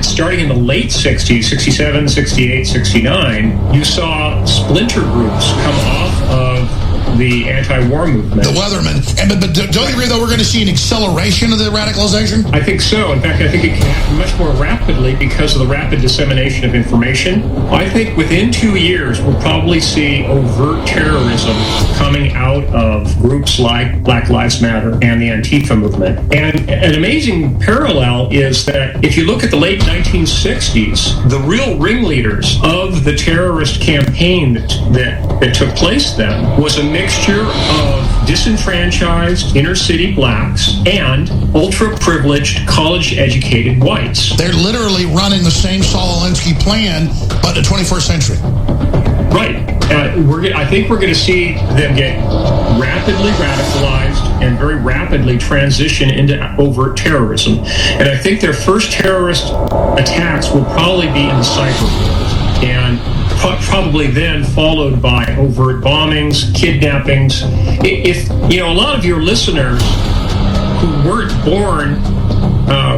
starting in the late 60s, 67, 68, 69, you saw splinter groups come off of the anti-war movement. The Weathermen. But don't you agree, though, we're going to see an acceleration of the radicalization? I think so. In fact, I think it can happen much more rapidly because of the rapid dissemination of information. I think within 2 years, we'll probably see overt terrorism coming out of groups like Black Lives Matter and the Antifa movement. And an amazing parallel is that if you look at the late 1960s, the real ringleaders of the terrorist campaign that took place then was a mixture of disenfranchised inner-city blacks and ultra-privileged, college-educated whites. They're literally running the same Saul Alinsky plan, but in the 21st century. Right. I think we're going to see them get rapidly radicalized and very rapidly transition into overt terrorism. And I think their first terrorist attacks will probably be in the cyber world. And probably then followed by overt bombings, kidnappings. If a lot of your listeners who weren't born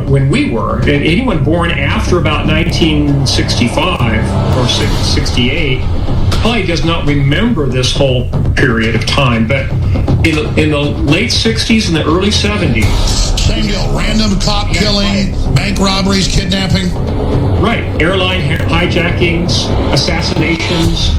when we were, and anyone born after about 1965 or 68 probably does not remember this whole period of time. But in the late 60s and the early 70s, same deal. Random cop killing, bank robberies, kidnapping. Right. Airline hijackings, assassinations,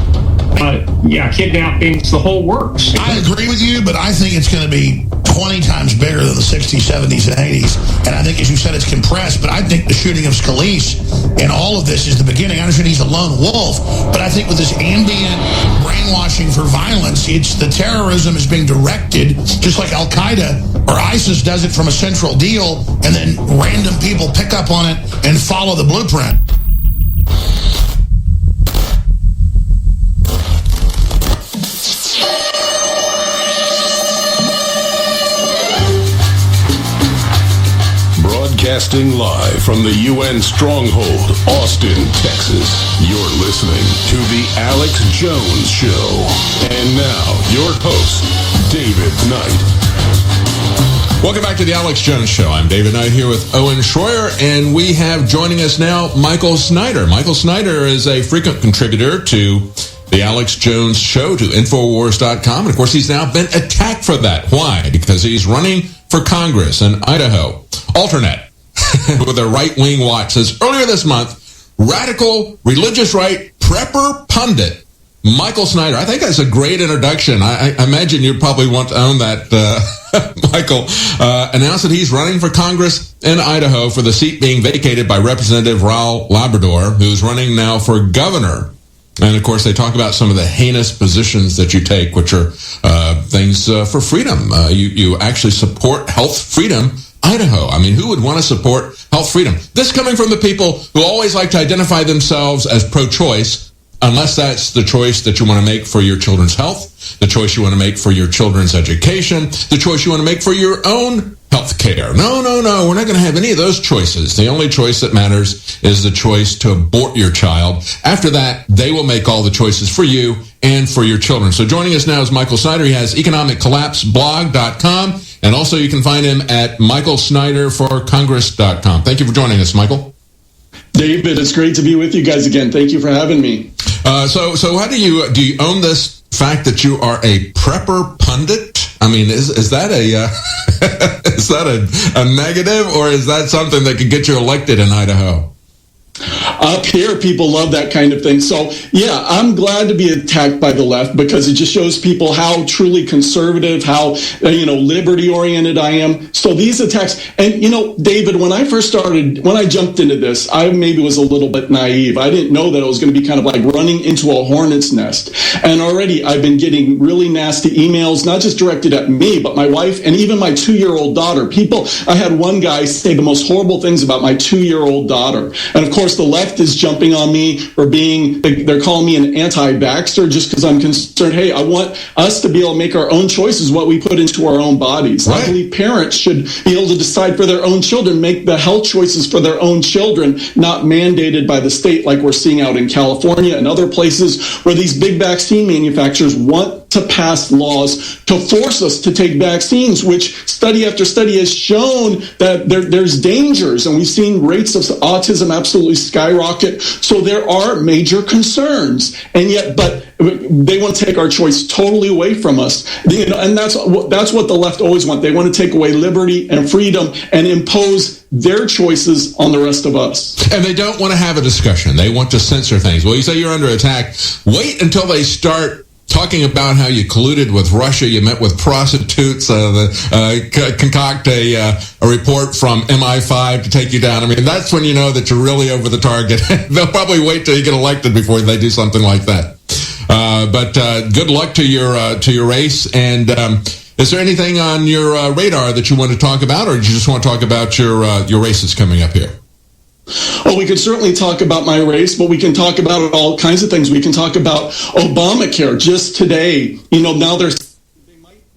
kidnappings, the whole works. I agree with you, but I think it's going to be 20 times bigger than the 60s, 70s, and 80s. And I think, as you said, it's compressed. But I think the shooting of Scalise and all of this is the beginning. I understand he's a lone wolf, but I think with this ambient brainwashing for violence, it's the terrorism is being directed, just like Al-Qaeda or ISIS does it from a central deal, and then random people pick up on it and follow the blueprint. Broadcasting live from the UN stronghold, Austin, Texas. You're listening to The Alex Jones Show. And now, your host, David Knight. Welcome back to The Alex Jones Show. I'm David Knight here with Owen Schroyer, and we have joining us now Michael Snyder. Michael Snyder is a frequent contributor to The Alex Jones Show, to Infowars.com. And, of course, he's now been attacked for that. Why? Because he's running for Congress in Idaho. Alternate. With a right-wing watch says earlier this month, radical religious right prepper pundit Michael Snyder. I think that's a great introduction. I imagine you'd probably want to own that. Michael announced that he's running for Congress in Idaho for the seat being vacated by Representative Raul Labrador, who's running now for governor. And, of course, they talk about some of the heinous positions that you take, which are things for freedom. You actually support health freedom. Idaho. I mean, who would want to support health freedom? This coming from the people who always like to identify themselves as pro-choice, unless that's the choice that you want to make for your children's health, the choice you want to make for your children's education, the choice you want to make for your own health care. No, we're not going to have any of those choices. The only choice that matters is the choice to abort your child. After that, they will make all the choices for you and for your children. So joining us now is Michael Snyder. He has economiccollapseblog.com, and also you can find him at michaelsnyderforcongress.com. Thank you for joining us, Michael. David, it's great to be with you guys again. Thank you for having me. So how do you own this fact that you are a prepper pundit? I mean, is that is that a negative, or is that something that could get you elected in Idaho? Up here, people love that kind of thing. So, yeah, I'm glad to be attacked by the left because it just shows people how truly conservative, how, liberty-oriented I am. So these attacks, and, David, when I jumped into this, I maybe was a little bit naive. I didn't know that it was going to be kind of like running into a hornet's nest. And already I've been getting really nasty emails, not just directed at me, but my wife and even my 2-year-old daughter. I had one guy say the most horrible things about my 2-year-old daughter. And, of course, the left is jumping on me for they're calling me an anti-vaxxer just because I'm concerned. Hey, I want us to be able to make our own choices, what we put into our own bodies. Right. I believe parents should be able to decide for their own children, make the health choices for their own children, not mandated by the state like we're seeing out in California and other places where these big vaccine manufacturers want to pass laws to force us to take vaccines, which study after study has shown that there's dangers, and we've seen rates of autism absolutely skyrocket. So there are major concerns, but they want to take our choice totally away from us. And that's what the left always want. They want to take away liberty and freedom and impose their choices on the rest of us. And they don't want to have a discussion. They want to censor things. Well, you say you're under attack. Wait until they start talking about how you colluded with Russia, you met with prostitutes, concoct a report from MI5 to take you down. I mean, that's when you know that you're really over the target. They'll probably wait till you get elected before they do something like that. But good luck to your race. And is there anything on your radar that you want to talk about, or do you just want to talk about your races coming up here? Oh, we could certainly talk about my race, but we can talk about all kinds of things. We can talk about Obamacare. Just today, now the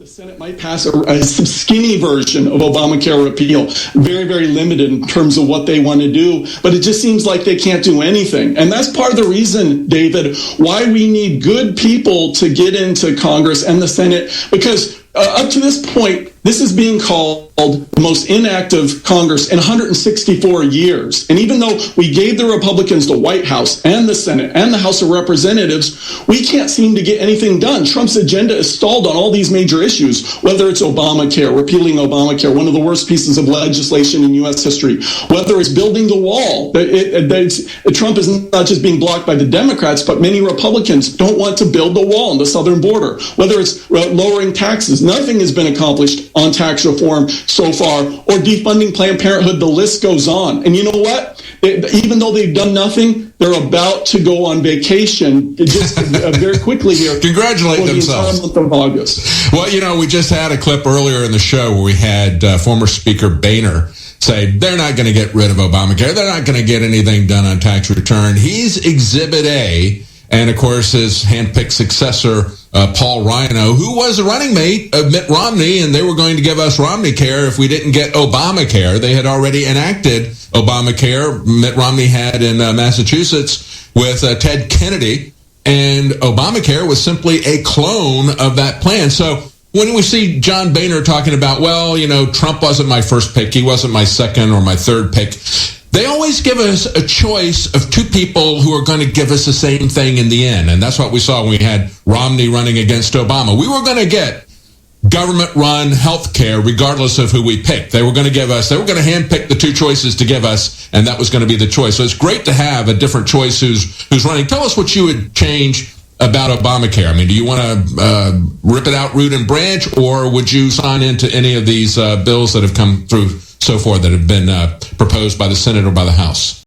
Senate might pass a skinny version of Obamacare repeal. Very, very limited in terms of what they want to do. But it just seems like they can't do anything. And that's part of the reason, David, why we need good people to get into Congress and the Senate. Because up to this point, this is being called the most inactive Congress in 164 years. And even though we gave the Republicans the White House and the Senate and the House of Representatives, we can't seem to get anything done. Trump's agenda is stalled on all these major issues, whether it's Obamacare, repealing Obamacare, one of the worst pieces of legislation in U.S. history, whether it's building the wall. Trump is not just being blocked by the Democrats, but many Republicans don't want to build the wall on the southern border, whether it's lowering taxes. Nothing has been accomplished on tax reform so far, or defunding Planned Parenthood. The list goes on. And you know what? Even though they've done nothing, they're about to go on vacation just very quickly here. Congratulate themselves. The entire month of August. Well, we just had a clip earlier in the show where we had former Speaker Boehner say they're not going to get rid of Obamacare. They're not going to get anything done on tax return. He's Exhibit A. And, of course, his handpicked successor, Paul Rhino, who was a running mate of Mitt Romney, and they were going to give us Romney care if we didn't get Obamacare. They had already enacted Obamacare. Mitt Romney had in Massachusetts with Ted Kennedy, and Obamacare was simply a clone of that plan. So when we see John Boehner talking about, Trump wasn't my first pick, he wasn't my second or my third pick, they always give us a choice of two people who are going to give us the same thing in the end. And that's what we saw when we had Romney running against Obama. We were going to get government-run health care regardless of who we picked. They were going to handpick the two choices to give us, and that was going to be the choice. So it's great to have a different choice who's running. Tell us what you would change about Obamacare. I mean, do you want to rip it out root and branch, or would you sign into any of these bills that have come through so far that have been proposed by the Senate or by the House?